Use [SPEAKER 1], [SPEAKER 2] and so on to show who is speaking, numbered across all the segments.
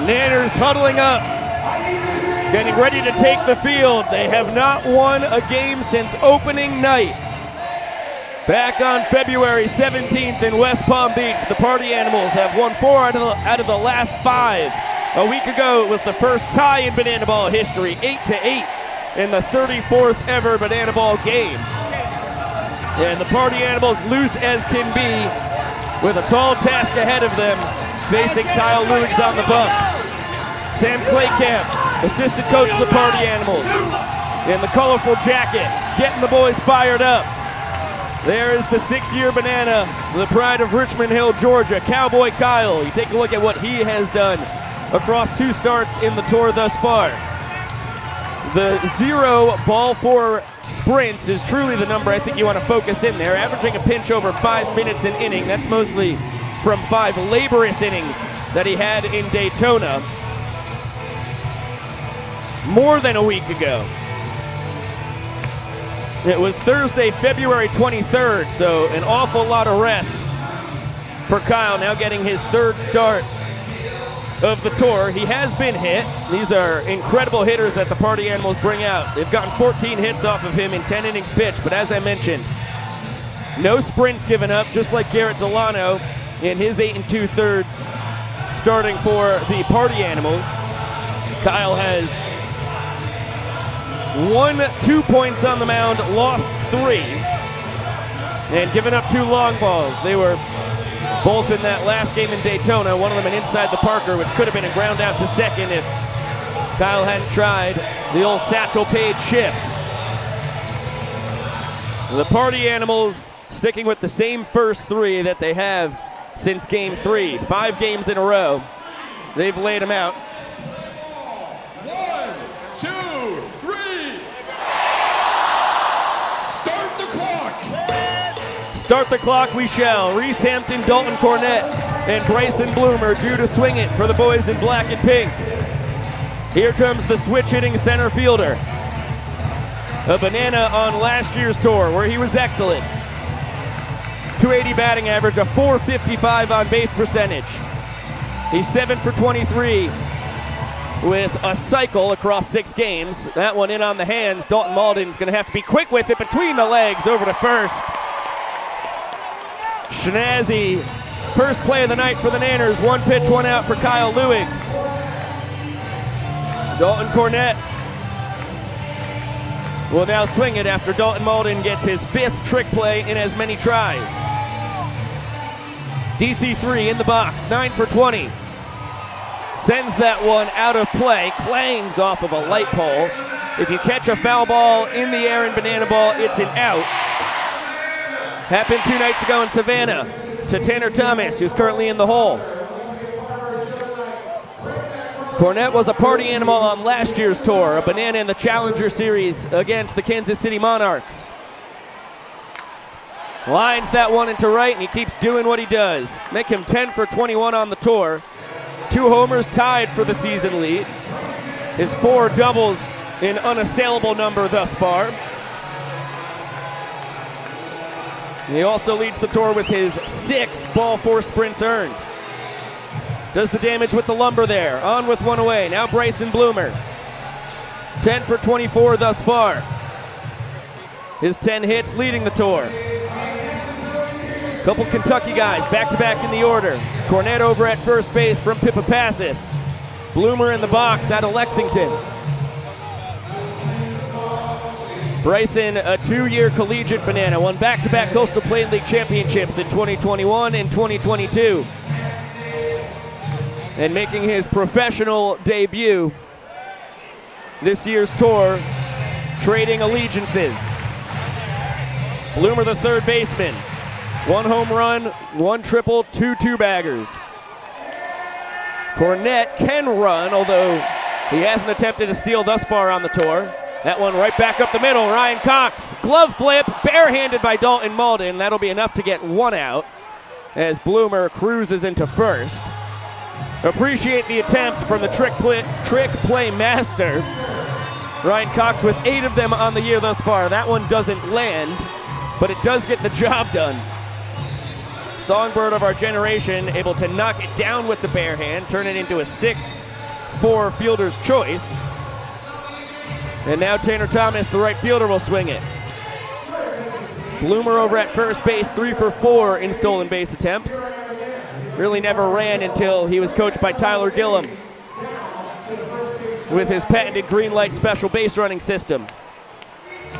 [SPEAKER 1] Nanners huddling up, getting ready to take the field. They have not won a game since opening night. Back on February 17th in West Palm Beach, the Party Animals have won 4 out of the last 5. A week ago, it was the first tie in Banana Ball history, 8-8 in the 34th ever Banana Ball game. And the Party Animals, loose as can be, with a tall task ahead of them, facing Kyle Lewis on the bump. Sam Claycamp, assistant coach of the Party Animals, in the colorful jacket, getting the boys fired up. There is the 6-year Banana, the pride of Richmond Hill, Georgia, Cowboy Kyle. You take a look at what he has done across 2 starts in the tour thus far. The 0 ball 4 sprints is truly the number I think you want to focus in there, averaging a pinch over 5 minutes an inning. That's mostly from 5 laborious innings that he had in Daytona more than a week ago. It was Thursday, February 23rd, so an awful lot of rest for Kyle, now getting his 3rd start of the tour. He has been hit. These are incredible hitters that the Party Animals bring out. They've gotten 14 hits off of him in 10 innings pitched, but as I mentioned, no sprints given up, just like Garrett Delano in his 8 2/3 starting for the Party Animals. Kyle has won 2 points on the mound, lost 3, and given up 2 long balls. They were both in that last game in Daytona, one of them an inside the Parker, which could have been a ground out to second if Kyle hadn't tried the old Satchel Paige shift. The Party Animals sticking with the same first 3 that they have since game 3. 5 games in a row, they've laid them out.
[SPEAKER 2] 1, 2, 3. Start the clock.
[SPEAKER 1] Start the clock we shall. Reese Hampton, Dalton Cornett, and Bryson Bloomer due to swing it for the boys in black and pink. Here comes the switch-hitting center fielder. A Banana on last year's tour where he was excellent. 280 batting average, a 455 on base percentage. He's 7 for 23 with a cycle across 6 games. That one in on the hands. Dalton Malden's going to have to be quick with it between the legs over to first. Schnazzy, first play of the night for the Nanners. 1 pitch, 1 out for Kyle Lewis. Dalton Cornett will now swing it after Dalton Malden gets his 5th trick play in as many tries. DC3 in the box, 9 for 20. Sends that one out of play, clangs off of a light pole. If you catch a foul ball in the air in Banana Ball, it's an out. Happened 2 nights ago in Savannah to Tanner Thomas, who's currently in the hole. Cornett was a Party Animal on last year's tour, a Banana in the Challenger Series against the Kansas City Monarchs. Lines that one into right, and he keeps doing what he does. Make him 10 for 21 on the tour. 2 homers tied for the season lead. His 4 doubles, an unassailable number thus far. He also leads the tour with his 6 ball 4 sprints earned. Does the damage with the lumber there. On with 1 away. Now Bryson Bloomer. 10 for 24 thus far. His 10 hits leading the tour. Couple Kentucky guys back-to-back in the order. Cornett over at first base from Pippapassis. Bloomer in the box out of Lexington. Bryson, a 2-year collegiate Banana, won back-to-back Coastal Plain League championships in 2021 and 2022. And making his professional debut this year's tour, trading allegiances. Bloomer, the 3rd baseman. 1 home run, 1 triple, 2 two-baggers. Cornett can run, although he hasn't attempted a steal thus far on the tour. That one right back up the middle. Ryan Cox, glove flip, barehanded by Dalton Malden. That'll be enough to get 1 out as Bloomer cruises into first. Appreciate the attempt from the trick play master. Ryan Cox with 8 of them on the year thus far. That one doesn't land, but it does get the job done. Songbird of our generation, able to knock it down with the bare hand, turn it into a 6 4 fielder's choice. And now Tanner Thomas, the right fielder, will swing it. Bloomer over at first base, 3 for 4 in stolen base attempts. Really never ran until he was coached by Tyler Gillum with his patented green light special base running system.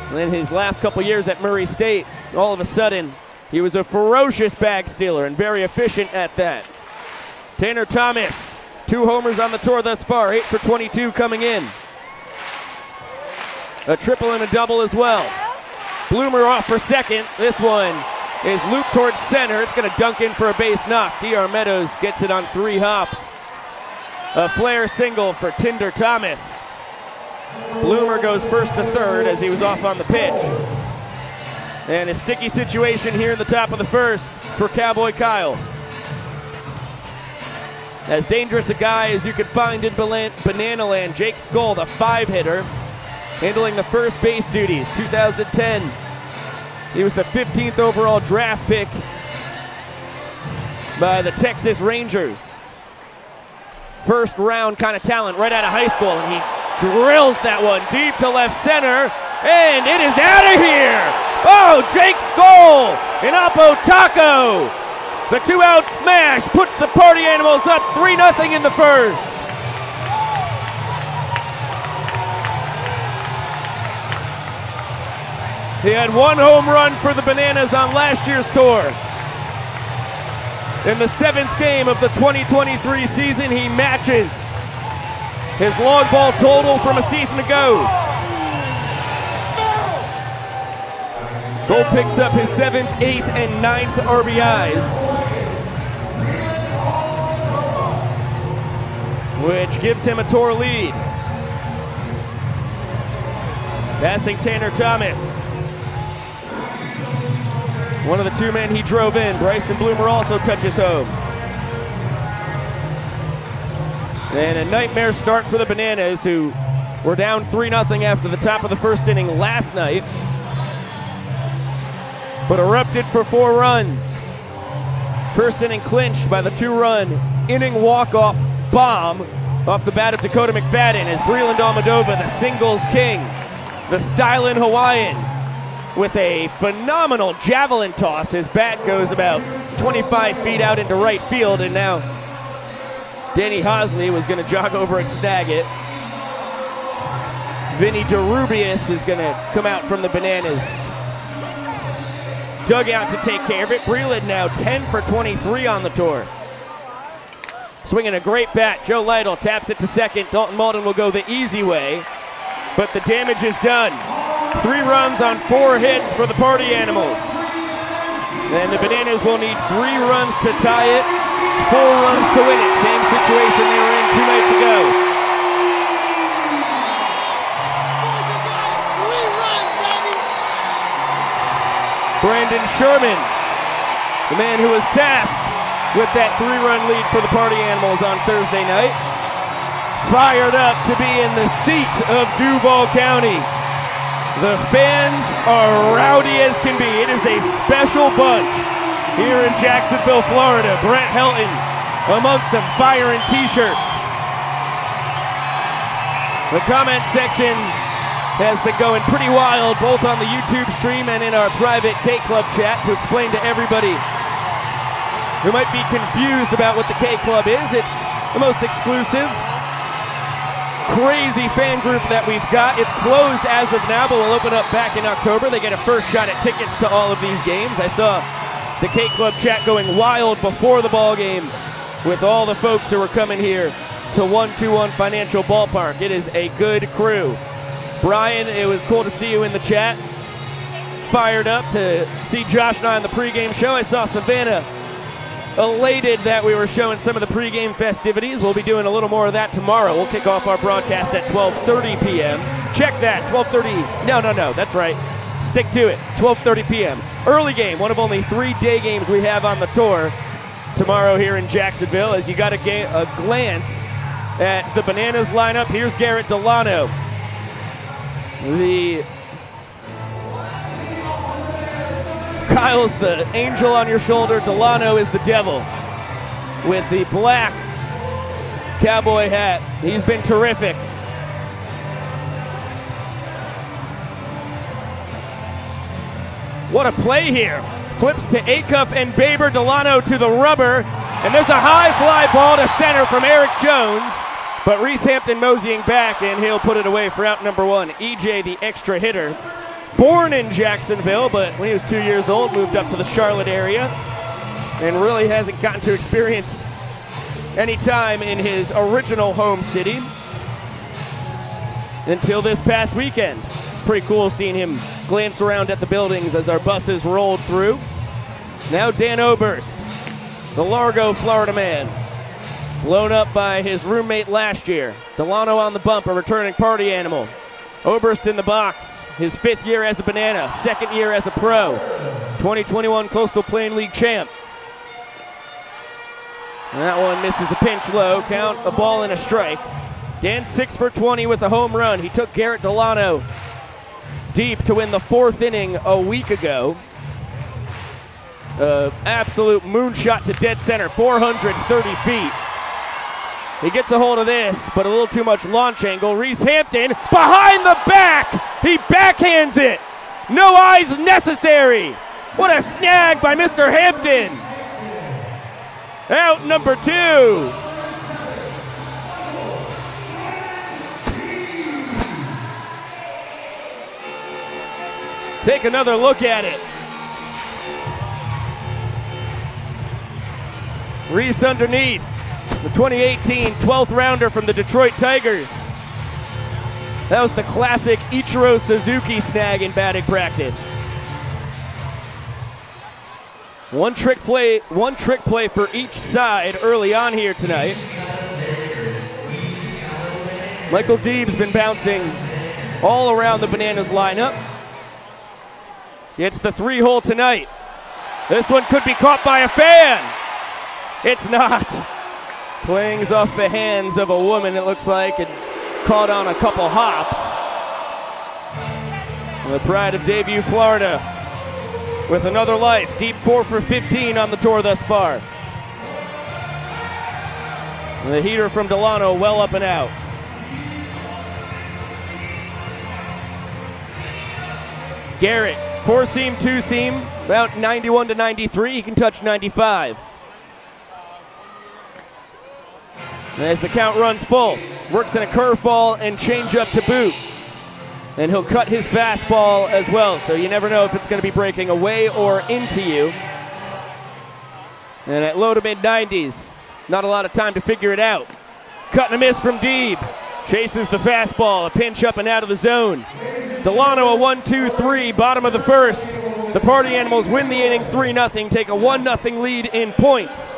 [SPEAKER 1] And then his last couple years at Murray State, all of a sudden, he was a ferocious bag stealer and very efficient at that. Tanner Thomas, 2 homers on the tour thus far, 8 for 22 coming in. A triple and a double as well. Bloomer off for second. This one is looped towards center. It's going to dunk in for a base knock. D.R. Meadows gets it on 3 hops. A flare single for Tinder Thomas. Bloomer goes first to third as he was off on the pitch. And a sticky situation here in the top of the first for Cowboy Kyle. As dangerous a guy as you could find in Banana Land, Jake Skoll, the 5-hitter, handling the first base duties, 2010. He was the 15th overall draft pick by the Texas Rangers. First round kind of talent right out of high school, and he drills that one deep to left center, and it is out of here! Oh, Jake Skoll and Oppo Taco! The 2-out smash puts the Party Animals up 3-0 in the first. He had 1 home run for the Bananas on last year's tour. In the 7th game of the 2023 season, he matches his long ball total from a season ago. Skoll picks up his 7th, 8th, and 9th RBIs, which gives him a tour lead. Passing Tanner Thomas. One of the 2 men he drove in. Bryson Bloomer also touches home. And a nightmare start for the Bananas, who were down 3-0 after the top of the first inning last night, but erupted for 4 runs. First inning clinched by the 2-run inning walk-off bomb off the bat of Dakota McFadden as Breland Almodovar, the singles king, the stylin' Hawaiian, with a phenomenal javelin toss. His bat goes about 25 feet out into right field, and now Danny Hosley was going to jog over and snag it. Vinny DeRubius is going to come out from the Bananas dugout to take care of it. Breland now 10 for 23 on the tour. Swinging a great bat. Joe Lytle taps it to second. Dalton Malden will go the easy way, but the damage is done. 3 runs on 4 hits for the Party Animals. And the Bananas will need 3 runs to tie it, 4 runs to win it. Same situation they were in 2 nights ago. Brandon Sherman, the man who was tasked with that 3-run lead for the Party Animals on Thursday night, fired up to be in the seat of Duval County. The fans are rowdy as can be. It is a special bunch here in Jacksonville, Florida. Brett Helton amongst them, firing t-shirts. The comment section has been going pretty wild, both on the YouTube stream and in our private K-Club chat, to explain to everybody who might be confused about what the K-Club is. It's the most exclusive, crazy fan group that we've got. It's closed as of now, but will open up back in October. They get a first shot at tickets to all of these games. I saw the K-Club chat going wild before the ball game with all the folks who were coming here to 121 Financial Ballpark. It is a good crew. Brian, it was cool to see you in the chat. Fired up to see Josh and I on the pregame show. I saw Savannah elated that we were showing some of the pregame festivities. We'll be doing a little more of that tomorrow. We'll kick off our broadcast at 12:30 p.m. Check that, 12:30. No, that's right. Stick to it, 12:30 p.m. Early game, one of only 3 day games we have on the tour tomorrow here in Jacksonville. As you got a glance at the Bananas lineup, here's Garrett Delano. Kyle's the angel on your shoulder. Delano is the devil with the black cowboy hat. He's been terrific. What a play here. Flips to Acuff and Baber. Delano to the rubber. And there's a high fly ball to center from Eric Jones. But Reese Hampton moseying back, and he'll put it away for out number one. EJ, the extra hitter. Born in Jacksonville, but when he was 2 years old, moved up to the Charlotte area. And really hasn't gotten to experience any time in his original home city until this past weekend. It's pretty cool seeing him glance around at the buildings as our buses rolled through. Now Dan Oberst, the Largo, Florida man, blown up by his roommate last year. Delano on the bump, a returning party animal. Oberst in the box, his 5th year as a Banana, 2nd year as a pro, 2021 Coastal Plain League champ. And that one misses a pinch low, count a ball and a strike. Dan 6 for 20 with a home run. He took Garrett Delano deep to win the 4th inning a week ago. Absolute moonshot to dead center, 430 feet. He gets a hold of this, but a little too much launch angle. Reese Hampton behind the back. He backhands it. No eyes necessary. What a snag by Mr. Hampton. Out number 2. Take another look at it. Reese underneath. The 2018 12th rounder from the Detroit Tigers. That was the classic Ichiro Suzuki snag in batting practice. One trick play for each side early on here tonight. Michael Deeb's been bouncing all around the Bananas lineup. It's the 3-hole tonight. This one could be caught by a fan. It's not. Clings off the hands of a woman, it looks like, and caught on a couple hops. And the pride of debut Florida with another life. Deep 4 for 15 on the tour thus far. And the heater from Delano well up and out. Garrett, 4-seam, 2-seam, about 91 to 93. He can touch 95. And as the count runs full, works in a curveball and changeup to boot. And he'll cut his fastball as well, so you never know if it's going to be breaking away or into you. And at low to mid-90s, not a lot of time to figure it out. Cut and a miss from Deeb. Chases the fastball, a pinch up and out of the zone. Delano a 1-2-3, bottom of the 1st. The Party Animals win the inning 3-0, take a 1-0 lead in points.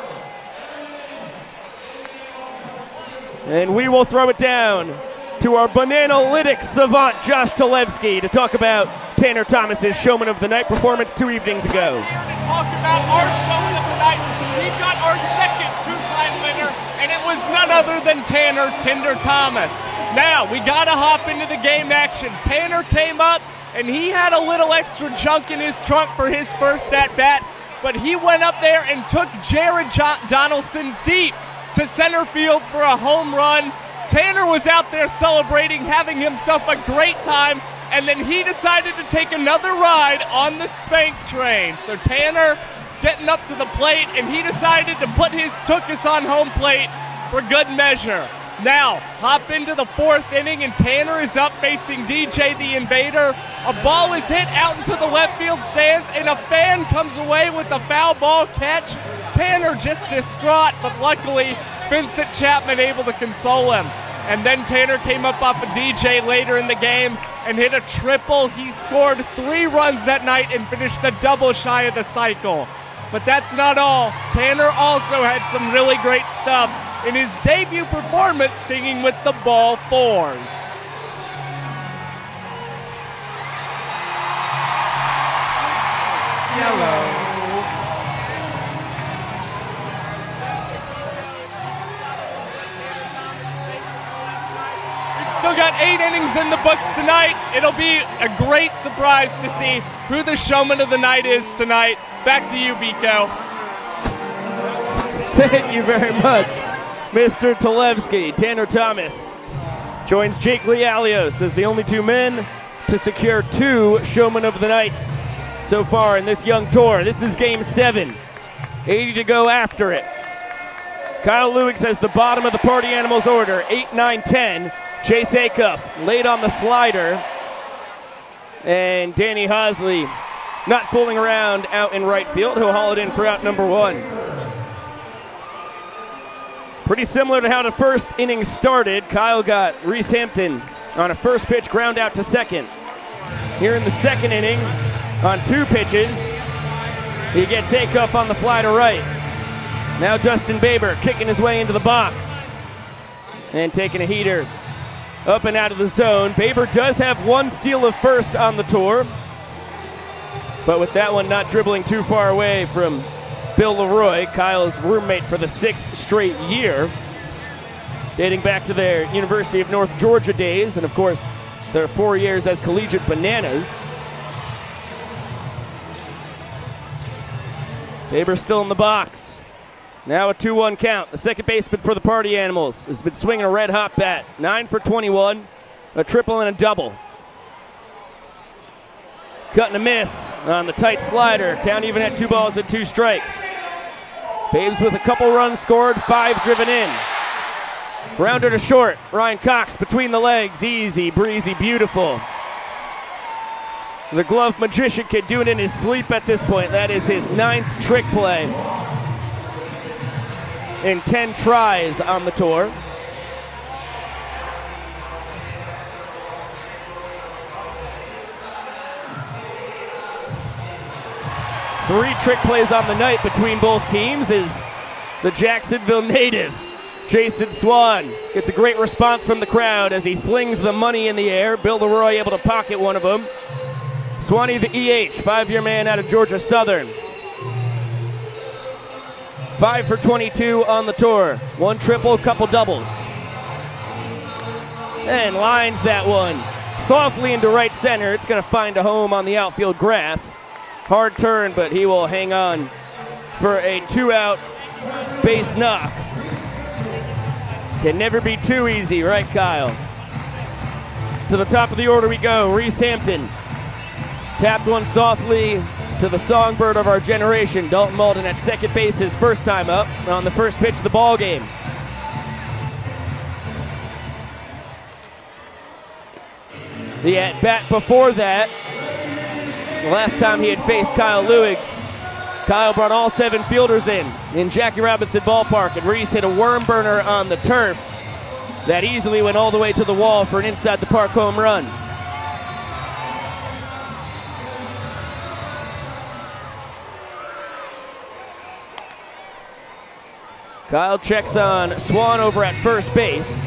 [SPEAKER 1] And we will throw it down to our Bananalytics savant, Josh Talevsky, to talk about Tanner Thomas's Showman of the Night performance 2 evenings ago.
[SPEAKER 3] Here to talk about our Showman of the Night. We got our second 2-time winner, and it was none other than Tanner "Tinder" Thomas. Now, we got to hop into the game action. Tanner came up, and he had a little extra junk in his trunk for his first at-bat, but he went up there and took Jared Donaldson deep to center field for a home run. Tanner was out there celebrating, having himself a great time, and then he decided to take another ride on the Spank train. So Tanner getting up to the plate, and he decided to put his tuchus on home plate for good measure. Now, hop into the 4th inning, and Tanner is up facing DJ the Invader. A ball is hit out into the left field stands, and a fan comes away with a foul ball catch. Tanner just distraught, but luckily Vincent Chapman able to console him. And then Tanner came up off of DJ later in the game and hit a triple. He scored 3 runs that night and finished a double shy of the cycle. But that's not all. Tanner also had some really great stuff in his debut performance, singing with the Ball Fours.
[SPEAKER 4] Yellow.
[SPEAKER 3] Still got 8 innings in the books tonight. It'll be a great surprise to see who the Showman of the Night is tonight. Back to you, Biko.
[SPEAKER 1] Thank you very much. Mr. Talevsky. Tanner Thomas joins Jake Lialios as the only two men to secure 2 Showman of the Nights so far in this young tour. This is game 7. 80 to go after it. Kyle Lewis has the bottom of the Party Animals order. 8, 9, 10. Chase Acuff laid on the slider. And Danny Hosley not fooling around out in right field. He'll haul it in for out number 1. Pretty similar to how the first inning started. Kyle got Reese Hampton on a first pitch ground out to second. Here in the second inning, on 2 pitches, he gets Acuff on the fly to right. Now Dustin Baber kicking his way into the box and taking a heater up and out of the zone. Baber does have 1 steal of first on the tour, but with that one not dribbling too far away from Bill Leroy, Kyle's roommate for the 6th straight year, dating back to their University of North Georgia days, and of course their 4 years as collegiate bananas. Baber still in the box. Now a 2-1 count. The second baseman for the Party Animals has been swinging a red-hot bat. 9 for 21, a triple and a double. Cut and a miss on the tight slider. Count even at 2 balls and 2 strikes. Babes with a couple runs scored, 5 driven in. Grounder to short. Ryan Cox between the legs. Easy, breezy, beautiful. The glove magician can do it in his sleep at this point. That is his 9th trick play in 10 tries on the tour. Three trick plays on the night between both teams is the Jacksonville native, Jason Swan. Gets a great response from the crowd as he flings the money in the air. Bill Leroy able to pocket one of them. Swanee, the EH, 5-year man out of Georgia Southern. 5 for 22 on the tour. 1 triple, couple doubles. And lines that one softly into right center. It's going to find a home on the outfield grass. Hard turn, but he will hang on for a 2-out base knock. Can never be too easy, right, Kyle? To the top of the order we go. Reese Hampton tapped one softly to the songbird of our generation, Dalton Malden at second base his first time up on the first pitch of the ball game. The at-bat before that, the last time he had faced Kyle Lewis, Kyle brought all 7 fielders in Jackie Robinson Ballpark, and Reese hit a worm burner on the turf that easily went all the way to the wall for an inside the park home run. Kyle checks on Swan over at first base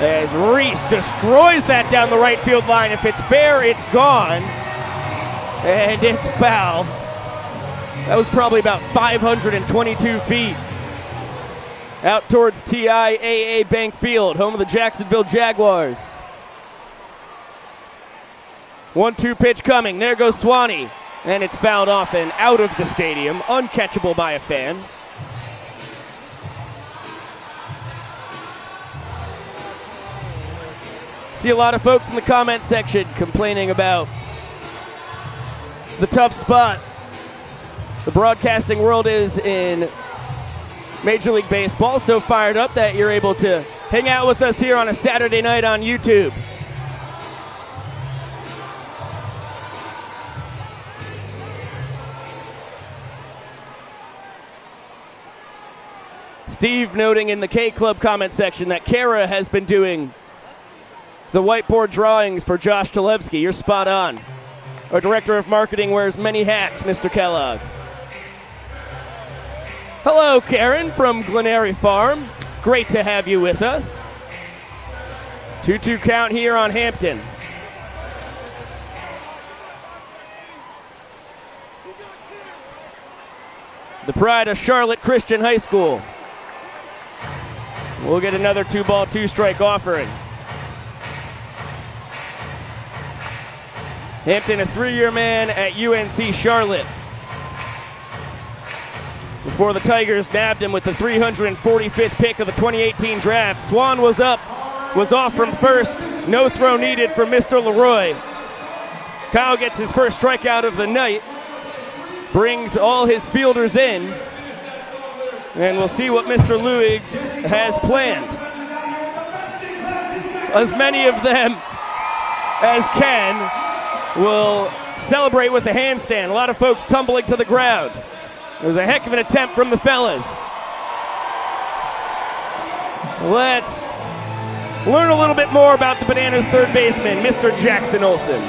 [SPEAKER 1] as Reese destroys that down the right field line. If it's fair, it's gone. And it's foul. That was probably about 522 feet out towards TIAA Bank Field, home of the Jacksonville Jaguars. 1-2 pitch coming. There goes Swanee. And it's fouled off and out of the stadium. Uncatchable by a fan. See a lot of folks in the comment section complaining about the tough spot the broadcasting world is in Major League Baseball. So fired up that you're able to hang out with us here on a Saturday night on YouTube. Steve noting in the K-Club comment section that Kara has been doing the whiteboard drawings for Josh Talevsky. You're spot on. Our director of marketing wears many hats, Mr. Kellogg. Hello, Karen from Glenary Farm. Great to have you with us. 2-2 count here on Hampton. The pride of Charlotte Christian High School. We'll get another 2-ball, 2-strike offering. Hampton, a 3-year man at UNC Charlotte. before the Tigers nabbed him with the 345th pick of the 2018 draft. Swan was off from first. No throw needed for Mr. Leroy. Kyle gets his first strikeout of the night, brings all his fielders in, and we'll see what Mr. Luigs has planned. As many of them as can will celebrate with a handstand. A lot of folks tumbling to the ground. It was a heck of an attempt from the fellas. Let's learn a little bit more about the Bananas third baseman, Mr. Jackson Olsen.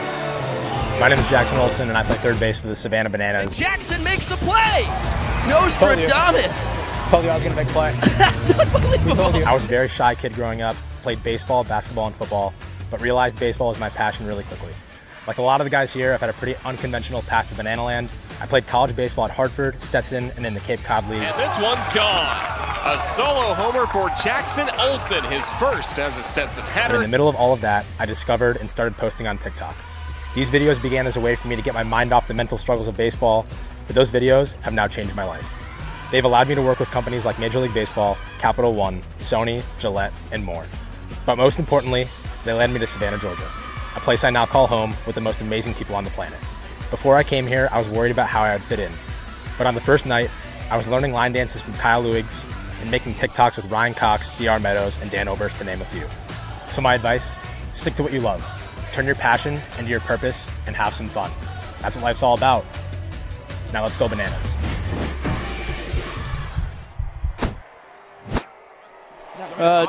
[SPEAKER 4] My name is Jackson Olsen, and I play third base for the Savannah Bananas.
[SPEAKER 5] Jackson makes the play! Nostradamus!
[SPEAKER 4] Told you I was going to make a play.
[SPEAKER 5] That's unbelievable!
[SPEAKER 4] I was a very shy kid growing up, played baseball, basketball, and football, but realized baseball was my passion really quickly. Like a lot of the guys here, I've had a pretty unconventional path to Banana Land. I played college baseball at Hartford, Stetson, and in the Cape Cod League.
[SPEAKER 6] And this one's gone. A solo homer for Jackson Olsen, his first as a Stetson Hatter.
[SPEAKER 4] And in the middle of all of that, I discovered and started posting on TikTok. These videos began as a way for me to get my mind off the mental struggles of baseball, but those videos have now changed my life. They've allowed me to work with companies like Major League Baseball, Capital One, Sony, Gillette, and more. But most importantly, they led me to Savannah, Georgia, a place I now call home with the most amazing people on the planet. Before I came here, I was worried about how I would fit in. But on the first night, I was learning line dances from Kyle Luigs and making TikToks with Ryan Cox, DR Meadows, and Dan Oberst, to name a few. So my advice, stick to what you love. Turn your passion into your purpose and have some fun. That's what life's all about. Now let's go Bananas.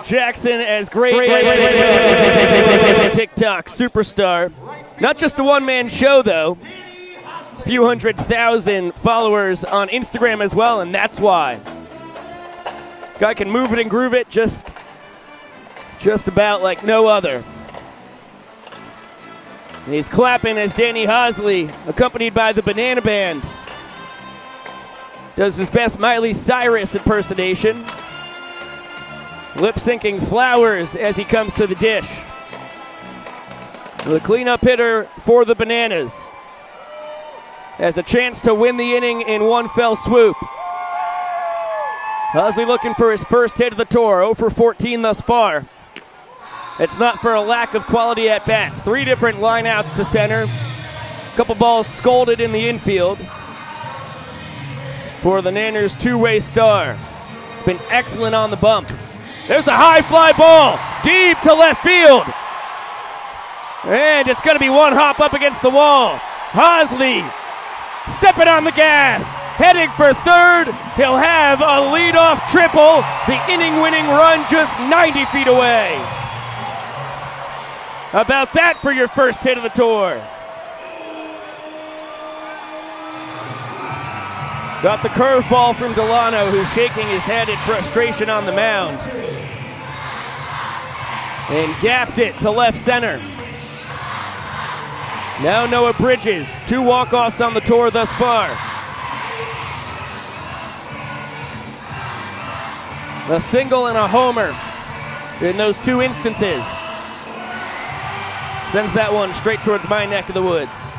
[SPEAKER 1] Jackson as great TikTok superstar. Not just a one-man show, though. A few 100,000 followers on Instagram as well, and that's why. Guy can move it and groove it just about like no other. And he's clapping as Danny Hosley, accompanied by the Banana Band, does his best Miley Cyrus impersonation. Lip-syncing Flowers as he comes to the dish. The cleanup hitter for the Bananas has a chance to win the inning in one fell swoop. Hosley looking for his first hit of the tour, 0 for 14 thus far. It's not for a lack of quality at bats. 3 different lineouts to center. A couple balls scolded in the infield for the Nanners' two-way star. It's been excellent on the bump. There's a high fly ball, deep to left field. And it's going to be one hop up against the wall. Hosley stepping on the gas, heading for third. He'll have a leadoff triple. The inning-winning run just 90 feet away. How about that for your first hit of the tour? Got the curveball from Delano, who's shaking his head in frustration on the mound. And gapped it to left center. Now Noah Bridges, 2 walk-offs on the tour thus far. A single and a homer in those 2 instances. Sends that one straight towards my neck of the woods.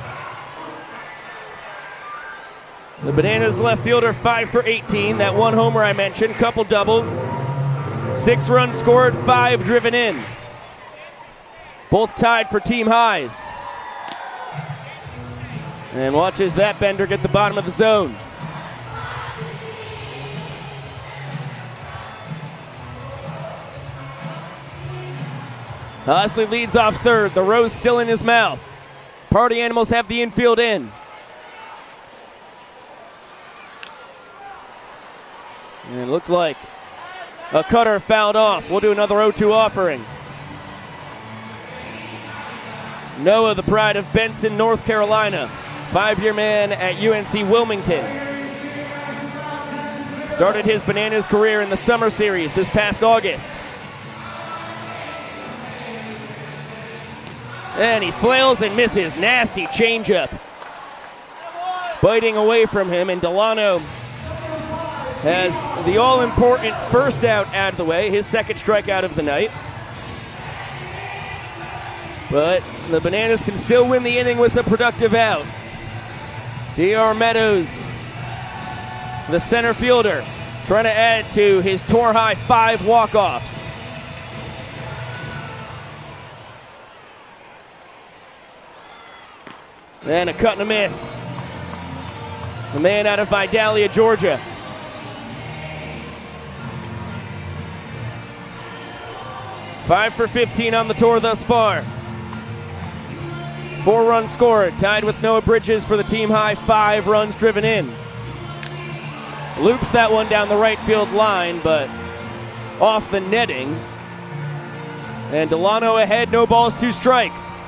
[SPEAKER 1] The Bananas left fielder 5 for 18. That 1 homer I mentioned, couple doubles. 6 runs scored, 5 driven in. Both tied for team highs. And watches that bender get the bottom of the zone. Hosley leads off third, the rose still in his mouth. Party Animals have the infield in. And it looked like a cutter fouled off. We'll do another 0-2 offering. Noah, the pride of Benson, North Carolina. 5-year man at UNC Wilmington. Started his Bananas career in the Summer Series this past August. And he flails and misses. Nasty changeup. Biting away from him, and Delano has the all-important first out of the way, his second strikeout of the night. But the Bananas can still win the inning with a productive out. DR Meadows the center fielder, trying to add to his tour-high 5 walk-offs. And a cut and a miss. The man out of Vidalia, Georgia. Five for 15 on the tour thus far. 4 runs scored, tied with Noah Bridges for the team high 5 runs driven in. Loops that one down the right field line, but off the netting. And Delano ahead, no balls, 2 strikes.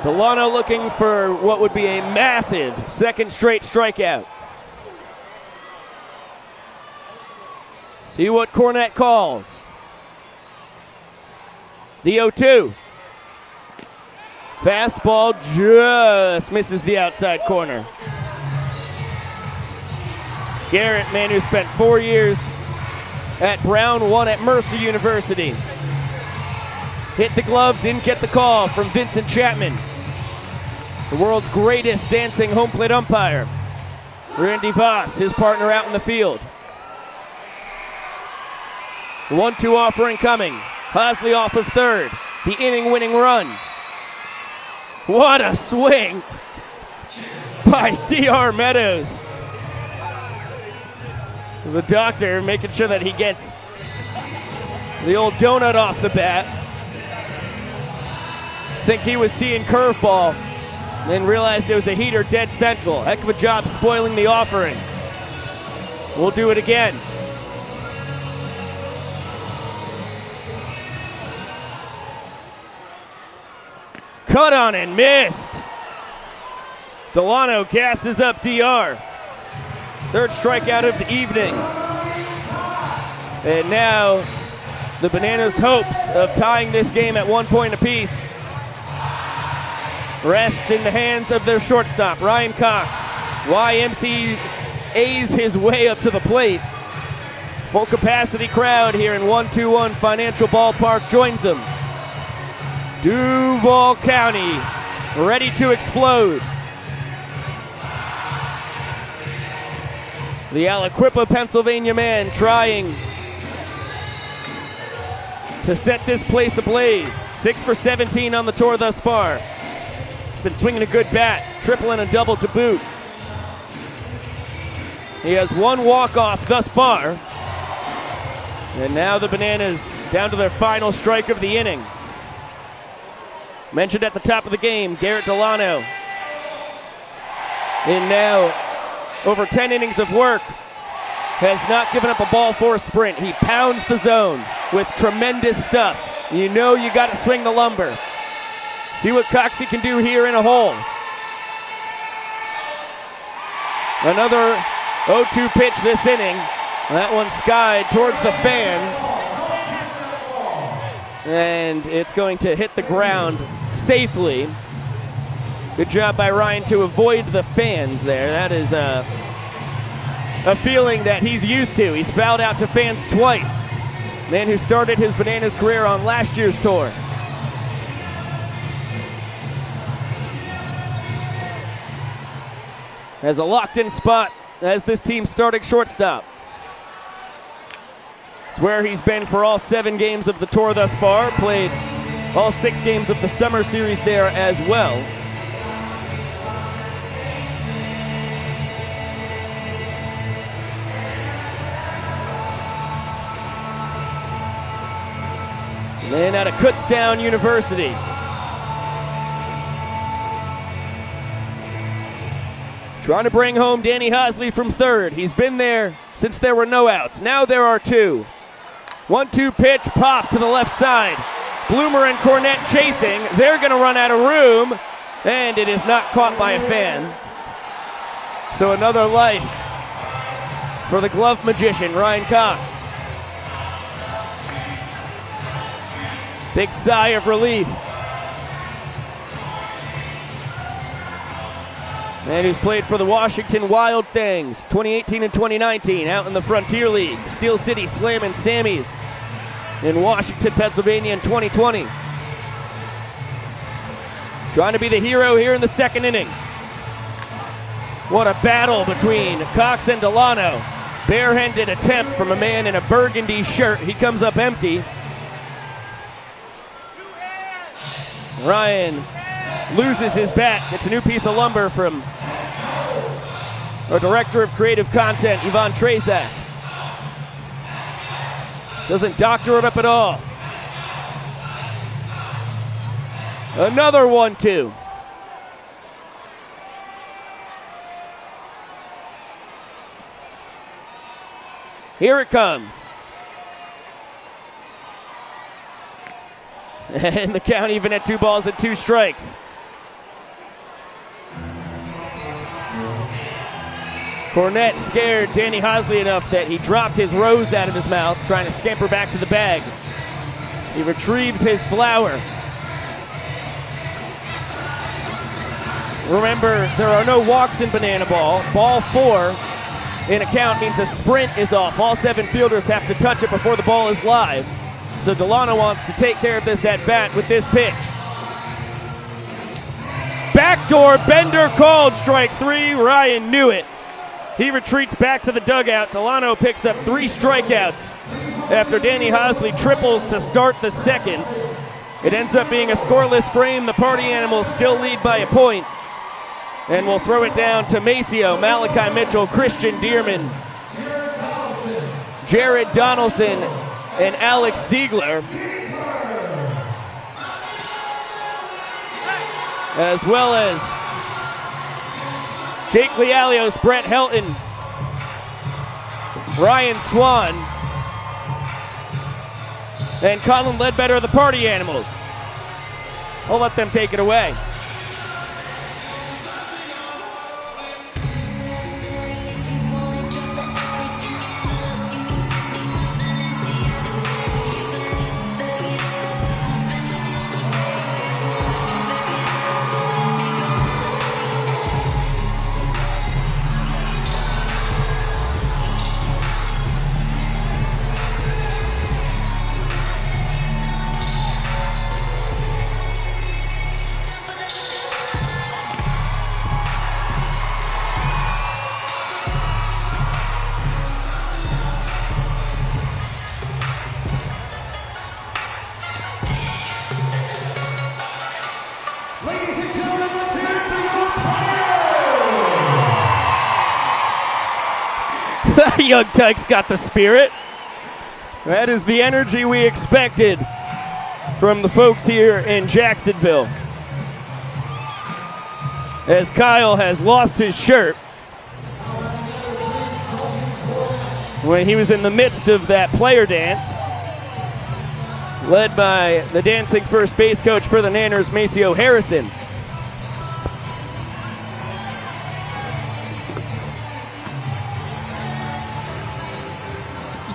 [SPEAKER 1] Delano looking for what would be a massive 2nd straight strikeout. See what Cornette calls. The 0-2. Fastball just misses the outside corner. Garrett, man who spent 4 years at Brown, 1 at Mercer University. Hit the glove, didn't get the call from Vincent Chapman, the world's greatest dancing home plate umpire. Randy Voss, his partner out in the field. 1-2 offering coming. Hosley off of third. The inning-winning run. What a swing by D.R. Meadows. The doctor making sure that he gets the old donut off the bat. Think he was seeing curveball, then realized it was a heater dead central. Heck of a job spoiling the offering. We'll do it again. Cut on and missed. Delano gasses up DR. 3rd strikeout of the evening. And now the Bananas' hopes of tying this game at 1 point apiece rests in the hands of their shortstop, Ryan Cox. YMCA's his way up to the plate. Full capacity crowd here in 121 Financial Ballpark joins them. Duval County ready to explode. The Aliquippa, Pennsylvania man trying to set this place ablaze. 6 for 17 on the tour thus far. He's been swinging a good bat, triple and a double to boot. He has 1 walk-off thus far. And now the Bananas down to their final strike of the inning. Mentioned at the top of the game, Garrett Delano. In now over 10 innings of work, has not given up a ball for a sprint. He pounds the zone with tremendous stuff. You know you got to swing the lumber. See what Coxie can do here in a hole. Another 0-2 pitch this inning. That one skied towards the fans. And it's going to hit the ground safely. Good job by Ryan to avoid the fans there. That is a feeling that he's used to. He's fouled out to fans twice. Man who started his Bananas career on last year's tour. Has a locked-in spot as this team's starting shortstop. It's where he's been for all 7 games of the tour thus far. Played all 6 games of the summer series there as well. And then out of Kutztown University. Trying to bring home Danny Hosley from third. He's been there since there were no outs. Now there are 2. 1-2 pitch, pop to the left side. Bloomer and Cornette chasing. They're going to run out of room, and it is not caught by a fan. So another life for the glove magician, Ryan Cox. Big sigh of relief. And he's played for the Washington Wild Things, 2018 and 2019, out in the Frontier League. Steel City Slam and Sammys in Washington, Pennsylvania in 2020. trying to be the hero here in the second inning. What a battle between Cox and Delano. Barehanded attempt from a man in a burgundy shirt. He comes up empty. Ryan loses his bat. Gets a new piece of lumber from our Director of Creative Content, Yvonne Trezak. Doesn't doctor it up at all. Another 1-2. Here it comes. And the count even at 2 balls and 2 strikes. Cornette scared Danny Hosley enough that he dropped his rose out of his mouth, trying to scamper back to the bag. He retrieves his flower. Remember, there are no walks in banana ball. Ball 4 in a count means a sprint is off. All 7 fielders have to touch it before the ball is live. So Delano wants to take care of this at bat with this pitch. Backdoor bender called, strike 3. Ryan knew it. He retreats back to the dugout. Delano picks up 3 strikeouts after Danny Hosley triples to start the second. It ends up being a scoreless frame. The Party Animals still lead by a point. And we'll throw it down to Maceo, Malachi Mitchell, Christian Dearman, Jared Donaldson, and Alex Ziegler, as well as Jake Lealios, Brett Helton, Ryan Swan, and Colin Ledbetter of the Party Animals. I'll let them take it away. Young Tykes got the spirit. That is the energy we expected from the folks here in Jacksonville. As Kyle has lost his shirt when he was in the midst of that player dance, led by the dancing first base coach for the Nanners, Maceo Harrison.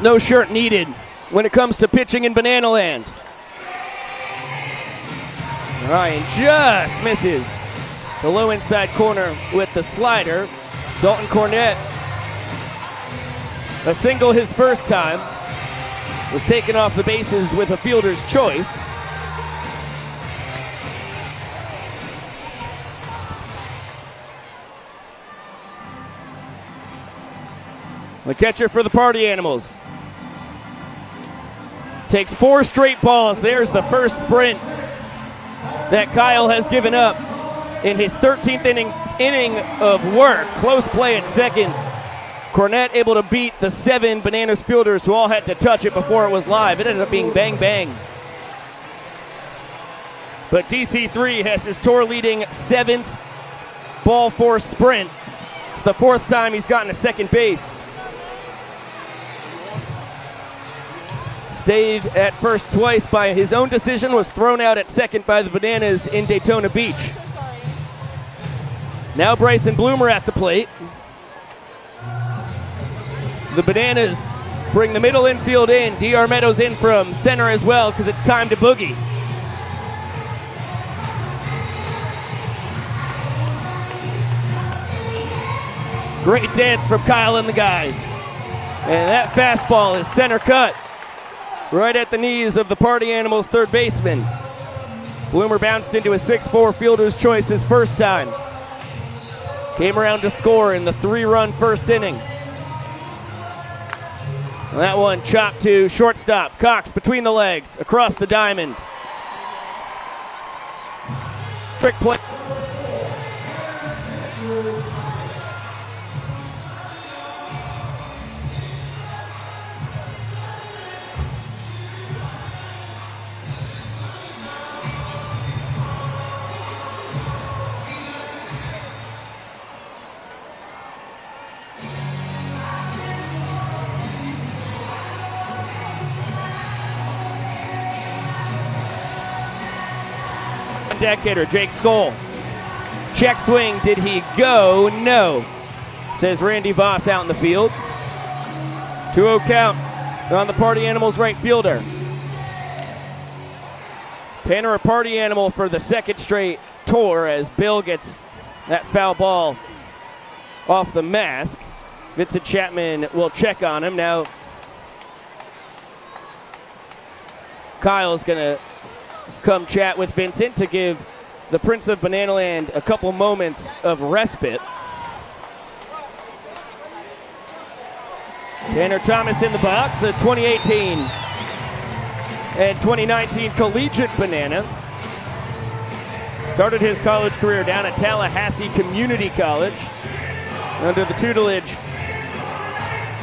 [SPEAKER 1] No shirt needed when it comes to pitching in Banana Land. Ryan just misses the low inside corner with the slider. Dalton Cornette, a single his first time, was taken off the bases with a fielder's choice. The catcher for the Party Animals takes 4 straight balls. There's the first sprint that Kyle has given up in his 13th inning of work. Close play at second. Cornette able to beat the 7 Bananas fielders who all had to touch it before it was live. It ended up being bang bang. But DC3 has his tour leading 7th ball 4 sprint. It's the 4th time he's gotten to second base. Stayed at first twice by his own decision, was thrown out at second by the Bananas in Daytona Beach. Now Bryson Bloomer at the plate. The Bananas bring the middle infield in. DR Meadows in from center as well because it's time to boogie. Great dance from Kyle and the guys. And that fastball is center cut, right at the knees of the Party Animals third baseman. Bloomer bounced into a 6-4 fielder's choice his first time. Came around to score in the 3-run first inning. That one chopped to shortstop. Cox between the legs, across the diamond. Trick play. Deck hitter Jake Skoll. Check swing, did he go? No, says Randy Voss out in the field. 2-0 count on the Party Animals right fielder. Tanner a party animal for the second straight tour as Bill gets that foul ball off the mask. Vincent Chapman will check on him. Now Kyle's gonna come chat with Vincent to give the Prince of Bananaland a couple moments of respite. Tanner Thomas in the box, a 2018 and 2019 collegiate Banana. Started his college career down at Tallahassee Community College under the tutelage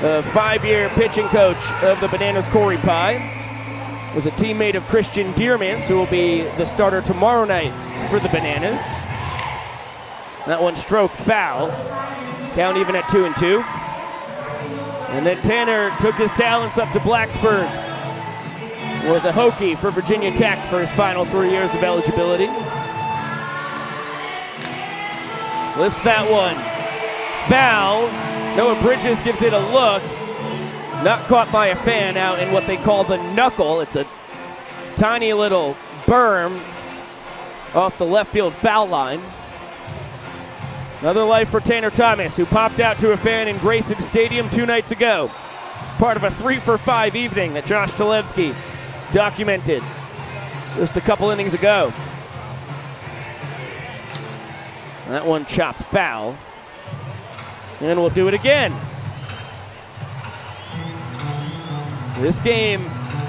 [SPEAKER 1] of 5-year pitching coach of the Bananas, Corey Pye. Was a teammate of Christian Dearmans, who will be the starter tomorrow night for the Bananas. That one stroked foul. Count even at 2-2. And then Tanner took his talents up to Blacksburg. Was a Hokie for Virginia Tech for his final 3 years of eligibility. Lifts that one. Foul. Noah Bridges gives it a look. Not caught by a fan out in what they call the knuckle. It's a tiny little berm off the left field foul line. Another life for Tanner Thomas, who popped out to a fan in Grayson Stadium 2 nights ago. It's part of a 3-for-5 evening that Josh Talevsky documented just a couple innings ago. That one chopped foul. And we'll do it again. This game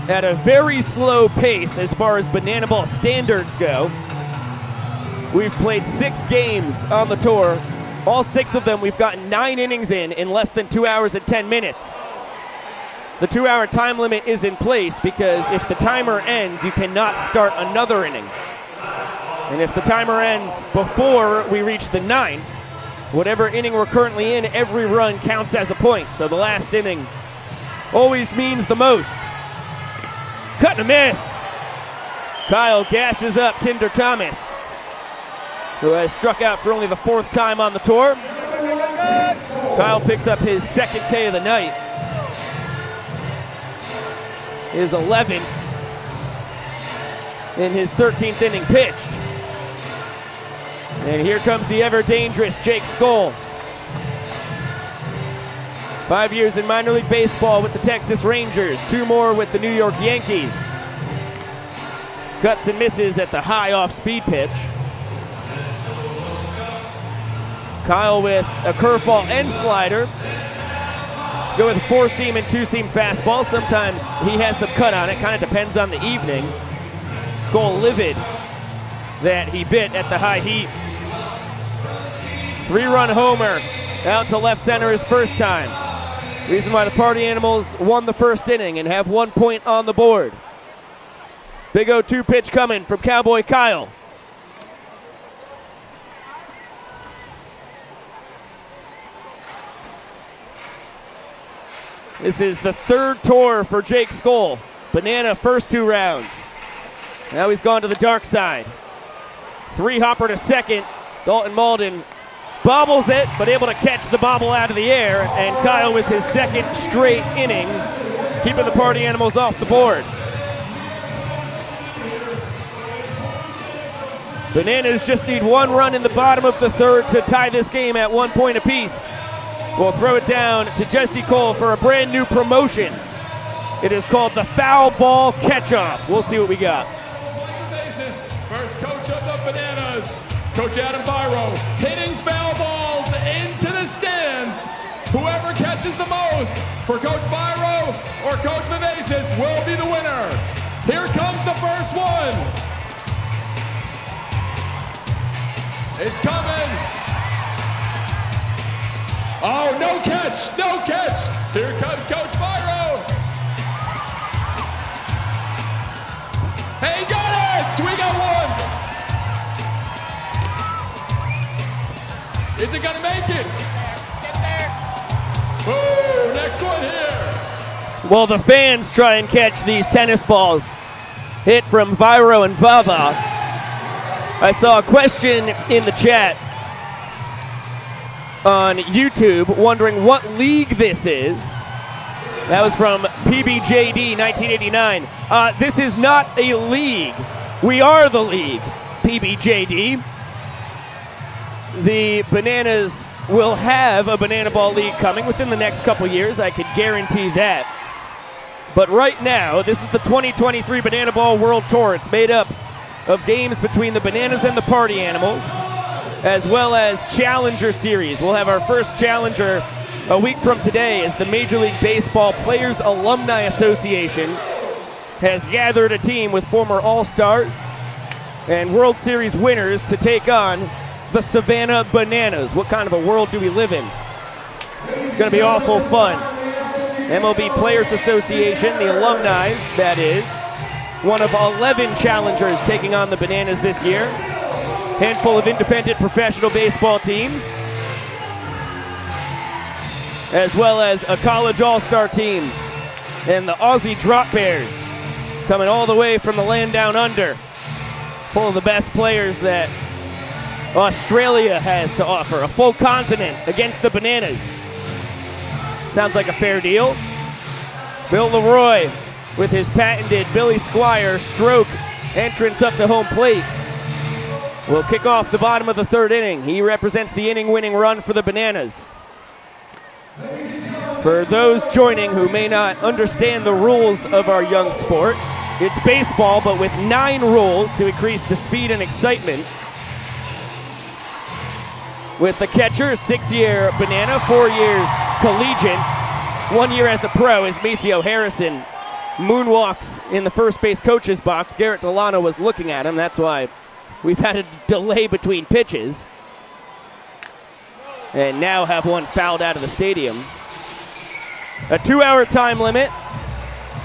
[SPEAKER 1] at a very slow pace as far as banana ball standards go. We've played 6 games on the tour. All 6 of them we've gotten 9 innings in less than 2 hours and 10 minutes. The 2-hour time limit is in place because if the timer ends, you cannot start another inning. And if the timer ends before we reach the 9th, whatever inning we're currently in, every run counts as a point. So the last inning always means the most. Cut and a miss. Kyle gasses up Tinder Thomas, who has struck out for only the 4th time on the tour. Kyle picks up his 2nd K of the night. His 11th in his 13th inning pitched. And here comes the ever dangerous Jake Skoll. 5 years in minor league baseball with the Texas Rangers, 2 more with the New York Yankees. Cuts and misses at the high off-speed pitch. Kyle with a curveball and slider. Go with a 4-seam and 2-seam fastball. Sometimes he has some cut on it, kind of depends on the evening. Skoll livid that he bit at the high heat. 3-run homer out to left center his first time. Reason why the Party Animals won the first inning and have 1 point on the board. Big 0-2 pitch coming from Cowboy Kyle. This is the 3rd tour for Jake Skoll. Banana first 2 rounds. Now he's gone to the dark side. 3-hopper to second. Dalton Malden bobbles it, but able to catch the bobble out of the air. And Kyle with his 2nd straight inning, keeping the Party Animals off the board. Bananas just need 1 run in the bottom of the 3rd to tie this game at 1 point apiece. We'll throw it down to Jesse Cole for a brand new promotion. It is called the foul ball catch-off. We'll see what we got.
[SPEAKER 2] Bases, first Bananas. Coach Adam Byro hitting foul balls into the stands. Whoever catches the most for Coach Byro or Coach Vivacis will be the winner. Here comes the first one. It's coming. Oh, no catch, no catch. Here comes Coach Byro. Hey, he got it! We got one. Is it gonna make it? Get there. Ooh, next one here.
[SPEAKER 1] Well, the fans try and catch these tennis balls. Hit from Vyro and Vava. I saw a question in the chat on YouTube wondering what league this is. That was from PBJD 1989. This is not a league. We are the league, PBJD. The Bananas will have a Banana Ball League coming within the next couple years. I could guarantee that. But right now, this is the 2023 Banana Ball World Tour. It's made up of games between the Bananas and the Party Animals, as well as Challenger Series. We'll have our first Challenger a week from today as the Major League Baseball Players Alumni Association has gathered a team with former All-Stars and World Series winners to take on the Savannah Bananas. What kind of a world do we live in? It's going to be awful fun. MLB Players Association, the alumni, that is, one of 11 challengers taking on the Bananas this year. Handful of independent professional baseball teams, as well as a college all-star team and the Aussie Drop Bears coming all the way from the land down under, full of the best players that Australia has to offer. A full continent against the Bananas. Sounds like a fair deal. Bill Leroy with his patented Billy Squire stroke entrance up to home plate will kick off the bottom of the third inning. He represents the inning-winning run for the Bananas. For those joining who may not understand the rules of our young sport, it's baseball, but with 9 rules to increase the speed and excitement. With the catcher, 6-year Banana, 4 years collegiate, 1 year as a pro, as Maceo Harrison moonwalks in the first base coach's box. Garrett Delano was looking at him. That's why we've had a delay between pitches. And now have one fouled out of the stadium. A 2-hour time limit,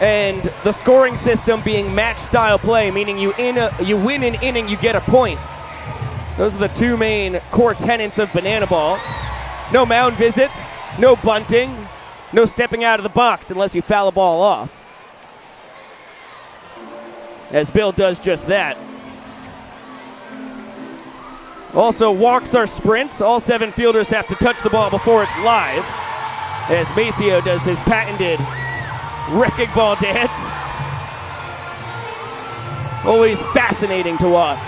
[SPEAKER 1] and the scoring system being match-style play, meaning you win an inning, you get a point. Those are the 2 main core tenets of Banana Ball. No mound visits, no bunting, no stepping out of the box unless you foul a ball off. As Bill does just that. Also, walks are sprints. All 7 fielders have to touch the ball before it's live, as Maceo does his patented wrecking ball dance. Always fascinating to watch.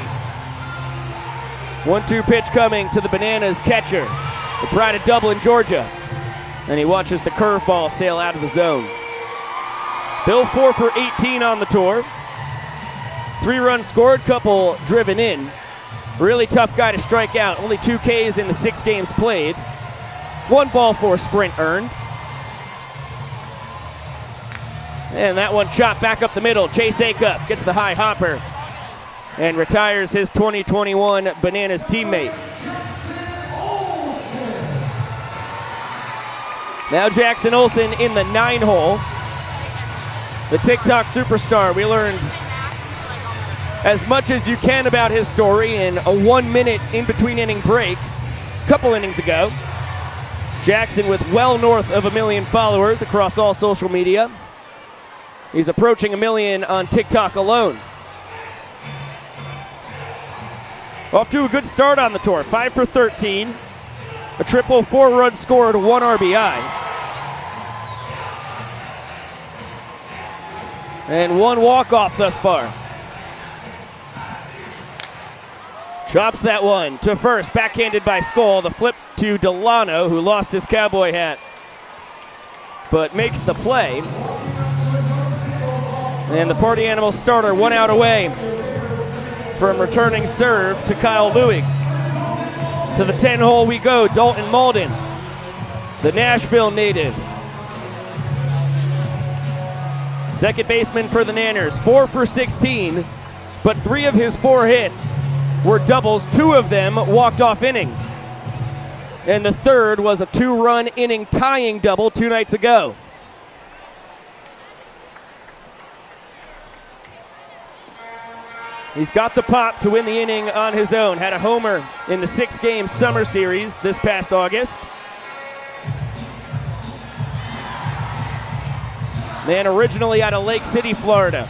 [SPEAKER 1] 1-2 pitch coming to the Bananas catcher, the pride of Dublin, Georgia. And he watches the curveball sail out of the zone. Bill 4 for 18 on the tour. 3 runs scored, couple driven in. Really tough guy to strike out. Only 2 Ks in the 6 games played. 1 ball for a sprint earned. And that one chopped back up the middle. Chase Acuff gets the high hopper and retires his 2021 Bananas teammate. Now Jackson Olsen in the 9-hole. The TikTok superstar. We learned as much as you can about his story in a 1-minute in-between inning break a couple innings ago. Jackson with well north of 1 million followers across all social media. He's approaching 1 million on TikTok alone. Off to a good start on the tour. 5 for 13. A triple, 4 runs scored, 1 RBI. And 1 walk-off thus far. Chops that one to first, backhanded by Skoll. The flip to Delano, who lost his cowboy hat, but makes the play. And the Party Animals starter 1 out away from returning serve to Kyle Lewigs. To the 10-hole we go, Dalton Malden, the Nashville native. Second baseman for the Nanners, 4 for 16, but 3 of his 4 hits were doubles. 2 of them walked off innings. And the third was a 2-run inning tying double 2 nights ago. He's got the pop to win the inning on his own. Had a homer in the 6-game summer series this past August. Man originally out of Lake City, Florida.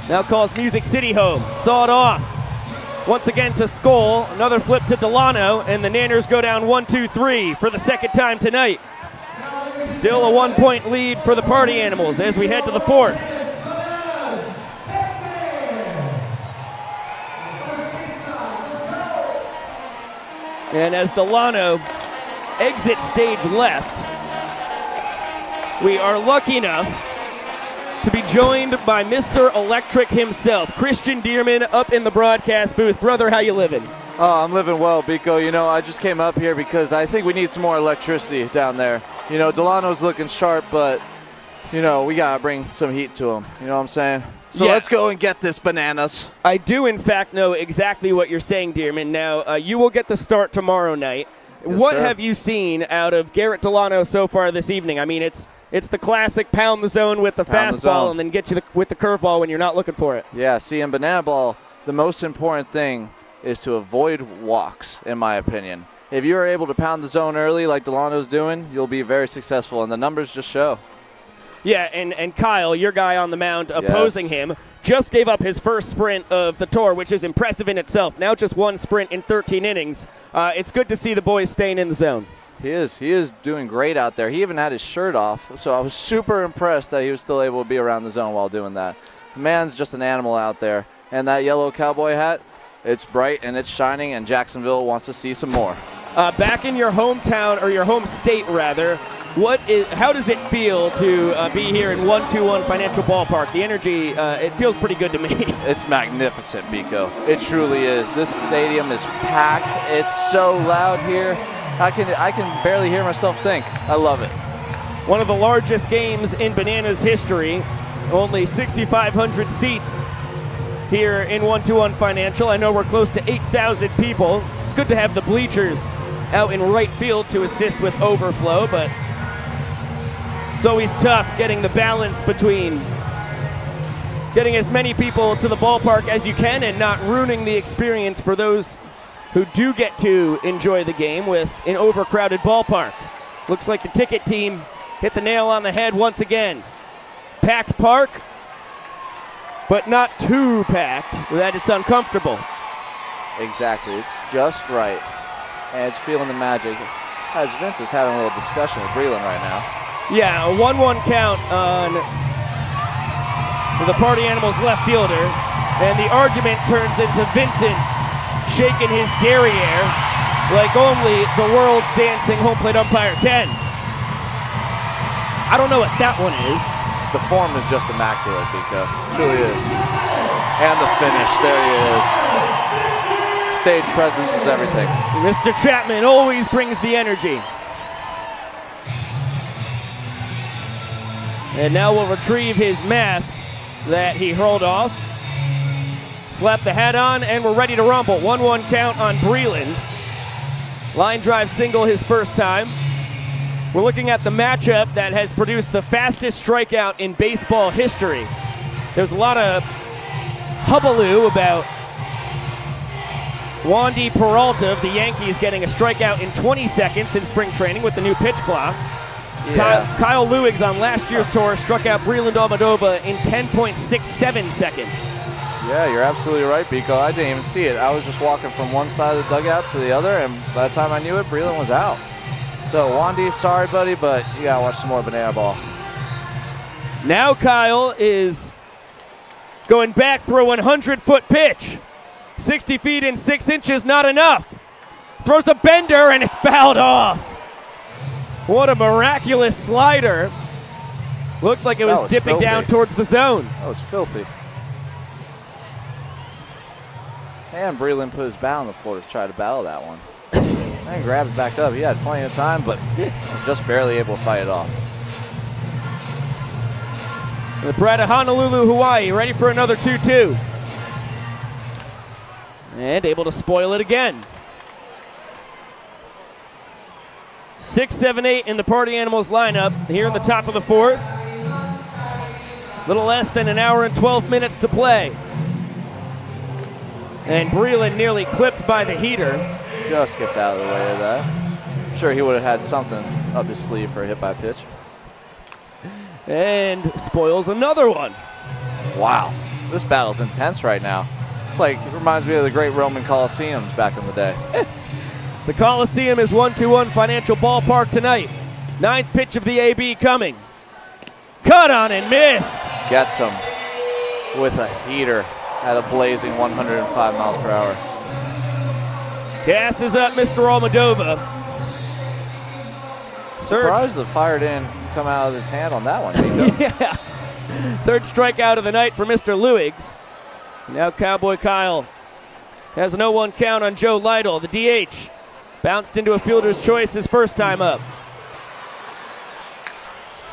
[SPEAKER 1] Now calls Music City home. Saw it off. Once again to Skoll. Another flip to Delano, and the Nanners go down 1-2-3 for the second time tonight. Still a 1-point lead for the Party Animals as we head to the 4th. And as Delano exits stage left, we are lucky enough to be joined by Mr. Electric himself, Christian Dearman, up in the broadcast booth. Brother, how you living?
[SPEAKER 7] Oh, I'm living well, Biko. You know, I just came up here because I think we need some more electricity down there. You know, Delano's looking sharp, but, you know, we got to bring some heat to him. You know what I'm saying? So
[SPEAKER 1] yeah.
[SPEAKER 7] Let's go and get this bananas.
[SPEAKER 1] I do, in fact, know exactly what you're saying, Dearman. Now, you will get the start tomorrow night.
[SPEAKER 7] Yes,
[SPEAKER 1] what
[SPEAKER 7] sir.
[SPEAKER 1] have you seen out of Garrett Delano so far this evening? I mean, it's the classic pound the zone with the fastball and then get you with the curveball when you're not looking for it.
[SPEAKER 7] Yeah, see, in banana ball, the most important thing is to avoid walks, in my opinion. If you are able to pound the zone early like Delano's doing, you'll be very successful, and the numbers just show.
[SPEAKER 1] Yeah, and Kyle, your guy on the mound opposing him, just gave up his first sprint of the tour, which is impressive in itself. Now just 1 sprint in 13 innings. It's good to see the boys staying in the zone.
[SPEAKER 7] He is doing great out there. He even had his shirt off, so I was super impressed that he was still able to be around the zone while doing that. The man's just an animal out there. And that yellow cowboy hat, it's bright and it's shining, and Jacksonville wants to see some more.
[SPEAKER 1] Back in your hometown, or your home state rather, how does it feel to be here in 121 Financial Ballpark? The energy, it feels pretty good to me.
[SPEAKER 7] It's magnificent, Biko. It truly is. This stadium is packed. It's so loud here. I can barely hear myself think. I love it.
[SPEAKER 1] One of the largest games in Bananas history. Only 6,500 seats here in 121 Financial. I know we're close to 8,000 people. It's good to have the bleachers out in right field to assist with overflow, but it's always tough getting the balance between getting as many people to the ballpark as you can and not ruining the experience for those who do get to enjoy the game with an overcrowded ballpark. Looks like the ticket team hit the nail on the head once again. Packed park, but not too packed that it's uncomfortable.
[SPEAKER 7] Exactly. It's just right. And it's feeling the magic. As Vince is having a little discussion with Breland right now.
[SPEAKER 1] Yeah, a 1-1 count on the Party Animals left fielder. And the argument turns into Vincent shaking his derriere like only the world's dancing home plate umpire can. I don't know what that one is.
[SPEAKER 7] The form is just immaculate, Biko. Truly is. And the finish. There he is. Stage presence is everything.
[SPEAKER 1] Mr. Chapman always brings the energy. And now we'll retrieve his mask that he hurled off. Slap the hat on, and we're ready to rumble. 1-1 count on Breland. Line drive single his first time. We're looking at the matchup that has produced the fastest strikeout in baseball history. There's a lot of hubbub about Wandy Peralta of the Yankees getting a strikeout in 20 seconds in spring training with the new pitch clock. Yeah. Kyle Lewigs on last year's tour struck out Breland Almodovar in 10.67 seconds.
[SPEAKER 7] Yeah, you're absolutely right, Biko. I didn't even see it. I was just walking from one side of the dugout to the other, and by the time I knew it, Breland was out. So, Wandy, sorry, buddy, but you got to watch some more banana ball.
[SPEAKER 1] Now Kyle is going back for a 100-foot pitch. 60 feet and 6 inches, not enough. Throws a bender, and it's fouled off. What a miraculous slider. Looked like it was dipping
[SPEAKER 7] filthy.
[SPEAKER 1] down towards the zone.
[SPEAKER 7] That was filthy. And Breland put his bat on the floor to try to battle that one. And grabbed it back up. He had plenty of time, but just barely able to fight it off.
[SPEAKER 1] The Brad of Honolulu, Hawaii, ready for another 2-2. And able to spoil it again. 6, 7, 8 in the Party Animals lineup here in the top of the fourth. Little less than an hour and 12 minutes to play. And Breland nearly clipped by the heater.
[SPEAKER 7] Just gets out of the way of that. I'm sure he would have had something up his sleeve for a hit by pitch.
[SPEAKER 1] And spoils another one.
[SPEAKER 7] Wow, this battle's intense right now. It's like, it reminds me of the great Roman Coliseums back in the day.
[SPEAKER 1] The Coliseum is 1-1 Financial Ballpark tonight. 9th pitch of the AB coming. Cut on and missed. Gets
[SPEAKER 7] him with a heater at a blazing 105 miles per hour.
[SPEAKER 1] Gas is up, Mr. Almadova.
[SPEAKER 7] Surprised the fire didn't come out of his hand on that one, Nico.
[SPEAKER 1] Yeah. Third strikeout of the night for Mr. Lewigs. Now Cowboy Kyle has an 0-1 count on Joe Lytle, the DH. Bounced into a fielder's choice his first time up.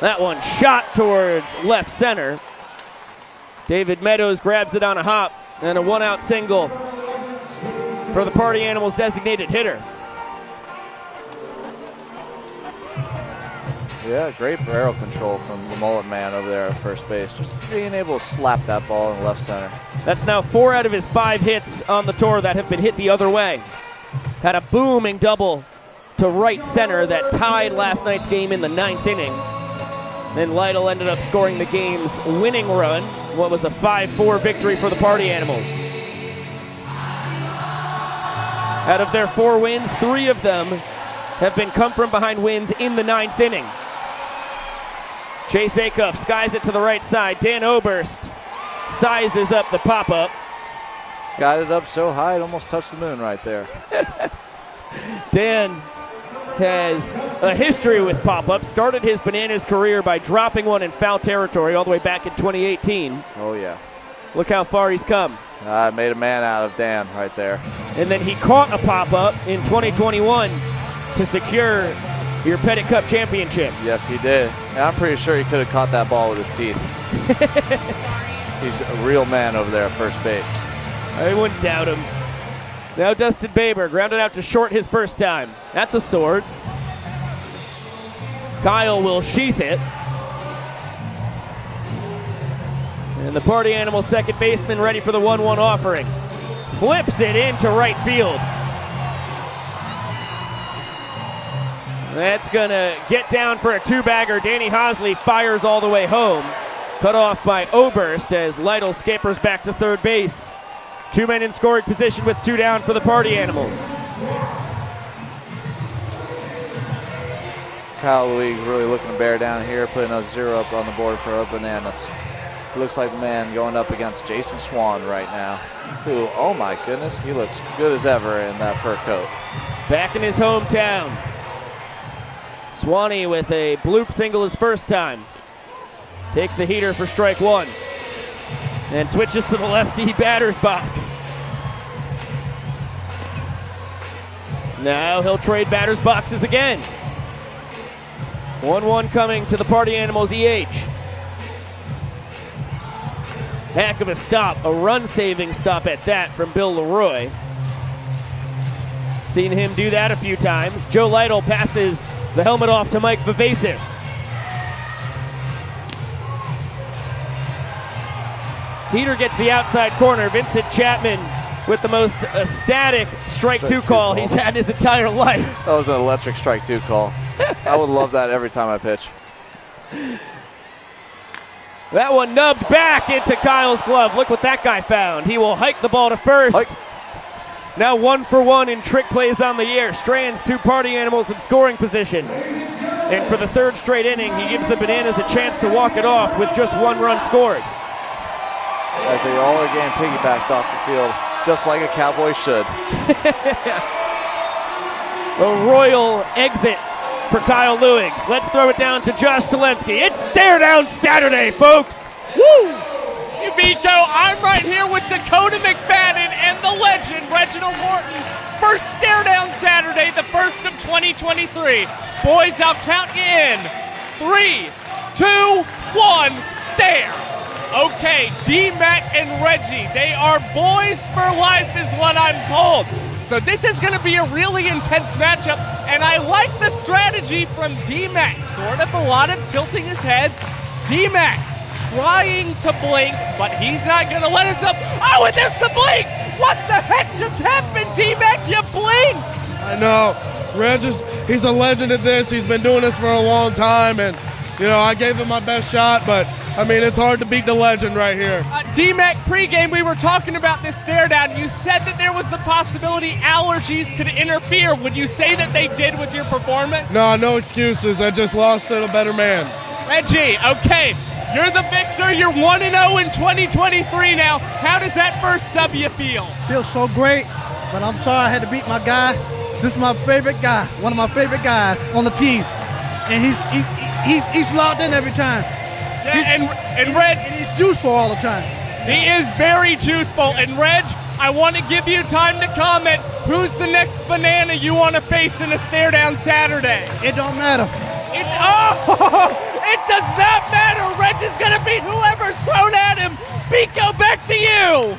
[SPEAKER 1] That one shot towards left center. David Meadows grabs it on a hop, and a one-out single for the Party Animals designated hitter.
[SPEAKER 7] Yeah, great barrel control from the mullet man over there at first base. Just being able to slap that ball in left center.
[SPEAKER 1] That's now 4 out of his 5 hits on the tour that have been hit the other way. Had a booming double to right center that tied last night's game in the 9th inning. Then Lytle ended up scoring the game's winning run. What was a 5-4 victory for the Party Animals. Out of their 4 wins, 3 of them have been come from behind wins in the 9th inning. Chase Acuff skies it to the right side. Dan Oberst sizes up the pop-up.
[SPEAKER 7] Skied it up so high it almost touched the moon right there.
[SPEAKER 1] Dan has a history with pop-ups. Started his Bananas career by dropping one in foul territory all the way back in 2018.
[SPEAKER 7] Oh, yeah.
[SPEAKER 1] Look how far he's come.
[SPEAKER 7] Made a man out of Dan right there.
[SPEAKER 1] And then he caught a pop-up in 2021 to secure your Pettit Cup championship.
[SPEAKER 7] Yes, he did. And I'm pretty sure he could have caught that ball with his teeth. He's a real man over there at first base.
[SPEAKER 1] I wouldn't doubt him. Now Dustin Baber grounded out to short his first time. That's a sword. Kyle will sheath it. And the Party Animal second baseman ready for the 1-1 offering. Flips it into right field. That's going to get down for a 2-bagger. Danny Hosley fires all the way home. Cut off by Oberst as Lytle scampers back to third base. 2 men in scoring position with 2 down for the Party Animals.
[SPEAKER 7] Kyle League really looking to bear down here, putting a 0 up on the board for Bananas. Looks like the man going up against Jason Swan right now, who, oh my goodness, he looks good as ever in that fur coat.
[SPEAKER 1] Back in his hometown. Swanee with a bloop single his first time. Takes the heater for strike 1. And switches to the lefty batter's box. Now he'll trade batter's boxes again. 1-1 coming to the Party Animals EH. Heck of a stop, a run-saving stop at that from Bill Leroy. Seen him do that a few times. Joe Lytle passes the helmet off to Mike Vivacis. Heater gets the outside corner. Vincent Chapman with the most ecstatic strike two call he's had his entire life.
[SPEAKER 7] That was an electric strike 2 call. I would love that every time I pitch.
[SPEAKER 1] That one nubbed back into Kyle's glove. Look what that guy found. He will hike the ball to first. Now 1 for 1 in trick plays on the year. Strands 2 Party Animals in scoring position. And for the 3rd straight inning, he gives the Bananas a chance to walk it off with just 1 run scored.
[SPEAKER 7] As they all are getting piggybacked off the field, just like a Cowboy should.
[SPEAKER 1] A royal exit for Kyle Lewigs. Let's throw it down to Josh Talevsky. It's Stare Down Saturday, folks. Woo!
[SPEAKER 3] you, Biko. I'm right here with Dakota McFadden and the legend, Reginald Horton. First stare down Saturday, the first of 2023. Boys, I'll count you in. 3, 2, 1, stare. Okay, D-Mac and Reggie, they are boys for life is what I'm told. So this is going to be a really intense matchup, and I like the strategy from D-Mac. Sort of a lot of tilting his head. D-Mac trying to blink, but he's not going to let us up. Oh, and there's the blink! What the heck just happened, D-Mac? You blinked!
[SPEAKER 8] I know. Reg he's a legend at this. He's been doing this for a long time, and, you know, I gave him my best shot, but I mean, it's hard to beat the legend right here.
[SPEAKER 3] D-Mac, pregame, we were talking about this stare down. You said that there was the possibility allergies could interfere. Would you say that they did with your performance?
[SPEAKER 8] No excuses. I just lost to a better man.
[SPEAKER 3] Reggie, okay, you're the victor. You're 1-0 in 2023 now. How does that first W feel?
[SPEAKER 9] Feels so great, but I'm sorry I had to beat my guy. This is my favorite guy, one of my favorite guys on the team, and he's locked in every time.
[SPEAKER 3] Yeah, and Reg,
[SPEAKER 9] and he's juiceful all the time.
[SPEAKER 3] He is very juiceful. And Reg, I want to give you time to comment. Who's the next banana you want to face in a stare down Saturday?
[SPEAKER 9] It don't matter.
[SPEAKER 3] It does not matter. Reg is going to beat whoever's thrown at him. Biko, back to you.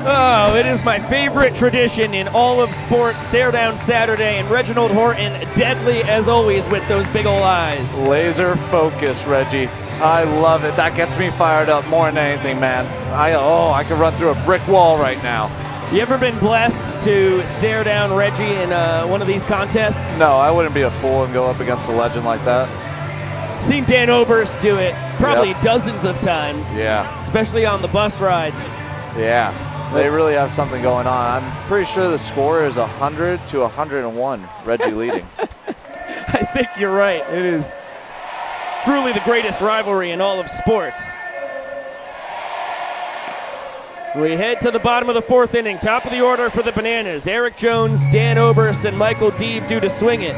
[SPEAKER 1] Oh, it is my favorite tradition in all of sports, stare down Saturday, and Reginald Horton, deadly as always with those big ol' eyes.
[SPEAKER 7] Laser focus, Reggie. I love it. That gets me fired up more than anything, man. I could run through a brick wall right now.
[SPEAKER 1] You ever been blessed to stare down Reggie in one of these contests?
[SPEAKER 7] No, I wouldn't be a fool and go up against a legend like that.
[SPEAKER 1] Seen Dan Oberst do it probably dozens of times.
[SPEAKER 7] Yeah.
[SPEAKER 1] Especially on the bus rides.
[SPEAKER 7] Yeah. They really have something going on. I'm pretty sure the score is 100 to 101, Reggie leading.
[SPEAKER 1] I think you're right. It is truly the greatest rivalry in all of sports. We head to the bottom of the fourth inning. Top of the order for the Bananas. Eric Jones, Dan Oberst, and Michael Deeb due to swing it.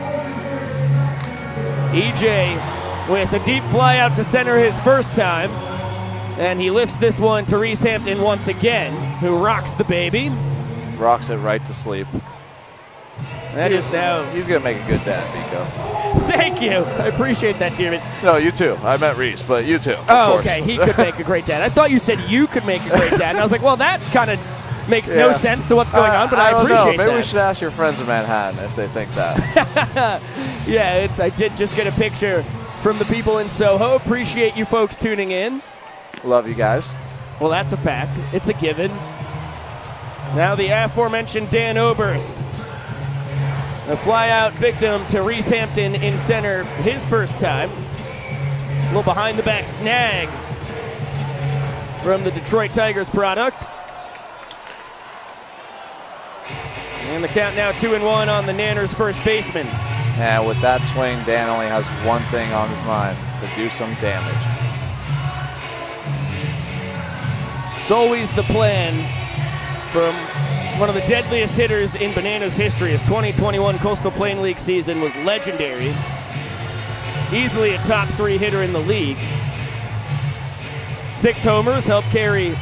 [SPEAKER 1] EJ with a deep fly out to center his first time. And he lifts this one to Reese Hampton once again, who rocks the baby.
[SPEAKER 7] Rocks it right to sleep.
[SPEAKER 1] That is now.
[SPEAKER 7] He's going to make a good dad, Biko.
[SPEAKER 1] Thank you. I appreciate that, David.
[SPEAKER 7] No, you too. I meant Reese, but you too.
[SPEAKER 1] Oh, okay. He could make a great dad. I thought you said you could make a great dad. And I was like, well, that kind of makes no sense to what's going on, but I appreciate that.
[SPEAKER 7] Maybe we should ask your friends in Manhattan if they think that.
[SPEAKER 1] Yeah, I did just get a picture from the people in Soho. Appreciate you folks tuning in.
[SPEAKER 7] Love you guys.
[SPEAKER 1] Well, that's a fact. It's a given. Now the aforementioned Dan Oberst. A fly-out victim to Reese Hampton in center his first time. A little behind-the-back snag from the Detroit Tigers product. And the count now 2-1 on the Nanners' first baseman.
[SPEAKER 7] And with that swing, Dan only has one thing on his mind, to do some damage.
[SPEAKER 1] It's always the plan from one of the deadliest hitters in Bananas history. His 2021 Coastal Plain League season was legendary. Easily a top 3 hitter in the league. 6 homers helped carry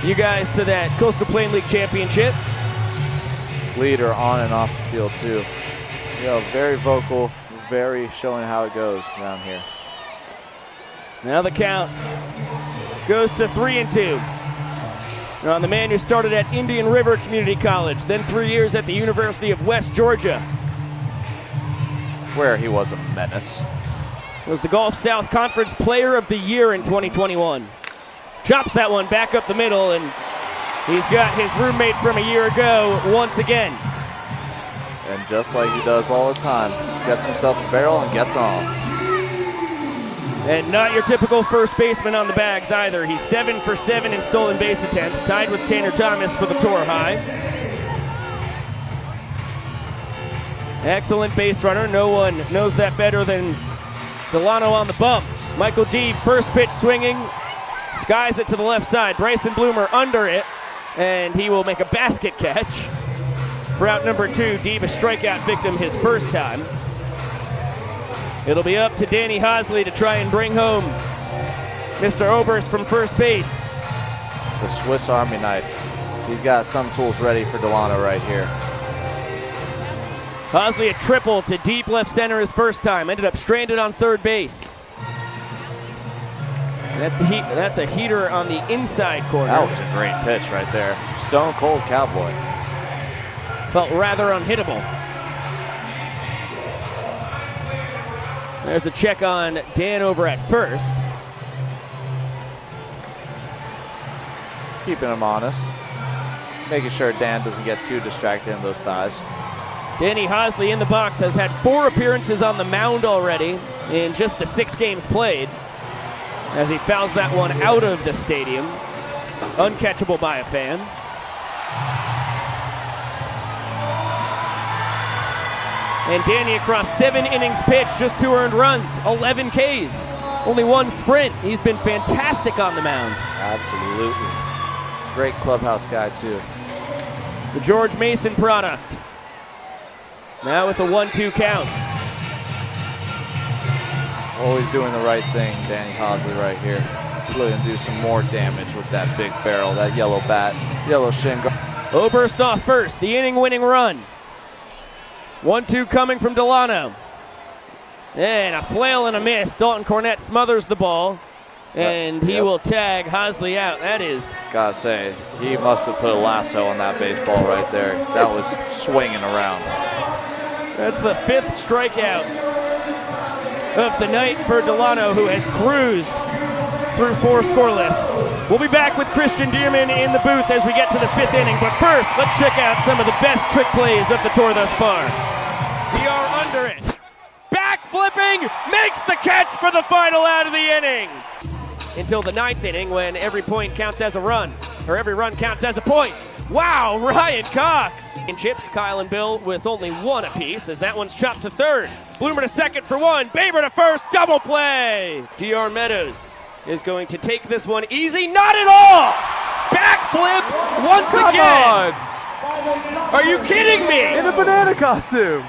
[SPEAKER 1] you guys to that Coastal Plain League championship.
[SPEAKER 7] Leader on and off the field too. You know, very vocal, very showing how it goes around here.
[SPEAKER 1] Now the count goes to 3-2. Now the man who started at Indian River Community College, then 3 years at the University of West Georgia,
[SPEAKER 7] where he was a menace.
[SPEAKER 1] Was the Gulf South Conference Player of the Year in 2021. Chops that one back up the middle, and he's got his roommate from a year ago once again.
[SPEAKER 7] And just like he does all the time, gets himself a barrel and gets on.
[SPEAKER 1] And not your typical first baseman on the bags either. He's 7 for 7 in stolen base attempts, tied with Tanner Thomas for the tour high. Excellent base runner. No one knows that better than Delano on the bump. Michael Deeb, first pitch swinging, skies it to the left side. Bryson Bloomer under it, and he will make a basket catch. For out number 2, Deeb, a strikeout victim his first time. It'll be up to Danny Hosley to try and bring home Mr. Oberst from first base.
[SPEAKER 7] The Swiss Army knife. He's got some tools ready for Delano right here.
[SPEAKER 1] Hosley a triple to deep left center his first time. Ended up stranded on third base. That's a heater on the inside corner.
[SPEAKER 7] That was a great pitch right there. Stone cold cowboy.
[SPEAKER 1] Felt rather unhittable. There's a check on Dan over at first.
[SPEAKER 7] Just keeping him honest. Making sure Dan doesn't get too distracted in those thighs.
[SPEAKER 1] Danny Hosley in the box has had 4 appearances on the mound already in just the 6 games played, as he fouls that one out of the stadium. Uncatchable by a fan. And Danny across 7 innings pitched, just 2 earned runs, 11 Ks, only 1 sprint. He's been fantastic on the mound.
[SPEAKER 7] Absolutely. Great clubhouse guy too.
[SPEAKER 1] The George Mason product. Now with a 1-2 count.
[SPEAKER 7] Always doing the right thing, Danny Hosley right here. Looking to do some more damage with that big barrel, that yellow bat, yellow shin guard.
[SPEAKER 1] Oberst off first, the inning-winning run. 1-2 coming from Delano. And a flail and a miss. Dalton Cornett smothers the ball, and he will tag Hosley out. That is...
[SPEAKER 7] Gotta say, he must have put a lasso on that baseball right there. That was swinging around.
[SPEAKER 1] That's the 5th strikeout of the night for Delano, who has cruised through 4 scoreless. We'll be back with Christian Dearman in the booth as we get to the 5th inning. But first, let's check out some of the best trick plays of the tour thus far. We are under it. Back flipping, makes the catch for the final out of the inning. Until the 9th inning, when every point counts as a run, or every run counts as a point. Wow, Ryan Cox. In chips, Kyle and Bill with only 1 apiece, as that one's chopped to third. Bloomer to second for 1, Baber to first, double play. DR Meadows is going to take this one easy, not at all! Backflip once again! Are you kidding me?
[SPEAKER 7] In a banana costume.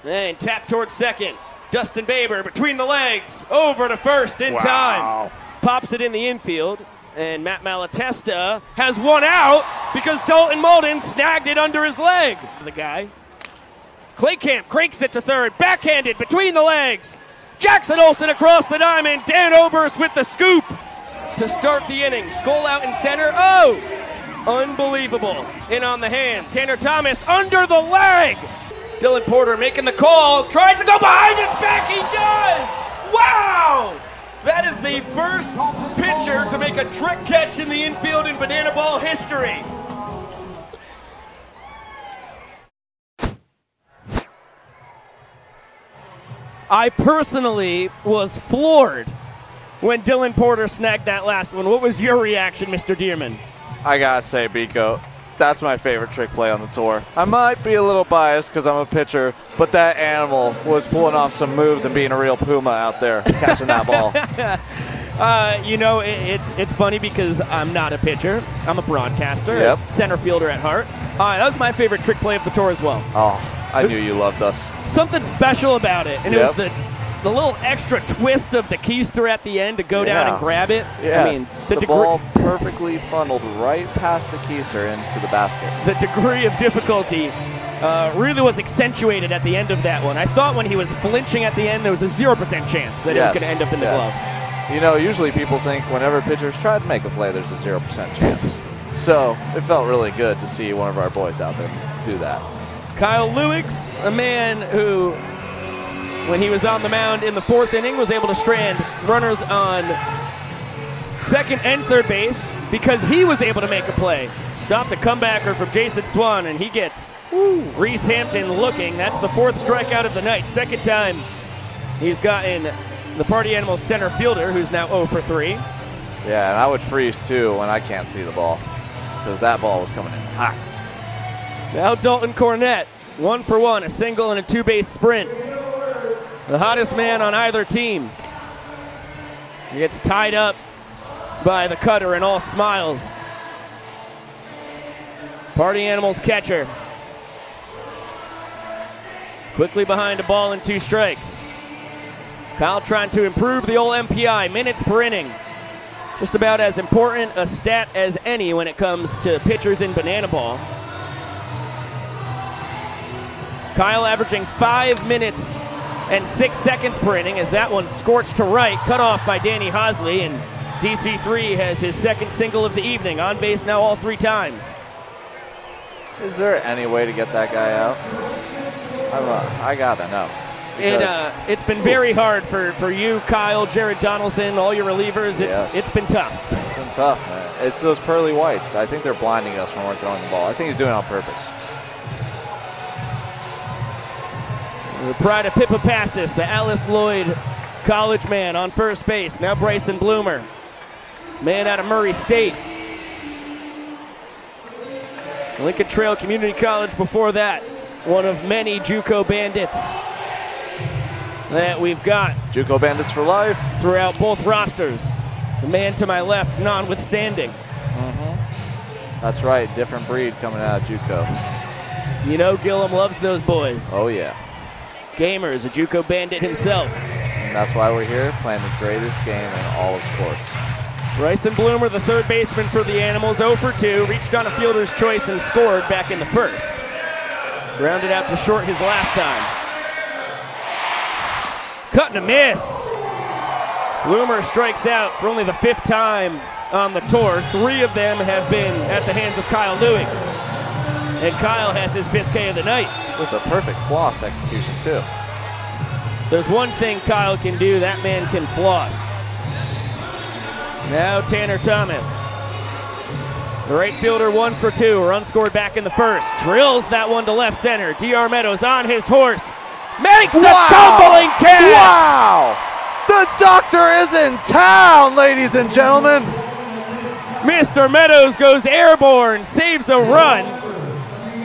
[SPEAKER 1] And tap towards second. Dustin Baber between the legs, over to first in time. Pops it in the infield, and Matt Malatesta has 1 out because Dalton Malden snagged it under his leg. The guy. Claycamp cranks it to third, backhanded between the legs. Jackson Olsen across the diamond, Dan Oberst with the scoop to start the inning. Skull out in center, oh! Unbelievable. In on the hand, Tanner Thomas under the leg. Dylan Porter making the call, tries to go behind his back, he does! Wow! That is the first pitcher to make a trick catch in the infield in banana ball history. I personally was floored when Dylan Porter snagged that last one. What was your reaction, Mr. Dearman?
[SPEAKER 7] I gotta say, Biko, that's my favorite trick play on the tour. I might be a little biased because I'm a pitcher, but that animal was pulling off some moves and being a real puma out there catching that ball.
[SPEAKER 1] You know, it's funny because I'm not a pitcher. I'm a broadcaster, center fielder at heart. That was my favorite trick play of the tour as well.
[SPEAKER 7] Oh, I knew you loved us.
[SPEAKER 1] Something special about it, and it was the little extra twist of the keister at the end to go down and grab it.
[SPEAKER 7] Yeah.
[SPEAKER 1] I mean,
[SPEAKER 7] the ball perfectly funneled right past the keister into the basket.
[SPEAKER 1] The degree of difficulty really was accentuated at the end of that one. I thought when he was flinching at the end, there was a 0% chance that it was going to end up in the glove.
[SPEAKER 7] You know, usually people think whenever pitchers try to make a play, there's a 0% chance. So it felt really good to see one of our boys out there do that.
[SPEAKER 1] Kyle Lewicks, a man who, when he was on the mound in the 4th inning, was able to strand runners on second and third base because he was able to make a play. Stopped a comebacker from Jason Swan, and he gets Reese Hampton looking. That's the 4th strikeout of the night. Second time he's gotten the Party Animals center fielder, who's now 0 for 3.
[SPEAKER 7] Yeah, and I would freeze too when I can't see the ball because that ball was coming in hot.
[SPEAKER 1] Now Dalton Cornett, 1 for 1, a single and a 2-base sprint. The hottest man on either team. He gets tied up by the cutter and all smiles. Party Animals catcher. Quickly behind a ball and 2 strikes. Kyle trying to improve the old MPI, minutes per inning. Just about as important a stat as any when it comes to pitchers in banana ball. Kyle averaging 5 minutes and 6 seconds per inning as that one scorched to right, cut off by Danny Hosley, and DC3 has his second single of the evening, on base now all 3 times.
[SPEAKER 7] Is there any way to get that guy out? I gotta know.
[SPEAKER 1] It's been very hard for you, Kyle, Jared Donaldson, all your relievers. It's been tough.
[SPEAKER 7] It's been tough, man. It's those pearly whites. I think they're blinding us when we're throwing the ball. I think he's doing it on purpose.
[SPEAKER 1] The pride of Pipapassis, the Alice Lloyd college man on first base. Now Bryson Bloomer, man out of Murray State. Lincoln Trail Community College before that. One of many JUCO bandits that we've got.
[SPEAKER 7] JUCO bandits for life.
[SPEAKER 1] Throughout both rosters. The man to my left notwithstanding.
[SPEAKER 7] That's right, different breed coming out of JUCO.
[SPEAKER 1] You know Gillum loves those boys.
[SPEAKER 7] Oh yeah.
[SPEAKER 1] Gamers, a JUCO bandit himself.
[SPEAKER 7] And that's why we're here, playing the greatest game in all of sports.
[SPEAKER 1] Bryson Bloomer, the third baseman for the Animals, 0 for 2, reached on a fielder's choice and scored back in the first. Grounded out to short his last time. Cut and a miss. Bloomer strikes out for only the 5th time on the tour. 3 of them have been at the hands of Kyle Lewings. And Kyle has his 5th K of the night.
[SPEAKER 7] With a perfect floss execution, too.
[SPEAKER 1] There's one thing Kyle can do, that man can floss. Now Tanner Thomas. The right fielder 1 for 2, or unscored back in the first. Drills that one to left center. DR Meadows on his horse. Makes a tumbling catch!
[SPEAKER 7] Wow! The doctor is in town, ladies and gentlemen!
[SPEAKER 1] Mr. Meadows goes airborne, saves a run.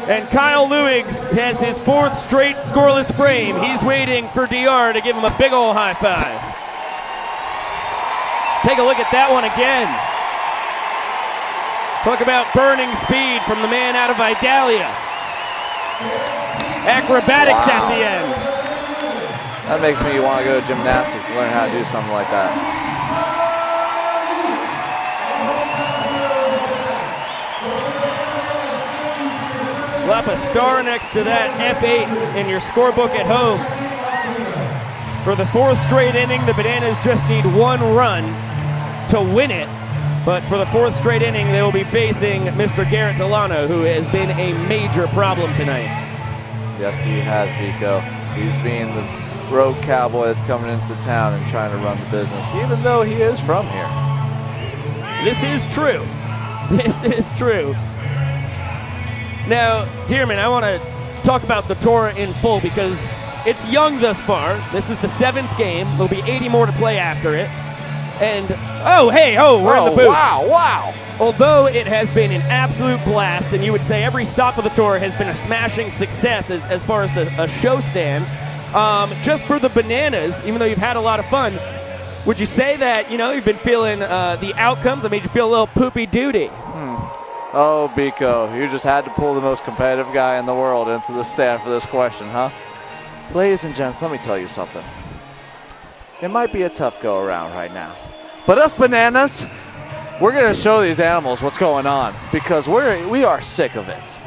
[SPEAKER 1] And Kyle Lewings has his 4th straight scoreless frame. He's waiting for DR to give him a big ol' high five. Take a look at that one again. Talk about burning speed from the man out of Idalia. Acrobatics at the end.
[SPEAKER 7] That makes me want to go to gymnastics and learn how to do something like that.
[SPEAKER 1] Slap a star next to that F8 in your scorebook at home. For the 4th straight inning, the Bananas just need 1 run to win it. But for the 4th straight inning, they will be facing Mr. Garrett Delano, who has been a major problem tonight.
[SPEAKER 7] Yes, he has, Biko. He's being the rogue cowboy that's coming into town and trying to run the business, even though he is from here.
[SPEAKER 1] This is true. This is true. Now, Dearman, I want to talk about the tour in full because it's young thus far. This is the 7th game. There'll be 80 more to play after it. And, we're in the booth.
[SPEAKER 7] Wow.
[SPEAKER 1] Although it has been an absolute blast, and you would say every stop of the tour has been a smashing success as far as a show stands, just for the Bananas, even though you've had a lot of fun, would you say that, you've been feeling the outcomes that made you feel a little poopy-doody?
[SPEAKER 7] Oh, Biko, you just had to pull the most competitive guy in the world into the stand for this question, huh? Ladies and gents, let me tell you something. It might be a tough go-around right now. But us Bananas, we're going to show these animals what's going on because we are sick of it.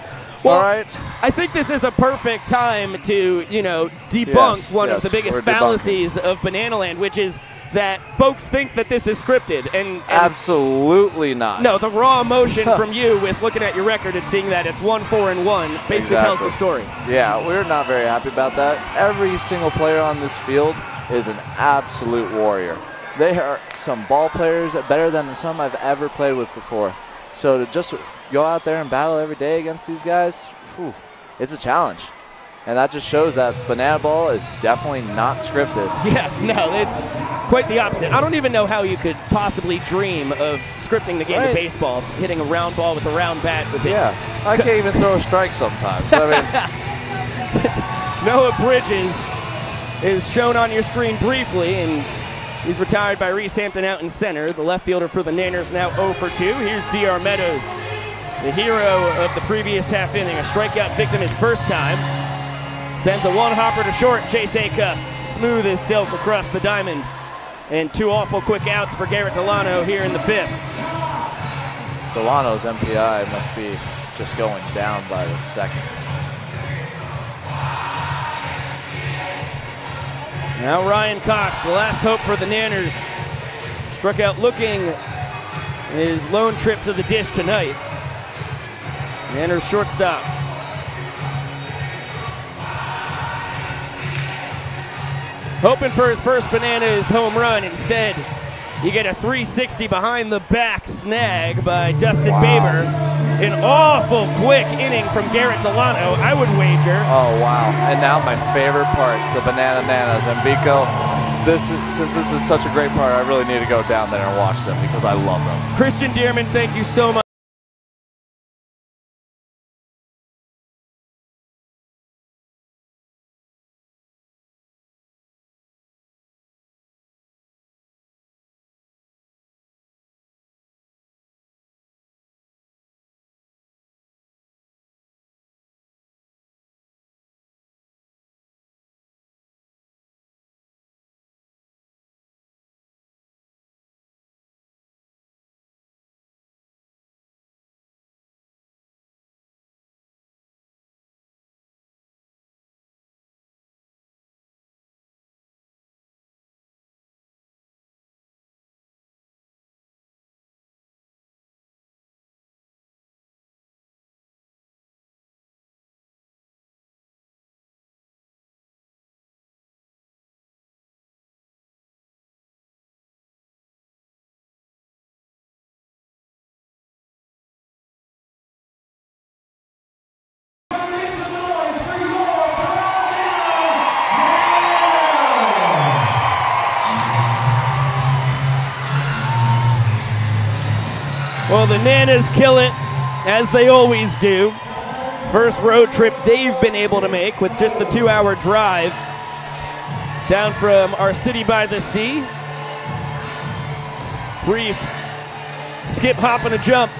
[SPEAKER 1] Well,
[SPEAKER 7] all right?
[SPEAKER 1] I think this is a perfect time to, debunk one of the biggest fallacies of Bananaland, which is that folks think that this is scripted. And
[SPEAKER 7] absolutely not.
[SPEAKER 1] No, the raw emotion from you with looking at your record and seeing that it's 1-4-1 basically tells the story.
[SPEAKER 7] Yeah, we're not very happy about that. Every single player on this field is an absolute warrior. They are some ball players better than some I've ever played with before. So to just go out there and battle every day against these guys, it's a challenge. And that just shows that banana ball is definitely not scripted.
[SPEAKER 1] Yeah, no, it's quite the opposite. I don't even know how you could possibly dream of scripting the game of baseball, hitting a round ball with a round bat.
[SPEAKER 7] I can't even throw a strike sometimes.
[SPEAKER 1] Noah Bridges is shown on your screen briefly, and he's retired by Reese Hampton out in center. The left fielder for the Nanners now 0 for 2. Here's DR Meadows, the hero of the previous half inning. A strikeout victim his first time. Sends a one-hopper to short. Chase Acuff smooth as silk across the diamond. And 2 awful quick outs for Garrett Delano here in the 5th.
[SPEAKER 7] Delano's MPI must be just going down by the second.
[SPEAKER 1] Now Ryan Cox, the last hope for the Nanners. Struck out looking his lone trip to the dish tonight. Nanners shortstop. Hoping for his first Bananas home run. Instead, you get a 360 behind the back snag by Dustin Baber. An awful quick inning from Garrett Delano, I would wager.
[SPEAKER 7] Oh, wow. And now my favorite part, the Banana Nanas. And Biko, since this is such a great part, I really need to go down there and watch them because I love them.
[SPEAKER 1] Christian Dearman, thank you so much. Well, the Nanas kill it, as they always do. First road trip they've been able to make with just the 2-hour drive down from our city by the sea. Brief skip, hop, and a jump.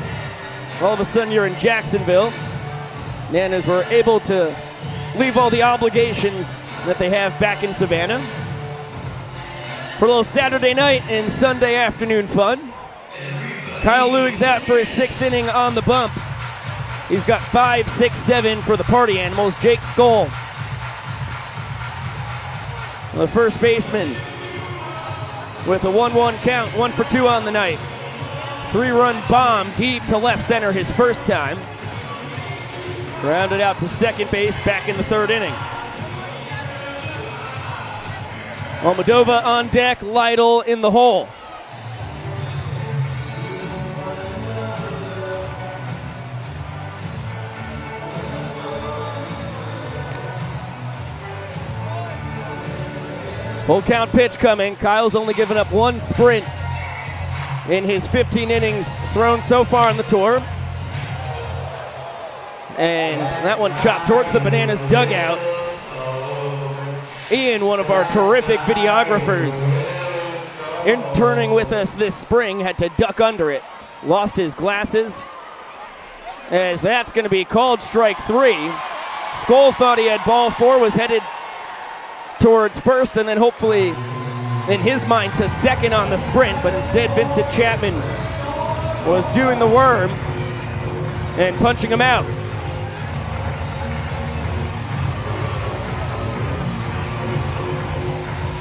[SPEAKER 1] All of a sudden you're in Jacksonville. Nanas were able to leave all the obligations that they have back in Savannah for a little Saturday night and Sunday afternoon fun. Kyle Lewig's out for his 6th inning on the bump. He's got 5, 6, 7 for the Party Animals. Jake Skoll, the first baseman, with a 1-1 count, 1 for 2 on the night. 3-run bomb deep to left center his first time. Grounded out to second base back in the 3rd inning. Almadova on deck, Lytle in the hole. Full count pitch coming. Kyle's only given up 1 sprint in his 15 innings thrown so far on the tour. And that one chopped towards the Bananas dugout. Ian, one of our terrific videographers, interning with us this spring, had to duck under it. Lost his glasses, as that's going to be called strike 3. Skoll thought he had ball 4, was headed towards first, and then hopefully, in his mind, to second on the sprint, but instead Vincent Chapman was doing the worm and punching him out.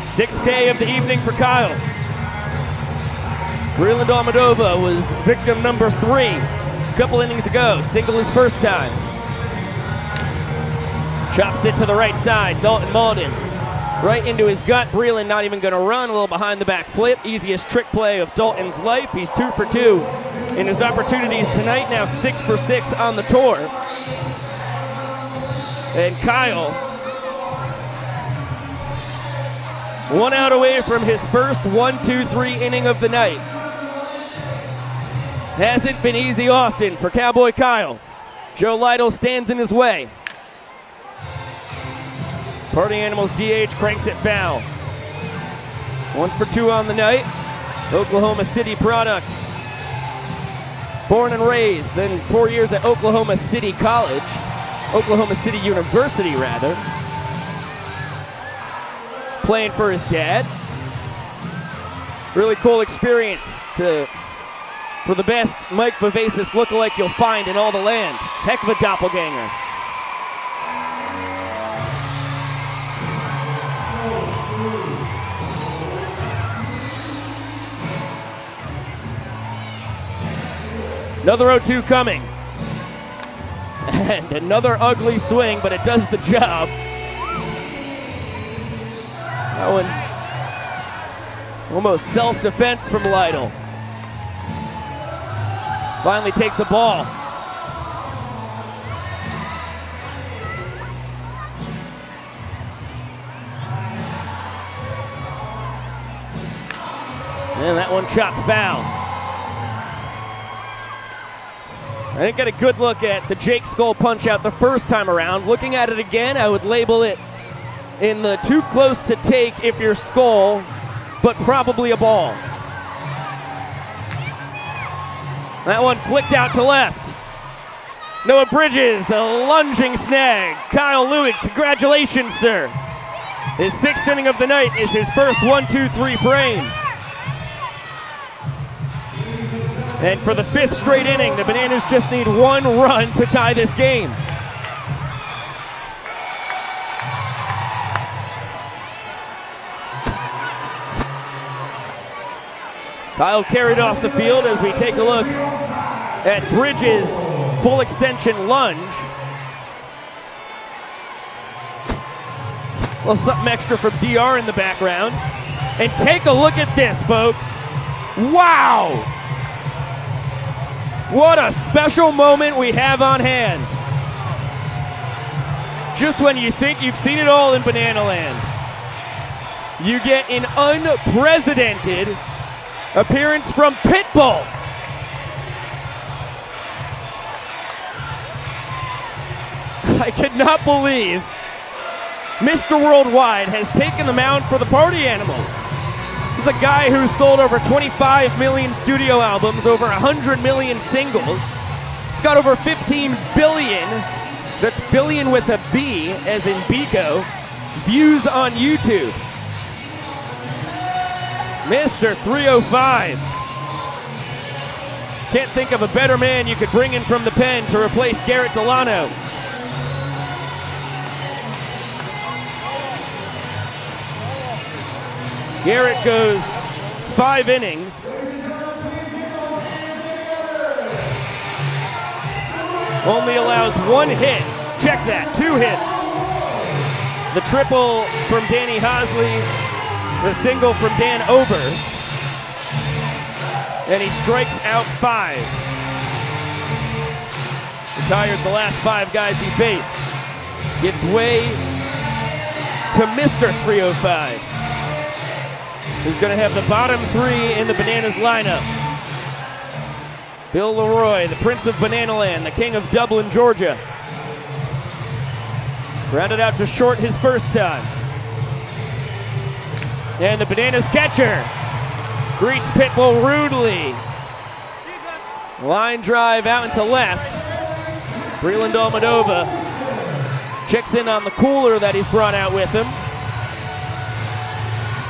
[SPEAKER 1] Sixth K of the evening for Kyle. Breland Almadova was victim number 3 a couple innings ago. Single his first time. Chops it to the right side. Dalton Malden right into his gut. Breland not even going to run. A little behind the back flip. Easiest trick play of Dalton's life. He's 2 for 2 in his opportunities tonight. Now 6 for 6 on the tour. And Kyle, 1 out away from his first 1-2-3 inning of the night. Hasn't been easy often for Cowboy Kyle. Joe Lytle stands in his way. Party Animals DH cranks it foul. 1 for 2 on the night. Oklahoma City product. Born and raised, then 4 years at Oklahoma City College. Oklahoma City University, rather. playing for his dad. Really cool experience for the best Mike Vivacis lookalike you'll find in all the land. Heck of a doppelganger. Another 0-2 coming. And another ugly swing, but it does the job. That one almost self-defense from Lytle. Finally takes a ball. And that one chopped foul. I didn't get a good look at the Jake Skull punch out the first time around. Looking at it again, I would label it in the too close to take if you're Skull, but probably a ball. That one flicked out to left. Noah Bridges, a lunging snag. Kyle Lewis, congratulations, sir. His 6th inning of the night is his first 1-2-3 frame. And for the 5th straight inning, the Bananas just need 1 run to tie this game. Kyle carried off the field as we take a look at Bridges' full extension lunge. A little something extra from DR in the background. And take a look at this, folks. Wow! What a special moment we have on hand. Just when you think you've seen it all in Banana Land, you get an unprecedented appearance from Pitbull. I cannot believe Mr. Worldwide has taken the mound for the Party Animals. This is a guy who sold over 25 million studio albums, over 100 million singles. He's got over 15 billion, that's billion with a B, as in Biko, views on YouTube. Mr. 305. Can't think of a better man you could bring in from the pen to replace Garrett Delano. Garrett goes 5 innings. Only allows 1 hit. Check that, 2 hits. The triple from Danny Hosley, the single from Dan Oberst. And he strikes out 5. Retired the last 5 guys he faced. Gets way to Mr. 305. Who's going to have the bottom 3 in the Bananas lineup. Bill Leroy, the Prince of Banana Land, the King of Dublin, Georgia. Grounded out to short his first time. And the Bananas catcher greets Pitbull rudely. Line drive out into left. Breland Almadova checks in on the cooler that he's brought out with him.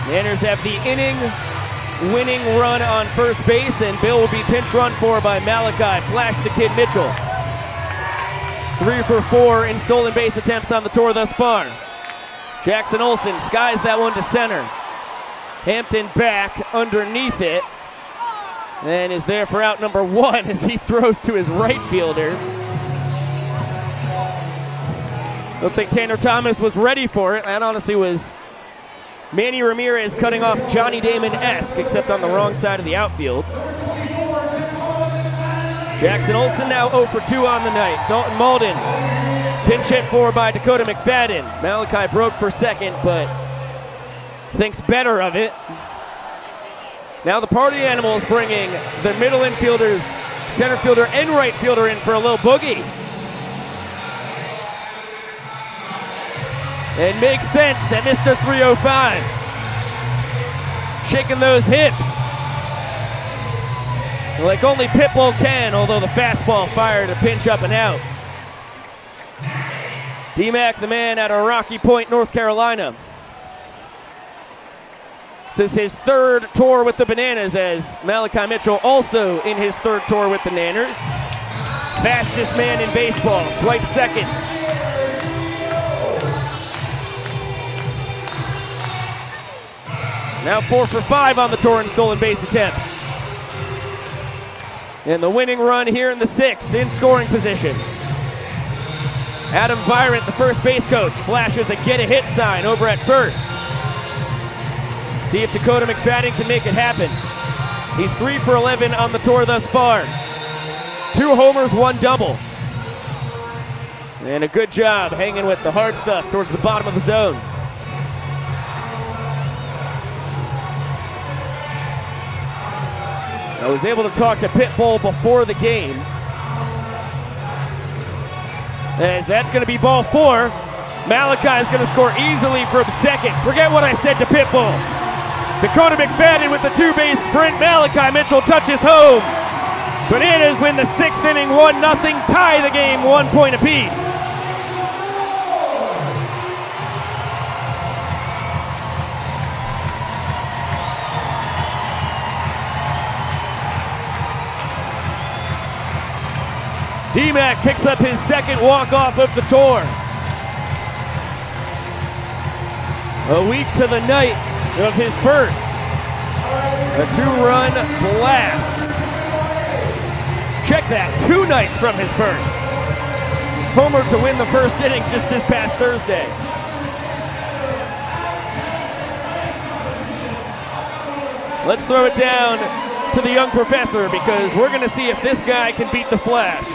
[SPEAKER 1] Manners have the inning-winning run on first base, and Bill will be pinch run for by Malachi Flash the Kid Mitchell. 3 for 4 in stolen base attempts on the tour thus far. Jackson Olsen skies that one to center. Hampton back underneath it, and is there for out number 1 as he throws to his right fielder. Don't think Tanner Thomas was ready for it. That honestly was Manny Ramirez cutting off Johnny Damon-esque, except on the wrong side of the outfield. Jackson Olsen now 0 for 2 on the night. Dalton Malden pinch hit for by Dakota McFadden. Malachi broke for second, but thinks better of it. Now the Party Animals bringing the middle infielders, center fielder and right fielder in for a little boogie. It makes sense that Mr. 305 shaking those hips like only Pitbull can, although the fastball fired a pinch up and out. D-Mac, the man out of Rocky Point, North Carolina. This is his third tour with the Bananas, as Malachi Mitchell also in his third tour with the Nanners. Fastest man in baseball, swipe second. Now 4 for 5 on the tour in stolen base attempts. And the winning run here in the 6th in scoring position. Adam Virant, the first base coach, flashes a get a hit sign over at first. See if Dakota McFadden can make it happen. He's 3 for 11 on the tour thus far. 2 homers, 1 double. And a good job hanging with the hard stuff towards the bottom of the zone. I was able to talk to Pitbull before the game, as that's going to be ball 4. Malachi is going to score easily from second. Forget what I said to Pitbull. Dakota McFadden with the 2-base sprint. Malachi Mitchell touches home. Bananas win the 6th inning 1-0, tie the game 1 point apiece. D-Mac picks up his second walk-off of the tour. A week to the night of his first. A 2-run blast. Check that, 2 nights from his first. Homer to win the first inning just this past Thursday. Let's throw it down to the young professor, because we're going to see if this guy can beat the Flash.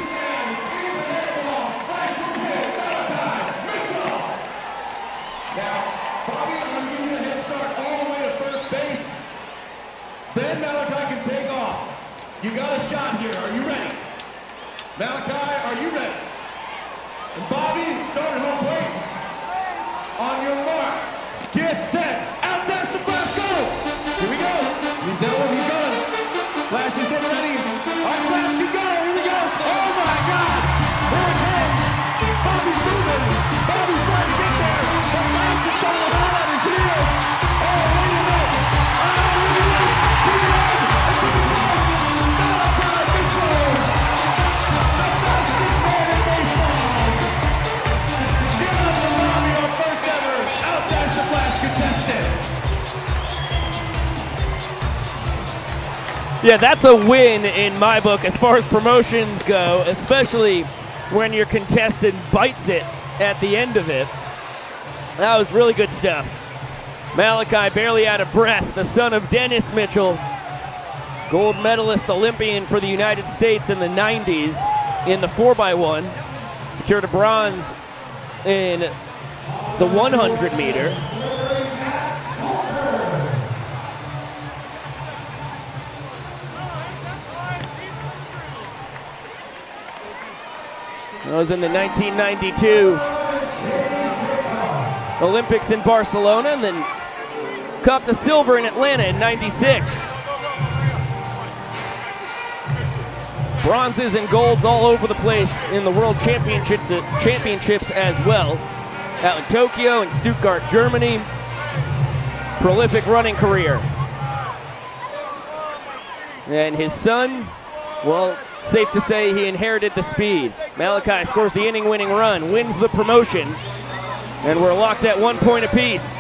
[SPEAKER 10] Malachi, are you ready? And Bobby, start at home plate. On your mark, get set, out that's the Flash, go! Here we go. He's out, he's gone. Flash is getting ready. Our Flash can go, here we go. Oh my God! Here it comes. Bobby's moving. Bobby's trying to get there. The Flash is going hard on his heels. Oh, wait a minute. Oh, here he is. Here he is. Malachi Mitchell.
[SPEAKER 1] Yeah, that's a win in my book as far as promotions go, especially when your contestant bites it at the end of it. That was really good stuff. Malachi barely out of breath, the son of Dennis Mitchell, gold medalist Olympian for the United States in the 90s in the 4x1, secured a bronze in the 100 meter. That was in the 1992 Olympics in Barcelona, and then copped the silver in Atlanta in '96. Bronzes and golds all over the place in the World Championships as well. Out in Tokyo and Stuttgart, Germany. Prolific running career. And his son, well, safe to say he inherited the speed. Malachi scores the inning-winning run, wins the promotion, and we're locked at 1 point apiece.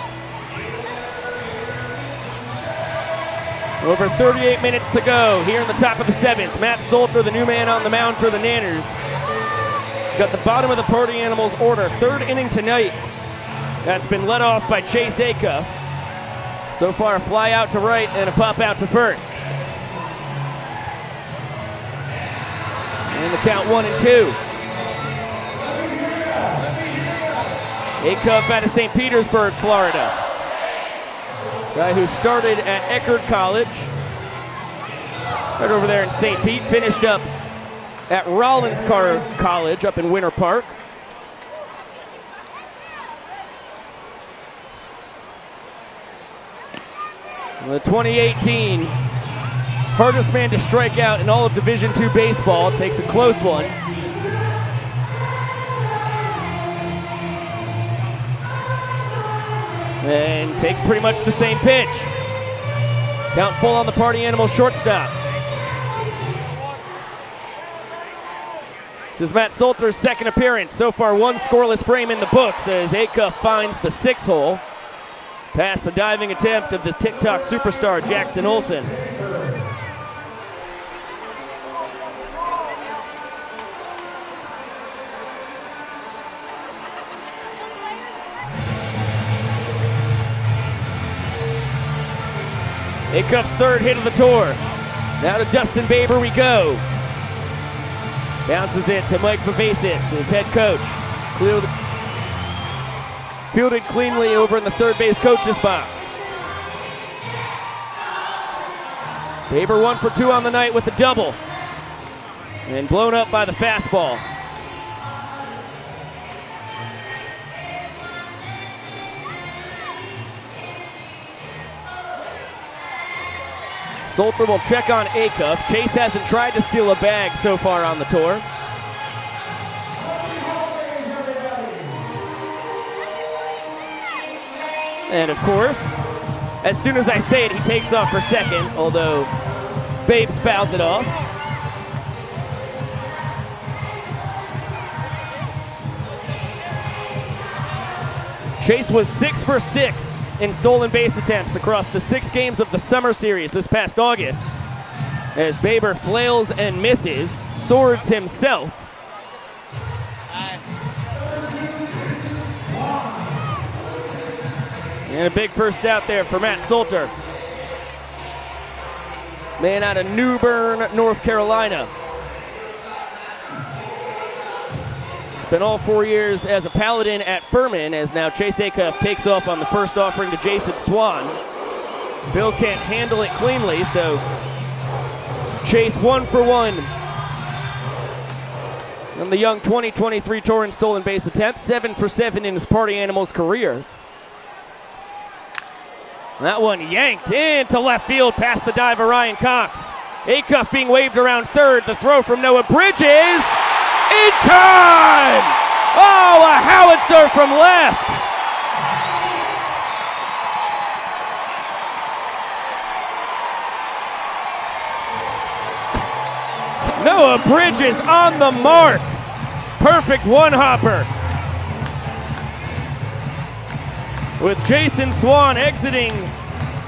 [SPEAKER 1] Over 38 minutes to go here in the top of the 7th. Matt Salter, the new man on the mound for the Nanners. He's got the bottom of the Party Animals order. 3rd inning tonight. That's been led off by Chase Acuff. So far, a fly out to right and a pop out to first. And the count 1-2. Acuff out of St. Petersburg, Florida. Guy who started at Eckerd College, right over there in St. Pete, finished up at Rollins College up in Winter Park. The 2018 hardest man to strike out in all of Division II baseball, takes a close one. And takes pretty much the same pitch. Count full on the Party Animals shortstop. This is Matt Salter's second appearance. So far, one scoreless frame in the books as Acuff finds the 6-hole past the diving attempt of this TikTok superstar, Jackson Olsen. Acuff's third hit of the tour. Now to Dustin Baber we go. Bounces it to Mike Vivacis, his head coach. Fielded cleanly over in the third base coach's box. Baber 1 for 2 on the night with a double. And blown up by the fastball. Salter will check on Acuff. Chase hasn't tried to steal a bag so far on the tour. And of course, as soon as I say it, he takes off for second, although Babes fouls it off. Chase was 6 for 6 in stolen base attempts across the 6 games of the summer series this past August. As Baber flails and misses, swords himself. And a big first out there for Matt Salter. Man out of New Bern, North Carolina. Spent all 4 years as a Paladin at Furman, as now Chase Acuff takes off on the first offering to Jason Swan. Bill can't handle it cleanly, so Chase 1 for 1 on the young 2023 tour in stolen base attempts, 7 for 7 in his Party Animals career. That one yanked into left field past the dive of Ryan Cox. Acuff being waved around third. The throw from Noah Bridges. In time! Oh, a howitzer from left. Noah Bridges on the mark. Perfect one-hopper. With Jason Swan exiting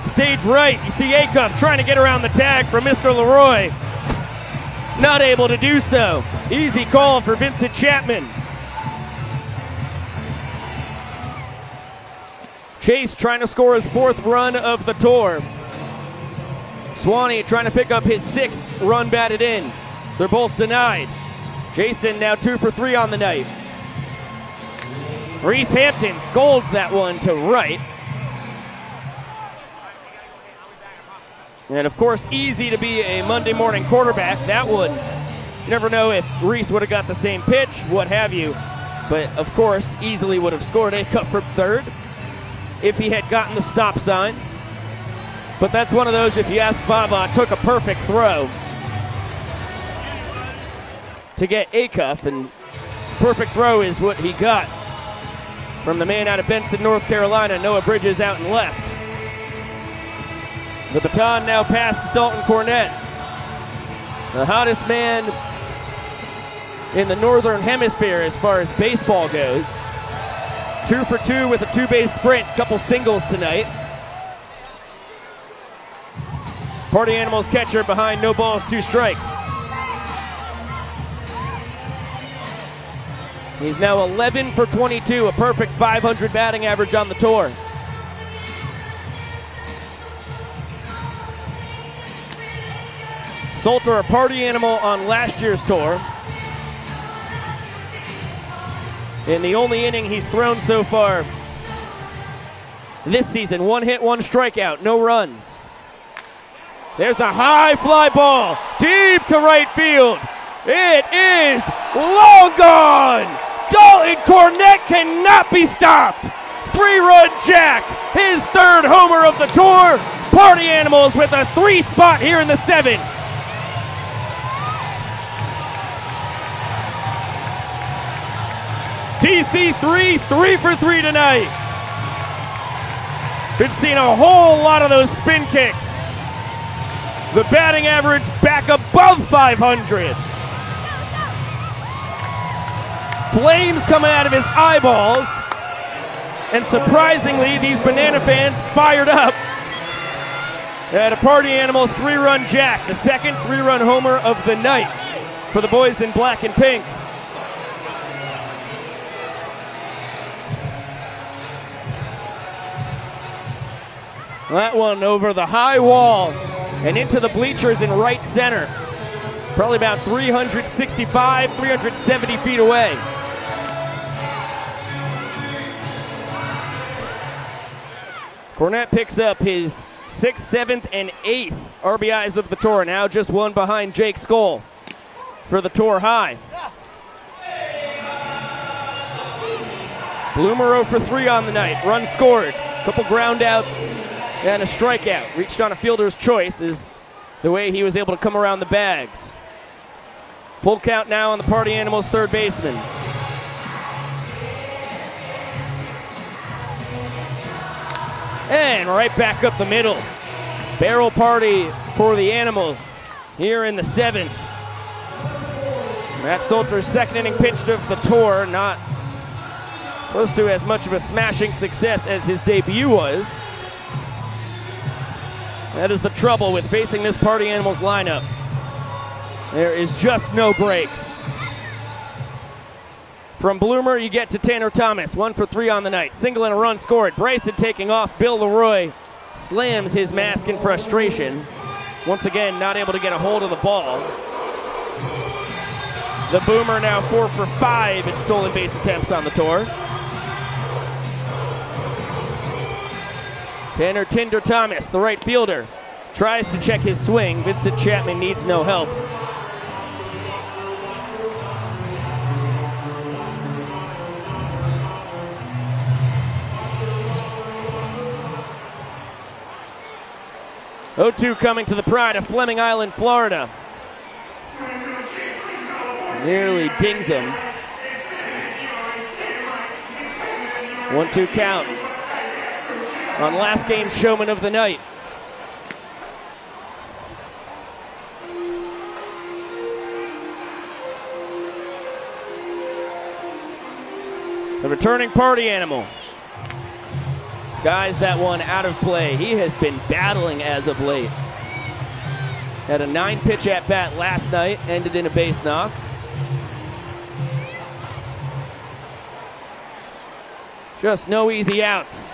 [SPEAKER 1] stage right, you see Acuff trying to get around the tag for Mr. Leroy. Not able to do so. Easy call for Vincent Chapman. Chase trying to score his 4th run of the tour. Swanee trying to pick up his 6th run batted in. They're both denied. Jason now 2 for 3 on the night. Reese Hampton scolds that one to right. And of course, easy to be a Monday morning quarterback. That would, you never know if Reese would have got the same pitch, what have you. But of course, easily would have scored Acuff from third if he had gotten the stop sign. But that's one of those, if you ask Baba, took a perfect throw to get Acuff, and perfect throw is what he got from the man out of Benson, North Carolina, Noah Bridges out and left. The baton now passed to Dalton Cornett, the hottest man in the Northern Hemisphere as far as baseball goes. 2 for 2 with a 2-base sprint, couple singles tonight. Party Animals catcher behind no balls, 2 strikes. He's now 11 for 22, a perfect 500 batting average on the tour. Salter, a Party Animal on last year's tour. In the only inning he's thrown so far this season, 1 hit, 1 strikeout, no runs. There's a high fly ball, deep to right field. It is long gone. Dalton Cornett cannot be stopped. 3-run jack, his 3rd homer of the tour. Party Animals with a 3 spot here in the 7th. DC 3 for 3 tonight. Been seeing a whole lot of those spin kicks The batting average back above 500. Flames coming out of his eyeballs. And surprisingly, these Banana fans fired up at a Party Animals 3-run jack, the second 3-run homer of the night for the boys in black and pink. That one over the high wall and into the bleachers in right center. Probably about 365, 370 feet away. Cornette picks up his 6th, 7th, and 8th RBIs of the tour. Now just one behind Jake Skoll for the tour high. Bloomer 0 for 3 on the night. Run scored. Couple ground outs and a strikeout. Reached on a fielder's choice is the way he was able to come around the bags. Full count now on the Party Animals third baseman. And right back up the middle. Barrel party for the Animals here in the 7th. Matt Salter's second inning pitch of the tour, not close to as much of a smashing success as his debut was. That is the trouble with facing this Party Animals lineup. There is just no breaks. From Bloomer, you get to Tanner Thomas, 1 for 3 on the night. Single and a run scored. Bryson taking off. Bill Leroy slams his mask in frustration. Once again, not able to get a hold of the ball. The Boomer now 4 for 5 in stolen base attempts on the tour. Tanner Tinder Thomas, the right fielder, tries to check his swing. Vincent Chapman needs no help. O2 coming to the pride of Fleming Island, Florida. Nearly dings him. 1-2 count on last game's showman of the night. The returning Party Animal skies that one out of play. He has been battling as of late. Had a 9-pitch at bat last night, ended in a base knock. Just no easy outs.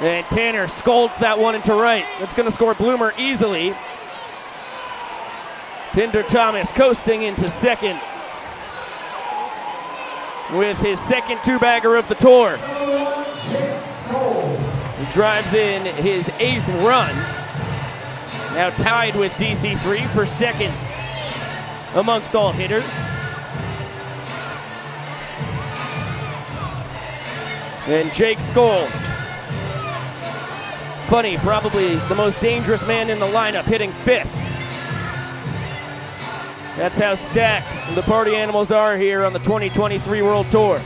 [SPEAKER 1] And Tanner scolds that one into right. That's going to score Bloomer easily. Tinder Thomas coasting into second with his second 2-bagger of the tour. He drives in his 8th run. Now tied with DC3 for second amongst all hitters. And Jake Skoll, funny, probably the most dangerous man in the lineup, hitting 5th. That's how stacked the Party Animals are here on the 2023 World Tour.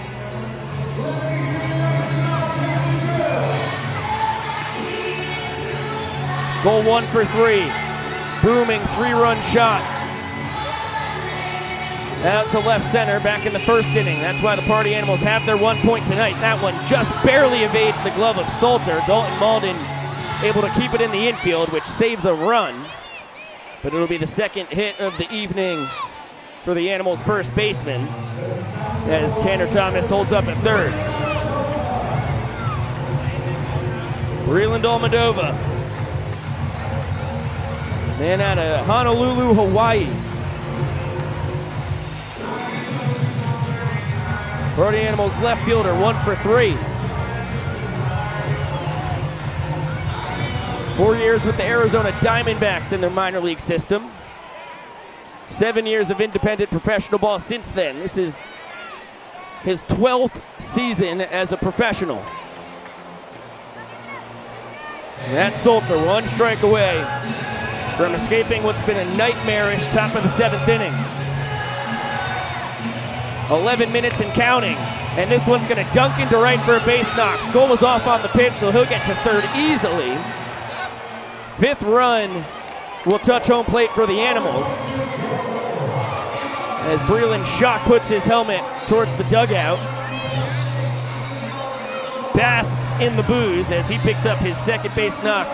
[SPEAKER 1] Skoll 1 for 3. Booming 3-run shot. Out to left center, back in the first inning. That's why the Party Animals have their 1 point tonight. That one just barely evades the glove of Salter. Dalton Malden able to keep it in the infield, which saves a run. But it'll be the second hit of the evening for the Animals' first baseman as Tanner Thomas holds up at third. Breland Almadova, man out of Honolulu, Hawaii. Party Animals left fielder, 1 for 3. 4 years with the Arizona Diamondbacks in their minor league system. 7 years of independent professional ball since then. This is his 12th season as a professional. Matt Salter, 1 strike away from escaping what's been a nightmarish top of the 7th inning. 11 minutes and counting, and this one's going to dunk into right for a base knock. Skoll was off on the pitch, so he'll get to third easily. 5th run will touch home plate for the Animals. As Breland Shock puts his helmet towards the dugout. Basks in the booze as he picks up his second base knock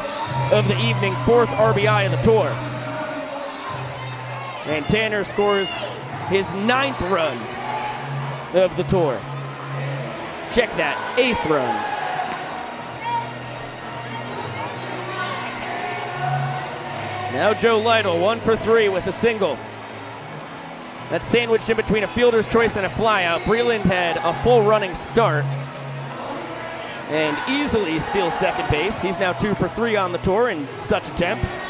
[SPEAKER 1] of the evening, 4th RBI in the tour. And Tanner scores his 9th run of the tour. Check that, 8th run. Now Joe Lytle, 1 for 3 with a single. That's sandwiched in between a fielder's choice and a flyout. Breland had a full running start and easily steals second base. He's now 2 for 3 on the tour in such attempts.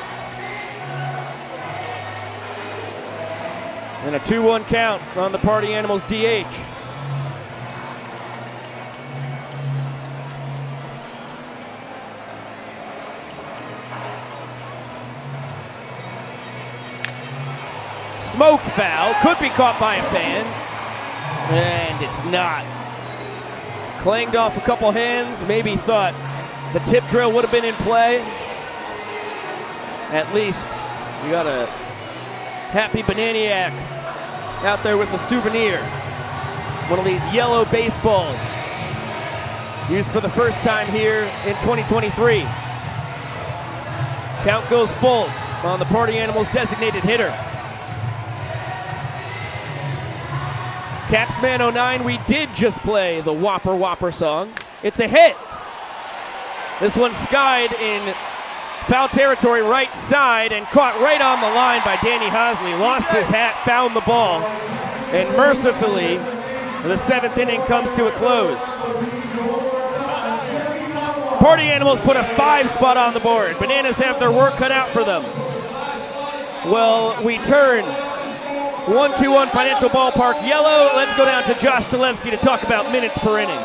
[SPEAKER 1] And a 2-1 count on the Party Animals DH. Smoked foul, could be caught by a fan, and it's not. Clanged off a couple hands, maybe thought the tip drill would have been in play. At least we got a happy Bananiac out there with a souvenir. One of these yellow baseballs used for the first time here in 2023. Count goes full on the Party Animals designated hitter. Capsman 09, we did just play the Whopper Whopper song. It's a hit. This one skied in foul territory right side and caught right on the line by Danny Hosley. Lost his hat, found the ball, and mercifully, the 7th inning comes to a close. Party Animals put a 5 spot on the board. Bananas have their work cut out for them. Well, we turn 1-2-1 Financial Ballpark yellow. Let's go down to Josh Talevsky to talk about minutes per inning.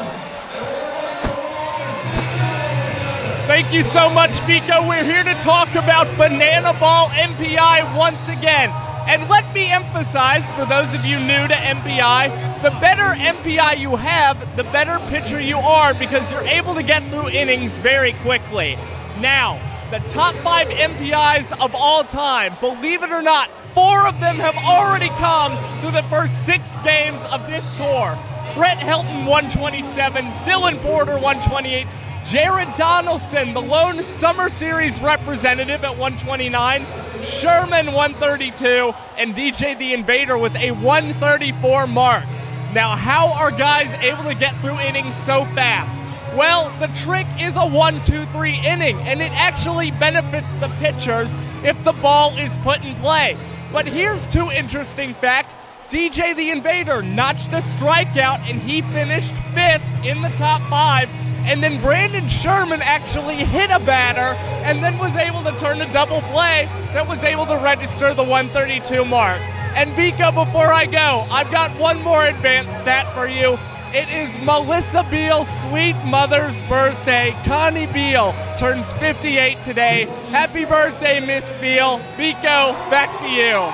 [SPEAKER 3] Thank you so much, Vico. We're here to talk about Banana Ball MPI once again. And let me emphasize, for those of you new to MPI, the better MPI you have, the better pitcher you are, because you're able to get through innings very quickly. Now, the top 5 MPIs of all time, believe it or not, 4 of them have already come through the first 6 games of this tour. Brett Helton, 127, Dylan Porter, 128, Jared Donaldson, the lone Summer Series representative at 129, Sherman, 132, and DJ the Invader with a 134 mark. Now, how are guys able to get through innings so fast? Well, the trick is a 1-2-3 inning, and it actually benefits the pitchers if the ball is put in play. But here's 2 interesting facts. DJ the Invader notched a strikeout, and he finished 5th in the top 5. And then Brandon Sherman actually hit a batter and then was able to turn a double play that was able to register the 132 mark. And Vico, before I go, I've got one more advanced stat for you. It is Melissa Beal's sweet mother's birthday. Connie Beal turns 58 today. Happy birthday, Miss Beal. Vico, back to you.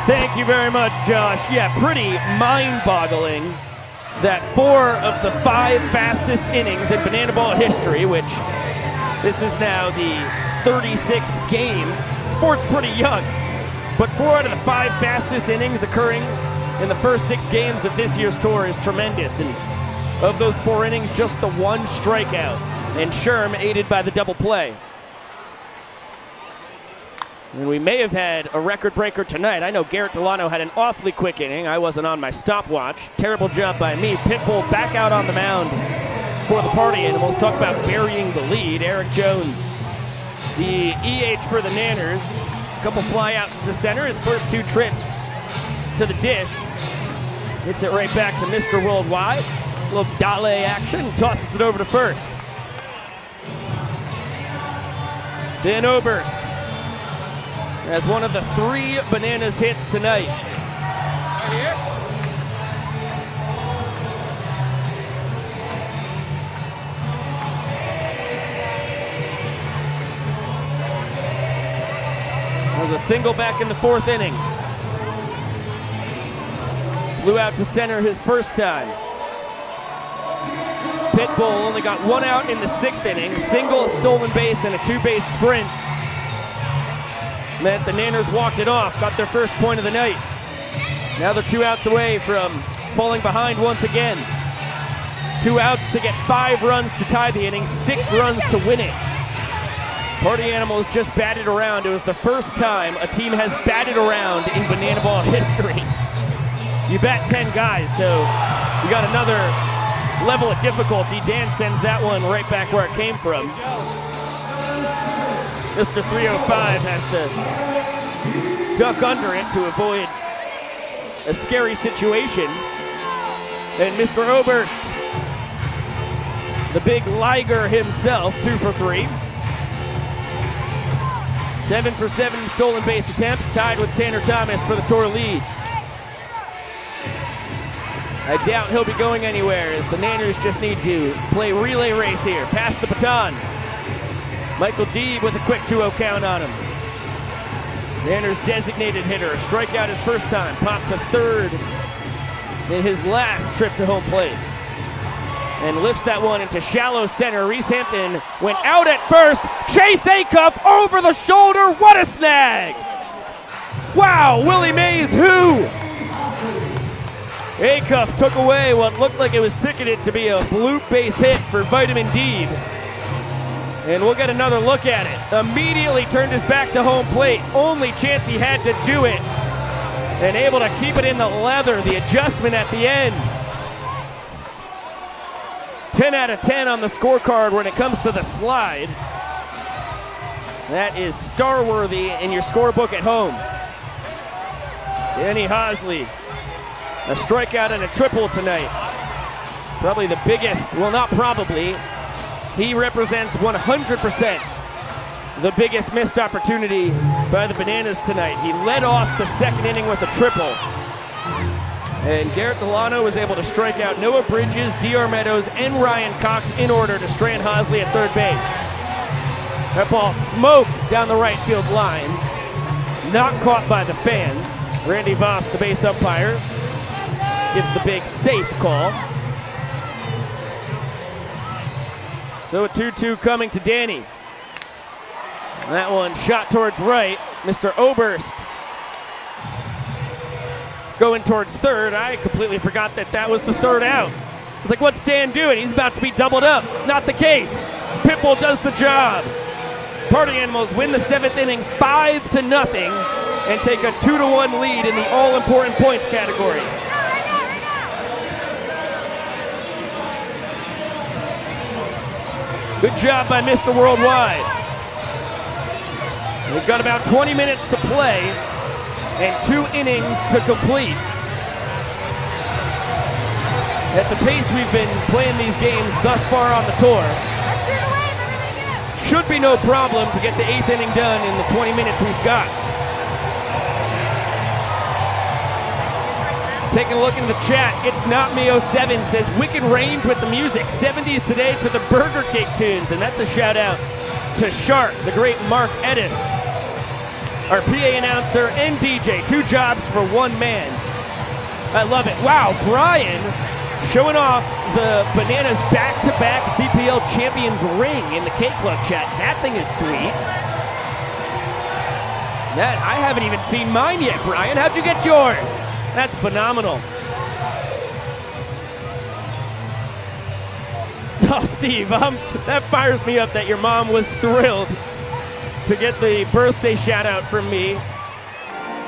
[SPEAKER 1] Thank you very much, Josh. Yeah, pretty mind-boggling that 4 of the 5 fastest innings in Banana Ball history, which this is now the 36th game. Sport's pretty young, but 4 out of the 5 fastest innings occurring in the first 6 games of this year's tour is tremendous. And of those 4 innings, just the 1 strikeout, and Sherm aided by the double play. And we may have had a record breaker tonight. I know Garrett Delano had an awfully quick inning. I wasn't on my stopwatch. Terrible job by me. Pitbull back out on the mound for the Party Animals. Talk about burying the lead. Eric Jones, the EH for the Nanners. A couple flyouts to center. His first 2 trips to the dish. Hits it right back to Mr. Worldwide. A little Dale action. Tosses it over to first. Ben Oberst as one of the 3 Bananas hits tonight.
[SPEAKER 3] Right here.
[SPEAKER 1] There's a single back in the 4th inning. Flew out to center his first time. Pitbull only got 1 out in the 6th inning, single, stolen base, and a 2-base sprint. Meant the Nanners walked it off, got their first point of the night. Now they're 2 outs away from falling behind once again. 2 outs to get 5 runs to tie the inning, 6 runs to win it. Party Animals just batted around. It was the first time a team has batted around in Banana Ball history. You bat 10 guys, so you got another level of difficulty. Dan sends that one right back where it came from. Mr. 305 has to duck under it to avoid a scary situation. And Mr. Oberst, the big Liger himself, 2 for 3. 7 for 7 stolen base attempts, tied with Tanner Thomas for the tour lead. I doubt he'll be going anywhere as the Nanners just need to play relay race here. Pass the baton. Michael Deeb with a quick 2-0 count on him. Nanners designated hitter, a strikeout his first time, popped to 3rd in his last trip to home plate. And lifts that one into shallow center. Reese Hampton went out at first. Chase Acuff over the shoulder. What a snag! Wow, Willie Mays who? Acuff took away what looked like it was ticketed to be a bloop base hit for Vitamin D. And we'll get another look at it. Immediately turned his back to home plate. Only chance he had to do it. And able to keep it in the leather. The adjustment at the end. 10 out of 10 on the scorecard when it comes to the slide. That is star-worthy in your scorebook at home. Danny Hosley, a strikeout and a triple tonight. Probably the biggest, well, not probably. He represents 100% the biggest missed opportunity by the Bananas tonight. He led off the 2nd inning with a triple. And Garrett Delano was able to strike out Noah Bridges, D.R. Meadows, and Ryan Cox in order to strand Hosley at 3rd base. That ball smoked down the right field line. Not caught by the fans. Randy Voss, the base umpire, gives the big safe call. So a 2-2 coming to Danny. That one shot towards right. Mr. Oberst going towards 3rd. I completely forgot that that was the 3rd out. I was like, what's Dan doing? He's about to be doubled up. Not the case. Pitbull does the job. Party Animals win the 7th inning 5-0 and take a 2-1 lead in the all-important points category. Good job by Mr. Worldwide. We've got about 20 minutes to play and 2 innings to complete. At the pace we've been playing these games thus far on the tour, should be no problem to get the 8th inning done in the 20 minutes we've got. Taking a look into the chat, It's Not Me 07 says Wicked Range with the music, 70s today to the Burger Cake tunes, and that's a shout out to Shark, the great Mark Edis, our PA announcer and DJ, 2 jobs for 1 man. I love it. Wow, Brian showing off the Bananas back-to-back CPL Champions ring in the K-Club chat. That thing is sweet. That, I haven't even seen mine yet, Brian. How'd you get yours? That's phenomenal. Oh, Steve, that fires me up that your mom was thrilled to get the birthday shout out from me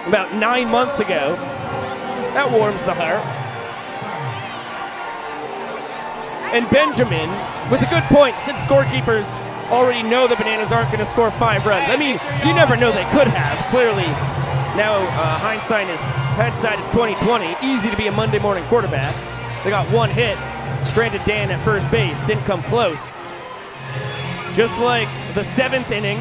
[SPEAKER 1] about 9 months ago. That warms the heart. And Benjamin with a good point, since scorekeepers already know the Bananas aren't going to score 5 runs. I mean, you never know, they could have, clearly. Now hindsight is 20/20. Easy to be a Monday morning quarterback. They got 1 hit, stranded Dan at first base, didn't come close. Just like the 7th inning,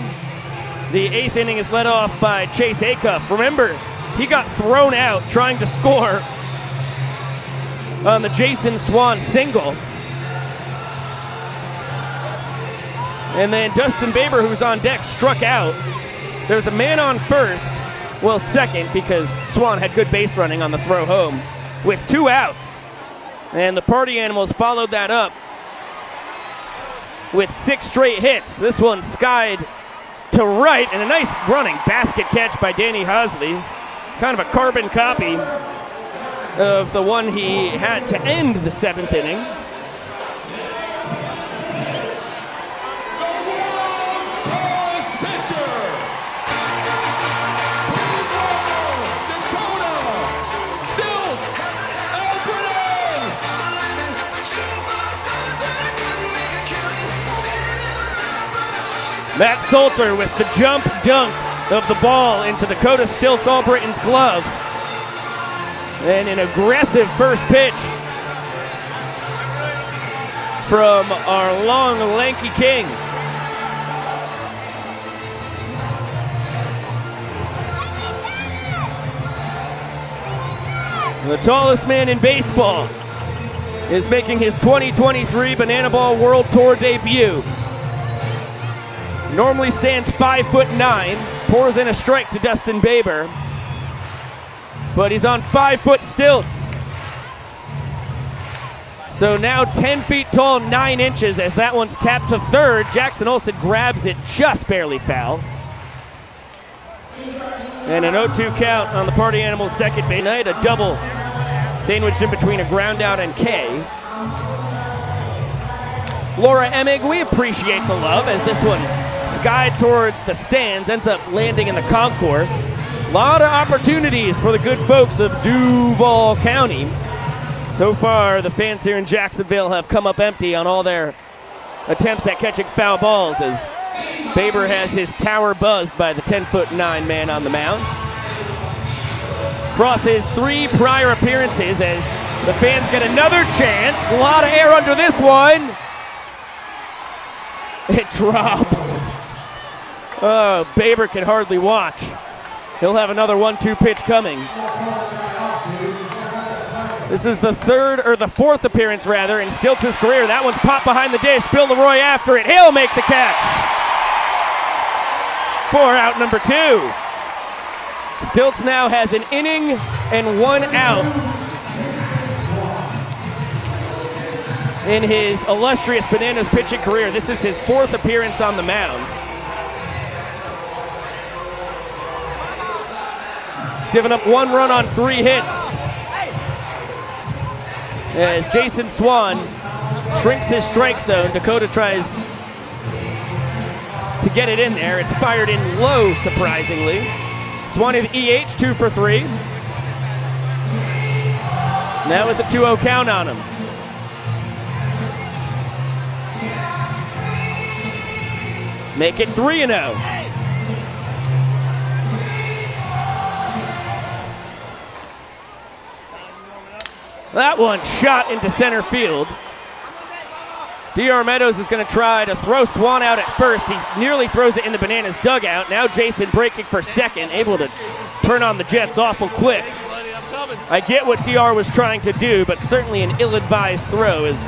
[SPEAKER 1] the 8th inning is led off by Chase Acuff. Remember, he got thrown out trying to score on the Jason Swan single. And then Dustin Baber, who's on deck, struck out. There's a man on first, well, second, because Swan had good base running on the throw home, with 2 outs. And the Party Animals followed that up with 6 straight hits. This one skied to right, and a nice running basket catch by Danny Hosley. Kind of a carbon copy of the one he had to end the 7th inning. Matt Salter with the jump dunk of the ball into Dakota Stilts Albritton's glove. And an aggressive first pitch from our long, lanky king. The tallest man in baseball is making his 2023 Banana Ball World Tour debut. Normally stands 5'9", pours in a strike to Dustin Baber, but he's on 5-foot stilts. So now 10 feet tall, 9 inches as that one's tapped to third. Jackson Olsen grabs it just barely foul. And an 0-2 count on the Party Animals' second base night, a double sandwiched in between a ground out and K. Laura Emig, we appreciate the love as this one's skied towards the stands, ends up landing in the concourse. A lot of opportunities for the good folks of Duval County. So far, the fans here in Jacksonville have come up empty on all their attempts at catching foul balls as Baber has his tower buzzed by the 10'9" man on the mound. Across his 3 prior appearances as the fans get another chance. A lot of air under this one. It drops. Oh, Baber can hardly watch. He'll have another 1-2 pitch coming. This is the 4th appearance rather in Stilts' career. That one's popped behind the dish. Bill Leroy after it. He'll make the catch. 4 out, number 2. Stilts now has an inning and 1 out in his illustrious Bananas pitching career. This is his 4th appearance on the mound. He's given up 1 run on 3 hits. As Jason Swan shrinks his strike zone, Dakota tries to get it in there. It's fired in low, surprisingly. Swan at EH, 2 for 3. Now with the 2-0 count on him. Make it 3-0. That one shot into center field. DR Meadows is going to try to throw Swan out at first. He nearly throws it in the Bananas dugout. Now Jason breaking for second, able to turn on the Jets awful quick. I get what DR was trying to do, but certainly an ill-advised throw as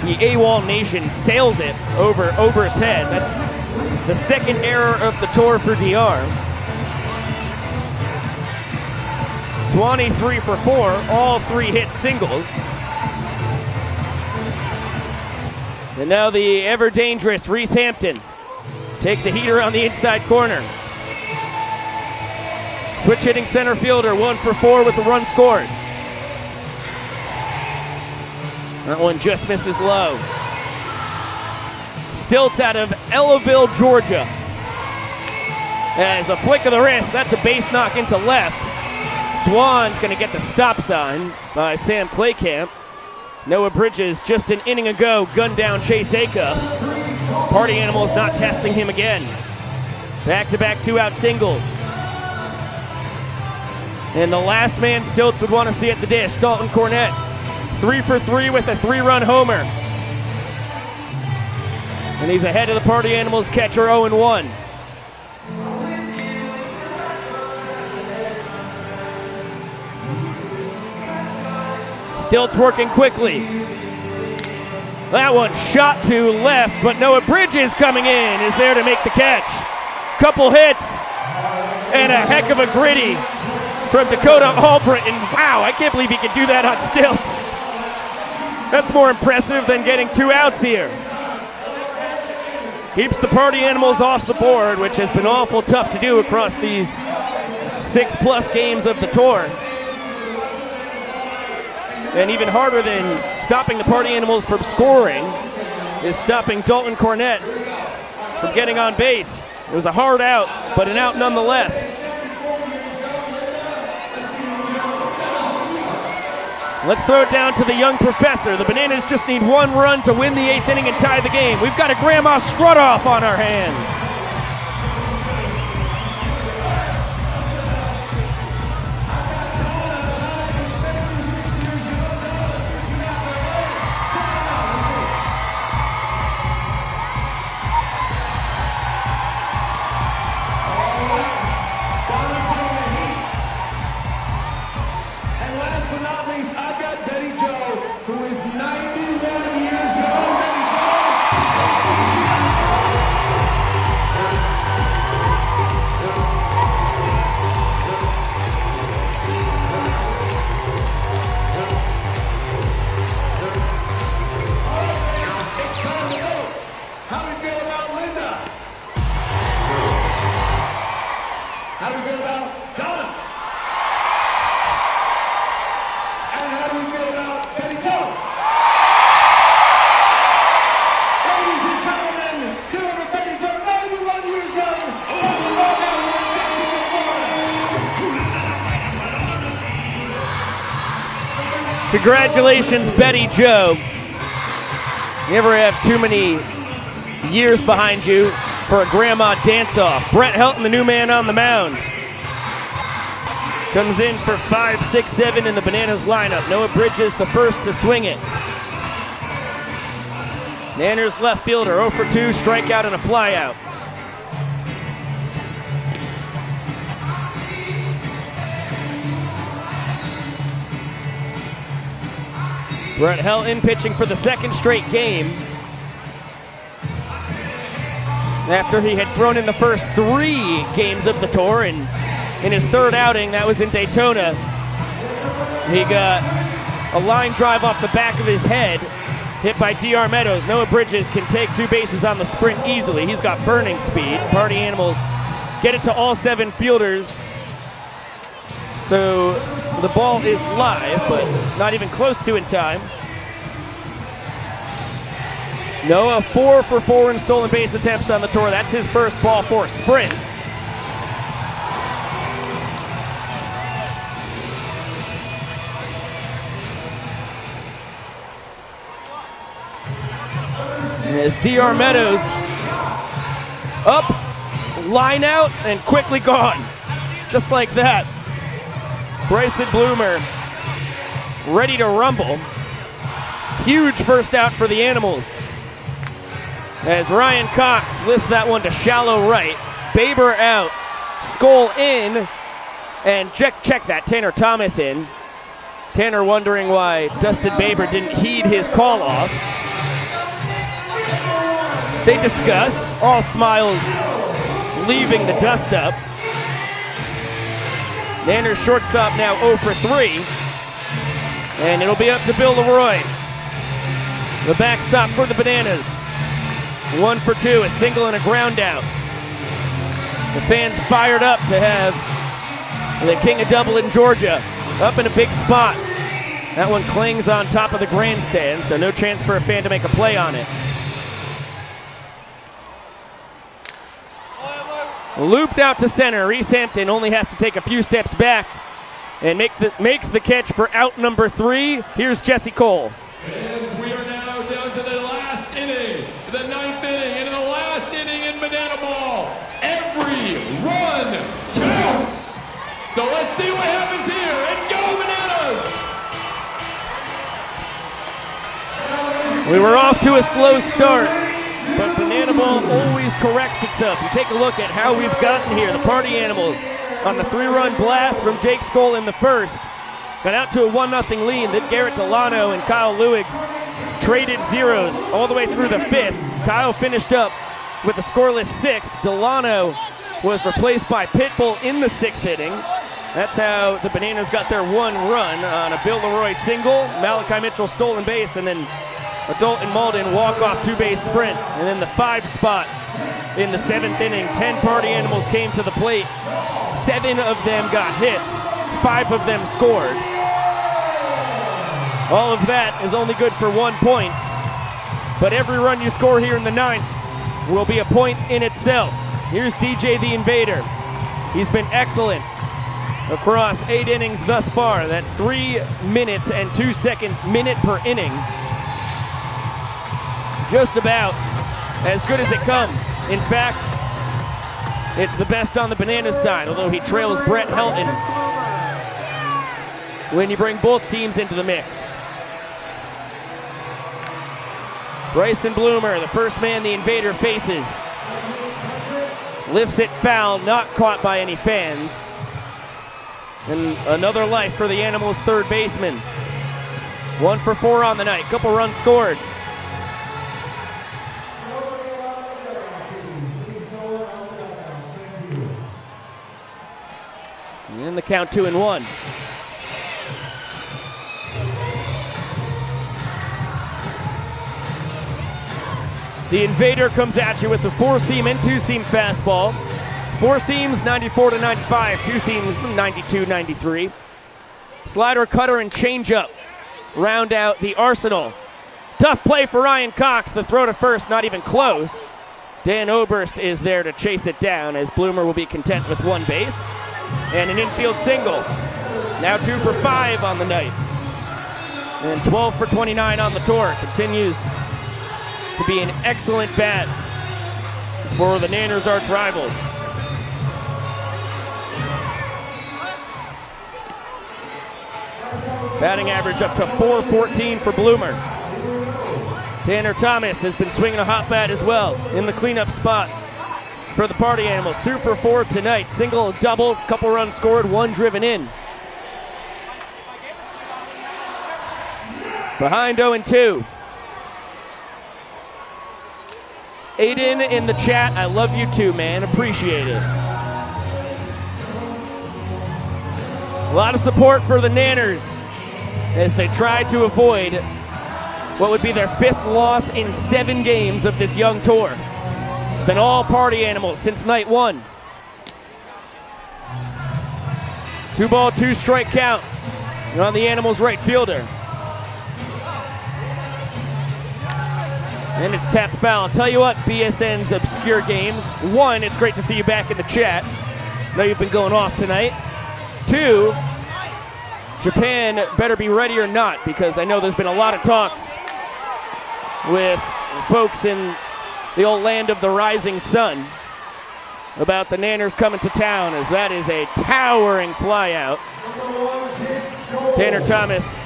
[SPEAKER 1] the AWOL Nation sails it over his head. That's the 2nd error of the tour for DR. Swanee 3 for 4, all 3 hit singles. And now the ever-dangerous Reese Hampton takes a heater on the inside corner. Switch hitting center fielder, 1 for 4 with the run scored. That one just misses low. Stilts out of Ellaville, Georgia. As a flick of the wrist, that's a base knock into left. Swan's going to get the stop sign by Sam Claycamp. Noah Bridges, just an inning ago, gunned down Chase Acuff. Party Animals not testing him again. Back-to-back 2-out singles. And the last man Stilts would want to see at the dish, Dalton Cornett. 3 for 3 with a 3-run homer. And he's ahead of the Party Animals catcher 0-1. Stilts working quickly. That one shot to left, but Noah Bridges coming in is there to make the catch. Couple hits and a heck of a gritty from Dakota Albritton. Wow, I can't believe he could do that on stilts. That's more impressive than getting 2 outs here. Keeps the Party Animals off the board, which has been awful tough to do across these 6+ games of the tour. And even harder than stopping the Party Animals from scoring is stopping Dalton Cornett from getting on base. It was a hard out, but an out nonetheless. Let's throw it down to the young professor. The Bananas just need 1 run to win the 8th inning and tie the game. We've got a Grandma Strut-Off on our hands. Congratulations, Betty Joe. You never have too many years behind you for a grandma dance-off. Brett Helton, the new man on the mound, comes in for 5, 6, 7 in the Bananas lineup. Noah Bridges, the first to swing it. Nanners, left fielder, 0 for 2, strikeout and a flyout. Brett Helton pitching for the 2nd straight game after he had thrown in the first 3 games of the tour, and in his 3rd outing, that was in Daytona, he got a line drive off the back of his head, hit by D.R. Meadows. Noah Bridges can take 2 bases on the sprint easily. He's got burning speed. Party Animals get it to all 7 fielders. So the ball is live, but not even close to in time. Noah 4 for 4 in stolen base attempts on the tour. That's his first ball 4 sprint. As D.R. Meadows up, line out, and quickly gone. Just like that. Bryson Bloomer ready to rumble. Huge first out for the Animals as Ryan Cox lifts that one to shallow right. Baber out, Skoll in, and check that, Tanner Thomas in. Tanner wondering why Dustin Baber didn't heed his call off. They discuss, all smiles leaving the dust up. Nanners shortstop now 0 for 3. And it'll be up to Bill Leroy. The backstop for the Bananas. 1 for 2, a single and a ground out. The fans fired up to have the King of Dublin, Georgia, up in a big spot. That one clings on top of the grandstand, so no chance for a fan to make a play on it. Looped out to center. Reese Hampton only has to take a few steps back and makes the catch for out number 3. Here's Jesse Cole.
[SPEAKER 2] And we are now down to the last inning, the 9th inning, and in the last inning in Banana Ball, every run counts. So let's see what happens here, and go Bananas!
[SPEAKER 1] We were off to a slow start, but Banana Ball always corrects itself. You take a look at how we've gotten here. The Party Animals on the 3-run blast from Jake Skoll in the first got out to a 1-0 lead. Then Garrett Delano and Kyle Lewigs traded zeros all the way through the 5th. Kyle finished up with a scoreless 6th. Delano was replaced by Pitbull in the 6th inning. That's how the Bananas got their 1 run on a Bill Leroy single, Malachi Mitchell stolen base, and then a Dalton Malden walk-off 2-base sprint. And then the 5 spot in the 7th inning. 10 Party Animals came to the plate. 7 of them got hits. 5 of them scored. All of that is only good for 1 point. But every run you score here in the 9th will be a point in itself. Here's DJ the Invader. He's been excellent across 8 innings thus far. That 3 minutes and 2 second minute per inning. Just about as good as it comes. In fact, it's the best on the Bananas side, although he trails Brett Helton when you bring both teams into the mix. Bryson Bloomer, the first man the Invader faces. Lifts it foul, not caught by any fans. And another life for the Animals' third baseman. 1 for 4 on the night, couple runs scored. And in the count 2-1. The Invader comes at you with the 4-seam and 2-seam fastball. 4 seams, 94 to 95. 2 seams, 92, 93. Slider, cutter, and changeup round out the arsenal. Tough play for Ryan Cox. The throw to first, not even close. Dan Oberst is there to chase it down, as Bloomer will be content with 1 base and an infield single. Now 2 for 5 on the night. And 12 for 29 on the tour. Continues to be an excellent bat for the Nanners' arch rivals. Batting average up to .414 for Bloomer. Tanner Thomas has been swinging a hot bat as well in the cleanup spot for the Party Animals. 2 for 4 tonight. Single, double, couple runs scored, 1 driven in. Behind 0-2. Aiden in the chat, I love you too, man. Appreciate it. A lot of support for the Nanners as they try to avoid what would be their 5th loss in 7 games of this young tour. It's been all Party Animals since night 1. 2-ball, 2-strike count. You're on the Animals' right fielder. And it's tapped foul. I'll tell you what, BSN's Obscure Games. 1, it's great to see you back in the chat. I know you've been going off tonight. 2, Japan better be ready or not, because I know there's been a lot of talks with folks in the old land of the rising sun about the Nanners coming to town, as that is a towering flyout. Tanner Thomas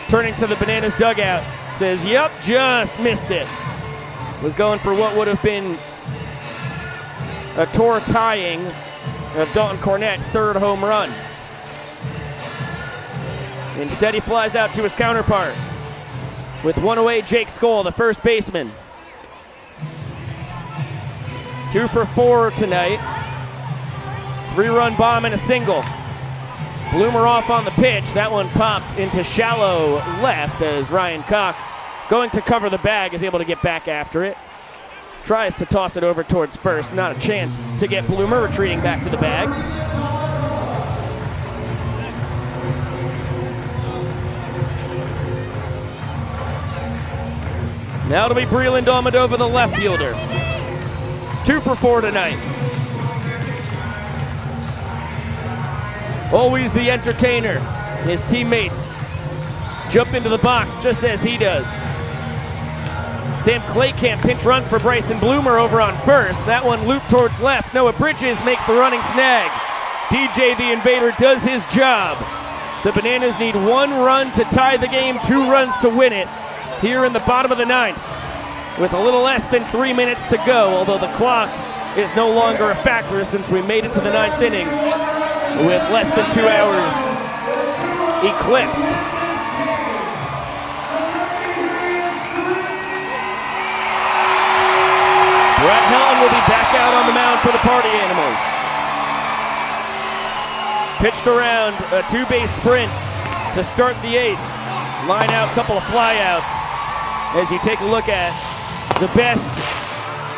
[SPEAKER 1] turning to the Bananas dugout says, yep, just missed it. Was going for what would have been a tour tying of Dalton Cornett, 3rd home run. Instead, he flies out to his counterpart. With 1 away, Jake Skoll, the first baseman. 2 for 4 tonight. 3-run bomb and a single. Bloomer off on the pitch. That one popped into shallow left as Ryan Cox, going to cover the bag, is able to get back after it. Tries to toss it over towards first. Not a chance to get Bloomer, retreating back to the bag. Now it'll be Breland Almadova, the left fielder. 2 for 4 tonight. Always the entertainer. His teammates jump into the box just as he does. Sam Claycamp pinch runs for Bryson Bloomer over on first. That one looped towards left. Noah Bridges makes the running snag. DJ the Invader does his job. The Bananas need 1 run to tie the game, 2 runs to win it here in the bottom of the 9th. With a little less than 3 minutes to go, although the clock is no longer a factor since we made it to the 9th inning with less than 2 hours eclipsed. Brett Helton will be back out on the mound for the Party Animals. Pitched around a 2-base sprint to start the 8th. Line out, couple of flyouts as you take a look at the best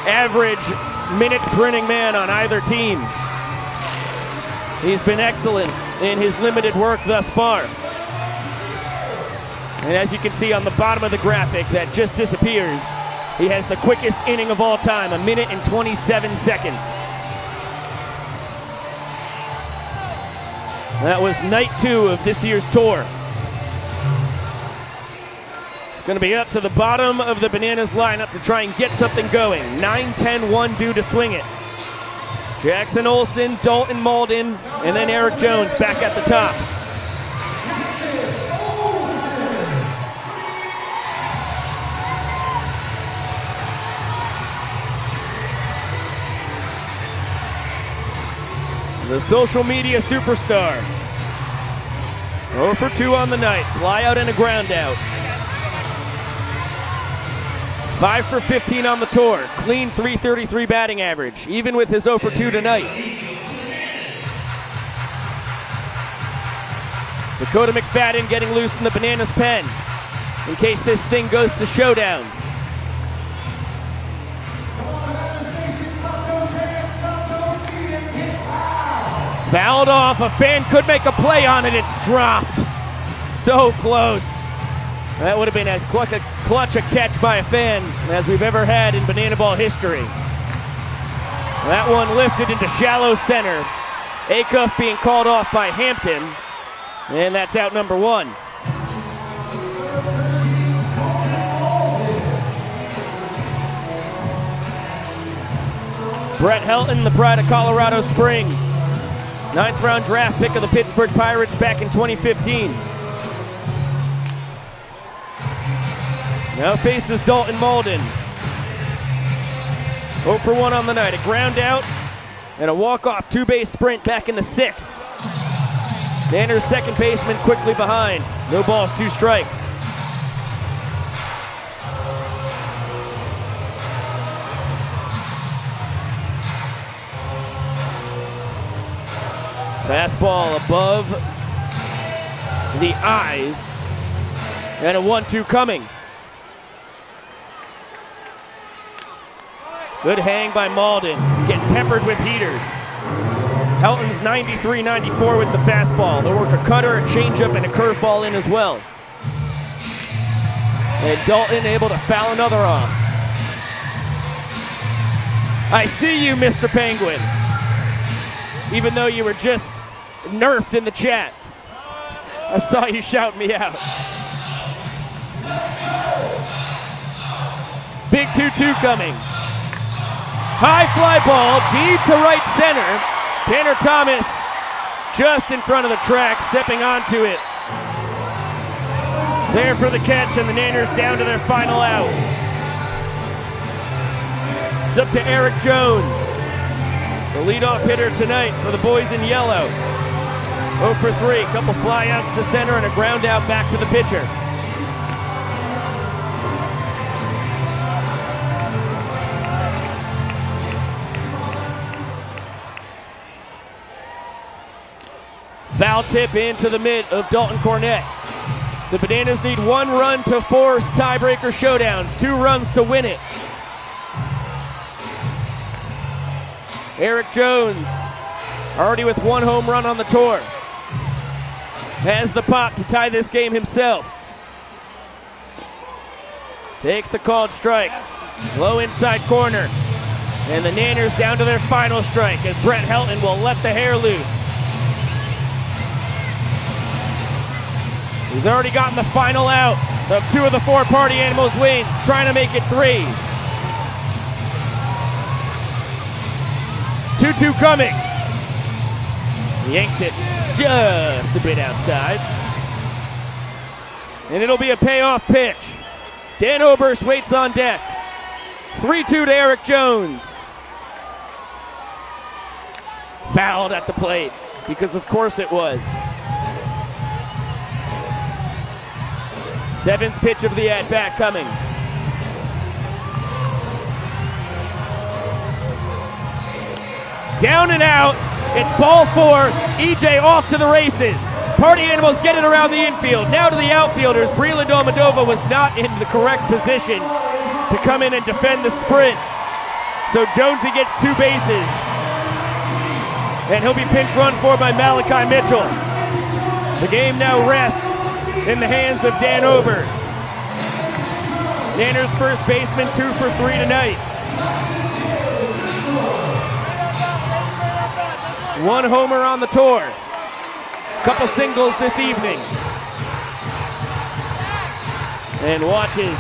[SPEAKER 1] average minutes per inning man on either team. He's been excellent in his limited work thus far. And as you can see on the bottom of the graphic that just disappears, he has the quickest inning of all time, 1 minute and 27 seconds. That was night 2 of this year's tour. It's going to be up to the bottom of the Bananas lineup to try and get something going. 9-10-1 due to swing it. Jackson Olsen, Dalton Malden, and then Eric Jones back at the top. The social media superstar. 0 for 2 on the night. Fly out and a ground out. 5 for 15 on the tour. Clean .333 batting average, even with his 0 for 2 tonight. Dakota McFadden getting loose in the Bananas pen in case this thing goes to showdowns. Fouled off, a fan could make a play on it, it's dropped. So close. That would have been as clutch a catch by a fan as we've ever had in Banana Ball history. That one lifted into shallow center. Acuff being called off by Hampton, and that's out number 1. Brett Helton, the pride of Colorado Springs. 9th round draft pick of the Pittsburgh Pirates back in 2015. Now faces Dalton Malden. 0 for 1 on the night. A ground out and a walk-off 2-base sprint back in the 6th. Nanners second baseman quickly behind. No balls, 2 strikes. Fastball above the eyes, and a 1-2 coming. Good hang by Malden, getting peppered with heaters. Helton's 93-94 with the fastball. They'll work a cutter, a changeup, and a curveball in as well. And Dalton able to foul another off. I see you, Mr. Penguin. Even though you were just nerfed in the chat. I saw you shout me out. Big 2-2 coming. High fly ball, deep to right center. Tanner Thomas just in front of the track, stepping onto it. There for the catch, and the Nanners down to their final out. It's up to Eric Jones, the leadoff hitter tonight for the boys in yellow. 0 for 3, couple flyouts to center and a ground out back to the pitcher. Foul tip into the mid of Dalton Cornett. The Bananas need 1 run to force tiebreaker showdowns, 2 runs to win it. Eric Jones, already with 1 home run on the tour, has the pop to tie this game himself. Takes the called strike, low inside corner, and the Nanners down to their final strike as Brett Helton will let the hair loose. He's already gotten the final out of 2 of the 4 Party Animals wins, trying to make it 3. 2-2 coming. He yanks it just a bit outside. And it'll be a payoff pitch. Dan Oberst waits on deck. 3-2 to Eric Jones. Fouled at the plate, because of course it was. 7th pitch of the at-bat coming. Down and out. It's ball 4. EJ off to the races. Party Animals get it around the infield. Now to the outfielders. Breland Domadova was not in the correct position to come in and defend the sprint. So Jonesy gets 2 bases. And he'll be pinch run for by Malachi Mitchell. The game now rests in the hands of Dan Oberst. Nanners first baseman 2 for 3 tonight. 1 homer on the tour. Couple singles this evening. And watches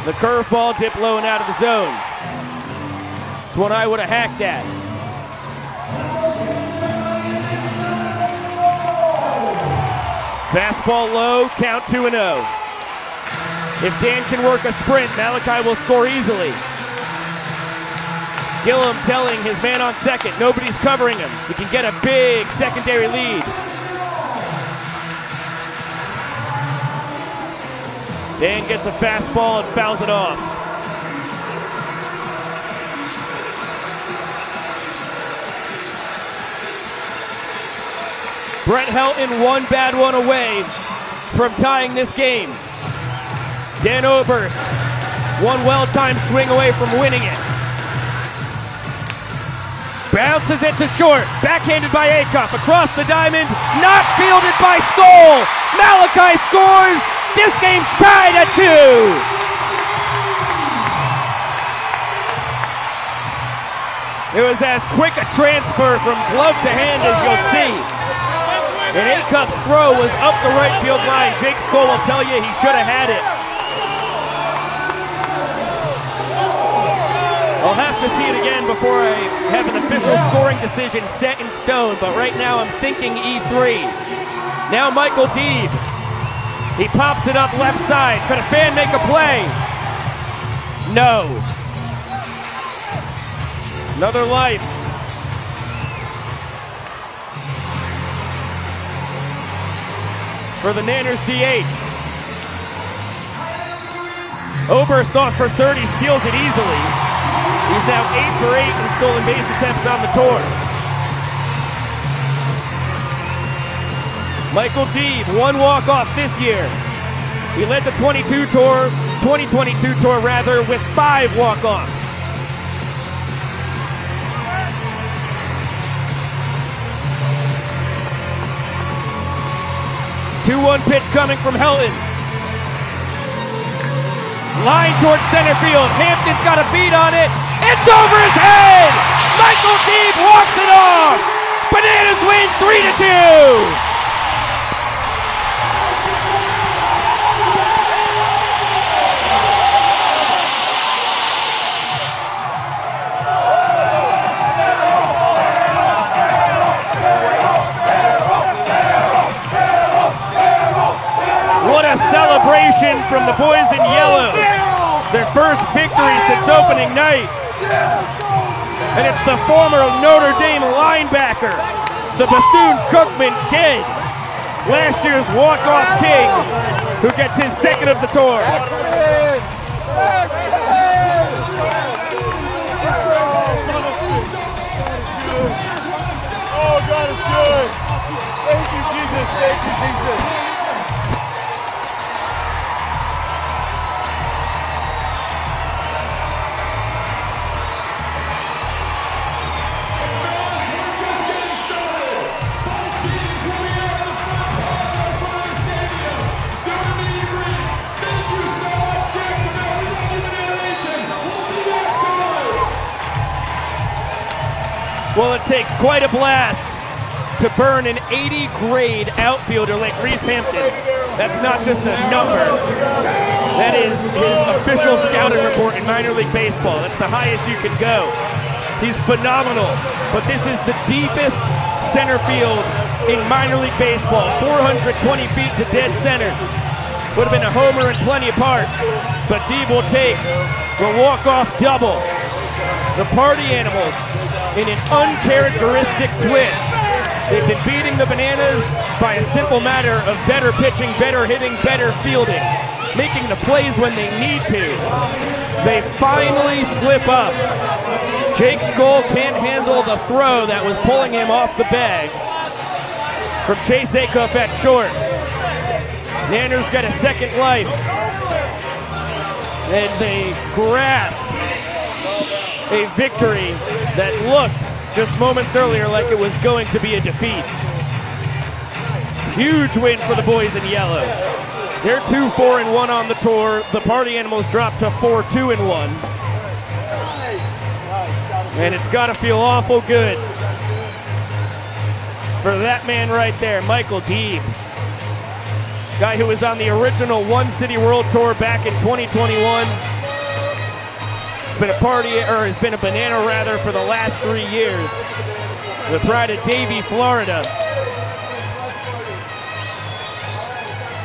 [SPEAKER 1] the curveball dip low and out of the zone. It's one I would have hacked at. Fastball low, count 2-0. If Dan can work a sprint, Malachi will score easily. Gillum telling his man on second, nobody's covering him. He can get a big secondary lead. Dan gets a fastball and fouls it off. Brett Helton 1 bad one away from tying this game. Dan Oberst, 1 well-timed swing away from winning it. Bounces it to short, backhanded by Acuff, across the diamond, not fielded by Skoll. Malachi scores, this game's tied at 2. It was as quick a transfer from glove to hand as you'll see. And Acuff's throw was up the right field line. Jake Skoll will tell you he should have had it. I'll have to see it again before I have an official scoring decision set in stone, but right now I'm thinking E3. Now Michael Deeb. He pops it up left side. Could a fan make a play? No. Another life. For the Nanners DH. Oberst off for 30, steals it easily. He's now 8 for 8 in stolen base attempts on the tour. Michael Deeb, 1 walk-off this year. He led the 2022 tour with 5 walk-offs. The 2-1 pitch coming from Helton. Line towards center field. Hampton's got a beat on it. It's over his head! Michael Deeb walks it off! Bananas win 3-2! What a celebration from the boys in yellow. Their first victory since opening night. And it's the former Notre Dame linebacker, the Bethune-Cookman kid, last year's walk-off king, who gets his second of the tour.
[SPEAKER 10] Oh, God is good. Thank you, Jesus. Thank you, Jesus.
[SPEAKER 1] Well, it takes quite a blast to burn an 80-grade outfielder like Reese Hampton. That's not just a number. That is his official scouting report in minor league baseball. That's the highest you can go. He's phenomenal, but this is the deepest center field in minor league baseball. 420 feet to dead center. Would have been a homer and plenty of parts, but Deeb will take the walk-off double. The Party Animals, in an uncharacteristic twist. They've been beating the Bananas by a simple matter of better pitching, better hitting, better fielding, making the plays when they need to. They finally slip up. Jake Skoll can't handle the throw that was pulling him off the bag from Chase Acuff at short. Nanners get a second life. And they grasp a victory that looked just moments earlier like it was going to be a defeat. Huge win for the boys in yellow. They're 2-4-1 on the tour. The Party Animals dropped to 4-2-1. And it's got to feel awful good for that man right there, Michael Deeb. Guy who was on the original One City World Tour back in 2021. Has been a banana rather for the last 3 years. The pride of Davie, Florida.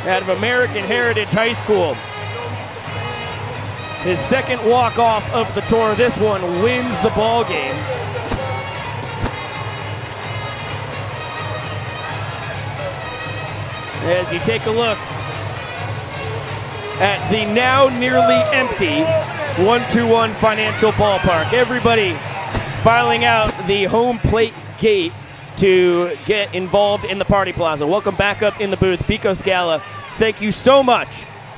[SPEAKER 1] Out of American Heritage High School. His second walk-off of the tour. This one wins the ball game. As you take a look at the now nearly empty 121 Financial Ballpark. Everybody filing out the home plate gate to get involved in the Party Plaza. Welcome back up in the booth. Pico Scala, thank you so much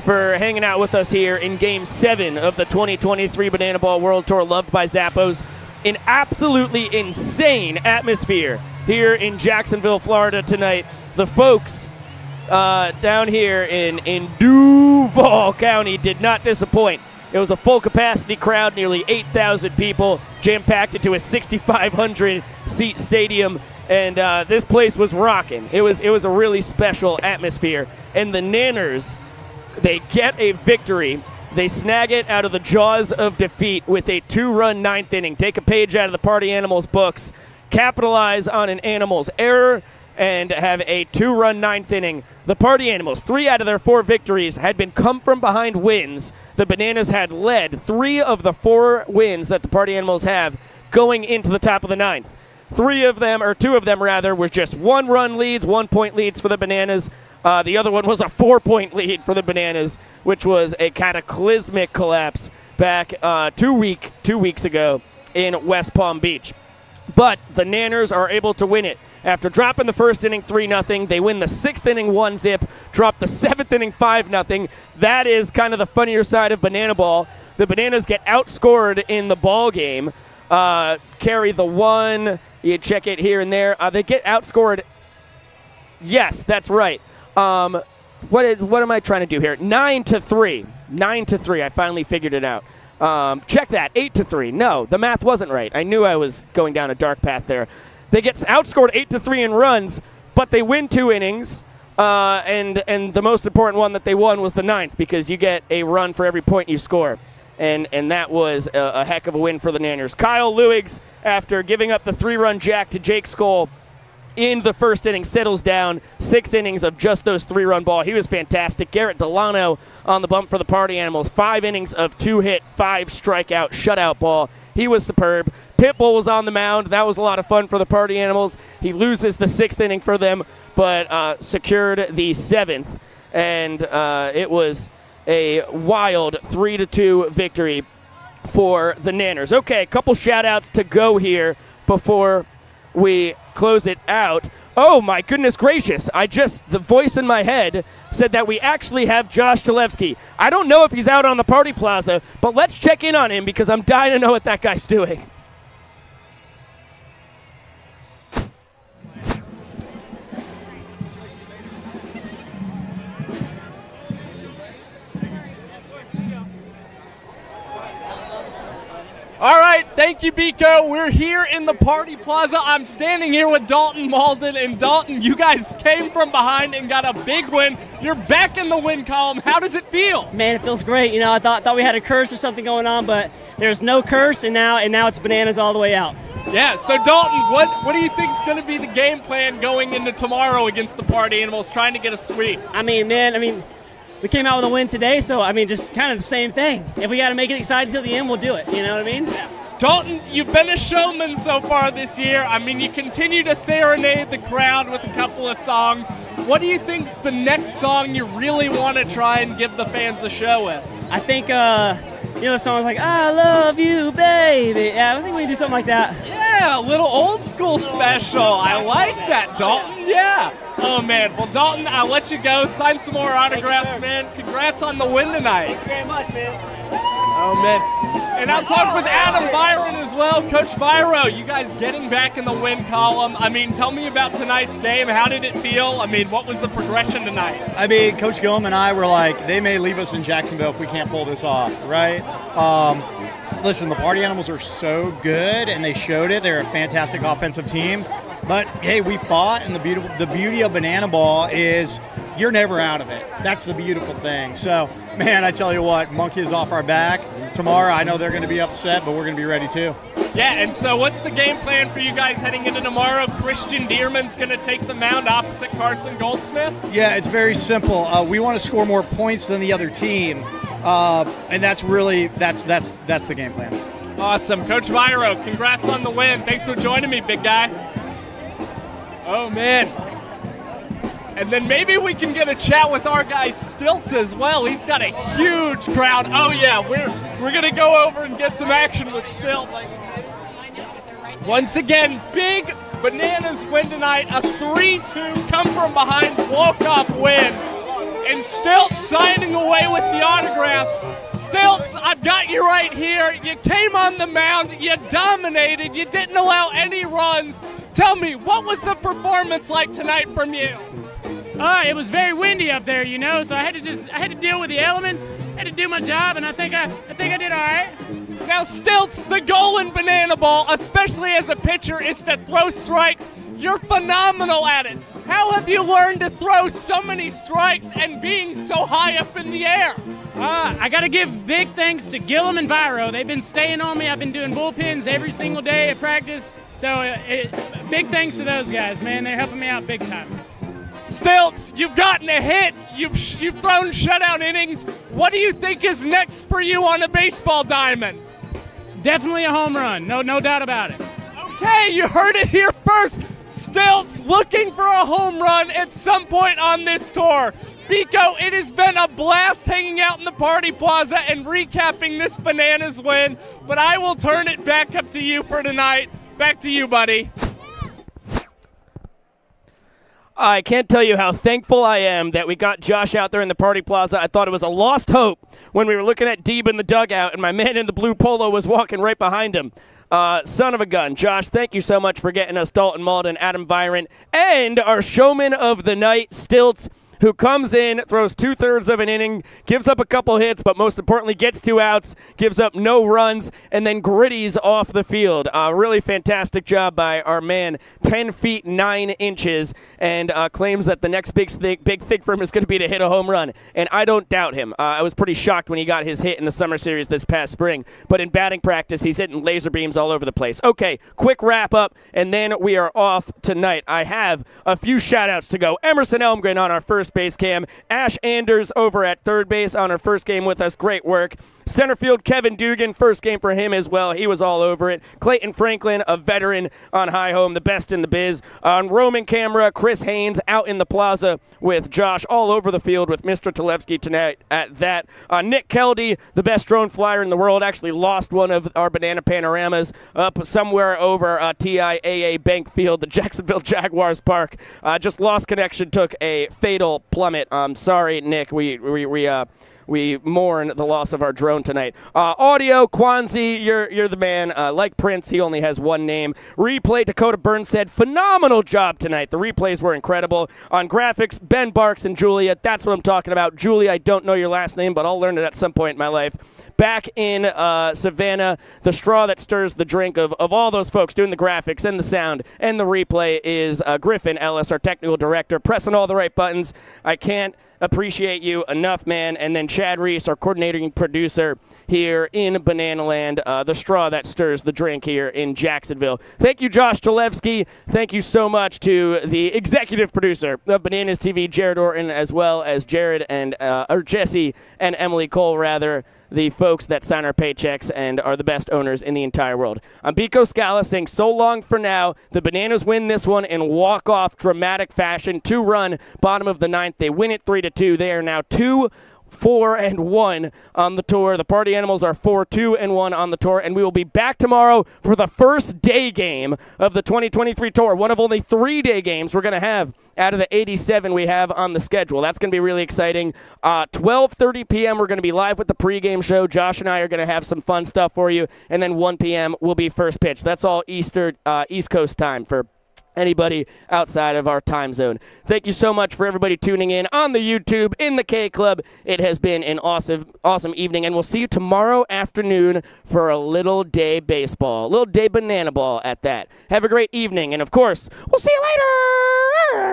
[SPEAKER 1] for hanging out with us here in Game 7 of the 2023 Banana Ball World Tour, loved by Zappos. An absolutely insane atmosphere here in Jacksonville, Florida tonight. The folks down here in Duval County did not disappoint. It was a full capacity crowd, nearly 8,000 people, jam-packed into a 6,500 seat stadium, and this place was rocking. It was a really special atmosphere. And the Nanners, they get a victory. They snag it out of the jaws of defeat with a 2-run 9th inning. Take a page out of the Party Animals books, capitalize on an Animals error, and have a 2-run 9th inning. The Party Animals, 3 out of their 4 victories had been come-from-behind wins. The Bananas had led 3 of the 4 wins that the Party Animals have going into the top of the 9th. 2 of them were just 1-run leads, 1-point leads for the Bananas. The other one was a 4-point lead for the Bananas, which was a cataclysmic collapse back 2 weeks ago in West Palm Beach. But the Nanners are able to win it. After dropping the first inning 3-0, they win the 6th inning 1-zip, drop the 7th inning 5-0. That is kind of the funnier side of Banana Ball. The Bananas get outscored in the ball game, carry the 1. You check it here and there. They get outscored. Yes, that's right. What am I trying to do here? 9-3. 9-3. I finally figured it out. Check that. 8-3. No, the math wasn't right. I knew I was going down a dark path there. They get outscored 8-3 in runs, but they win 2 innings. And the most important one that they won was the 9th, because you get a run for every point you score. And that was a heck of a win for the Nanners. Kyle Lewigs, after giving up the 3-run jack to Jake Skoll in the first inning, settles down. 6 innings of just those 3-run ball. He was fantastic. Garrett Delano on the bump for the Party Animals. 5 innings of 2-hit, 5 strikeout, shutout ball. He was superb. Pitbull was on the mound. That was a lot of fun for the Party Animals. He loses the 6th inning for them, but secured the 7th. And it was a wild 3-2 victory for the Nanners. Okay, a couple shout-outs to go here before we close it out. Oh, my goodness gracious. The voice in my head said that we actually have Josh Chalevsky. I don't know if he's out on the Party Plaza, but let's check in on him because I'm dying to know what that guy's doing.
[SPEAKER 3] All right, thank you, Biko. We're here in the Party Plaza. I'm standing here with Dalton Malden. And Dalton, you guys came from behind and got a big win. You're back in the win column. How does it feel?
[SPEAKER 11] Man, it feels great. You know, I thought we had a curse or something going on, but there's no curse, and now it's bananas all the way out.
[SPEAKER 3] Yeah, so Dalton, what do you think is going to be the game plan going into tomorrow against the Party Animals, trying to get a sweep?
[SPEAKER 11] We came out with a win today, so, just kind of the same thing. If we got to make it exciting till the end, we'll do it. You know what I mean?
[SPEAKER 3] Yeah. Dalton, you've been a showman so far this year. You continue to serenade the crowd with a couple of songs. What do you think's the next song you really want to try and give the fans a show with?
[SPEAKER 11] I think, songs like, I love you, baby. Yeah, I think we can do something like that.
[SPEAKER 3] Yeah, a little old school special. I like that, Dalton. Yeah. Oh, man. Well, Dalton, I'll let you go. Sign some more autographs, man. Congrats on the win tonight.
[SPEAKER 11] Thank you very much, man.
[SPEAKER 3] Oh, man. And I'll talk with Adam Byron as well. Coach Byro, you guys getting back in the win column. I mean, tell me about tonight's game. How did it feel? I mean, what was the progression tonight?
[SPEAKER 12] I mean, Coach Gillum and I were like, they may leave us in Jacksonville if we can't pull this off, right? Listen, the Party Animals are so good, and they showed it. They're a fantastic offensive team. But, hey, we fought, and the beauty of Banana Ball is you're never out of it. That's the beautiful thing. So, man, I tell you what, monkey is off our back. Tomorrow, I know they're going to be upset, but we're going to be ready too.
[SPEAKER 3] Yeah, and so what's the game plan for you guys heading into tomorrow? Christian Dearman's going to take the mound opposite Carson Goldsmith?
[SPEAKER 12] Yeah, it's very simple. We want to score more points than the other team, and that's really that's the game plan.
[SPEAKER 3] Awesome. Coach Byro, congrats on the win. Thanks for joining me, big guy. Oh, man. And then maybe we can get a chat with our guy Stilts as well. He's got a huge crowd. Oh, yeah, we're going to go over and get some action with Stilts. Once again, big Bananas win tonight. A 3-2 come-from-behind walk-off win. And Stilts signing away with the autographs. Stilts, I've got you right here. You came on the mound. You dominated. You didn't allow any runs. Tell me, what was the performance like tonight from you?
[SPEAKER 11] It was very windy up there, you know, so I had to deal with the elements, had to do my job, and I think I did all right.
[SPEAKER 3] Now, Stilts, the goal in Banana Ball, especially as a pitcher, is to throw strikes. You're phenomenal at it. How have you learned to throw so many strikes and being so high up in the air?
[SPEAKER 11] I got to give big thanks to Gillum and Byro. They've been staying on me. I've been doing bullpens every single day at practice. So big thanks to those guys, man. They're helping me out big time.
[SPEAKER 3] Stilts, you've gotten a hit. You've thrown shutout innings. What do you think is next for you on a baseball diamond?
[SPEAKER 11] Definitely a home run. No doubt about it.
[SPEAKER 3] Okay, you heard it here first. Stilts looking for a home run at some point on this tour. Biko, it has been a blast hanging out in the Party Plaza and recapping this Bananas win, but I will turn it back up to you for tonight. Back to you, buddy.
[SPEAKER 1] I can't tell you how thankful I am that we got Josh out there in the Party Plaza. I thought it was a lost hope when we were looking at Deeb in the dugout, and my man in the blue polo was walking right behind him. Son of a gun. Josh, thank you so much for getting us Dalton Malden, Adam Byron, and our showman of the night, Stilts, who comes in, throws 2/3 of an inning, gives up a couple hits, but most importantly gets 2 outs, gives up no runs, and then gritties off the field. Really fantastic job by our man, 10 feet 9 inches, and claims that the next big thing for him is going to be to hit a home run. And I don't doubt him. I was pretty shocked when he got his hit in the summer series this past spring. But in batting practice, he's hitting laser beams all over the place. Okay, quick wrap up, and then we are off tonight. I have a few shout-outs to go. Emerson Elmgren on our first base cam. Ash Anders over at third base on our first game with us. Great work. Center field, Kevin Dugan, first game for him as well. He was all over it. Clayton Franklin, a veteran on high home, the best in the biz. On roaming camera, Chris Haynes out in the plaza with Josh all over the field with Mr. Talevsky tonight at that. Nick Keldy, the best drone flyer in the world, actually lost one of our banana panoramas up somewhere over TIAA Bank Field, the Jacksonville Jaguars Park. Just lost connection, took a fatal plummet. Sorry, Nick. We mourn the loss of our drone tonight. Audio, Kwanzi, you're the man. Like Prince, he only has one name. Replay, Dakota Burns said, phenomenal job tonight. The replays were incredible. On graphics, Ben Barks and Julia. That's what I'm talking about. Julia, I don't know your last name, but I'll learn it at some point in my life. Back in Savannah, the straw that stirs the drink of all those folks doing the graphics and the sound and the replay is Griffin Ellis, our technical director, pressing all the right buttons. I can't appreciate you enough, man. And then Chad Reese, our coordinating producer here in Banana Land, the straw that stirs the drink here in Jacksonville. Thank you, Josh Talevsky. Thank you so much to the executive producer of Bananas TV, Jared Orton, as well as Jared and or Jesse and Emily Cole, rather, the folks that sign our paychecks and are the best owners in the entire world. I'm Biko Scala saying so long for now. The Bananas win this one in walk-off dramatic fashion. 2-run, bottom of the 9th. They win it 3-2. They are now 2 4-1 on the tour. The Party Animals are 4-2-1 on the tour, and we will be back tomorrow for the first day game of the 2023 tour. One of only 3 day games we're going to have out of the 87 we have on the schedule. That's going to be really exciting. 12:30 p.m. we're going to be live with the pregame show. Josh and I are going to have some fun stuff for you, and then 1 p.m. will be first pitch. That's all East Coast time for anybody outside of our time zone. Thank you so much for everybody tuning in on the YouTube, in the K Club. It has been an awesome evening, and we'll see you tomorrow afternoon for a little day baseball, a little day banana ball at that. Have a great evening, and of course, we'll see you later.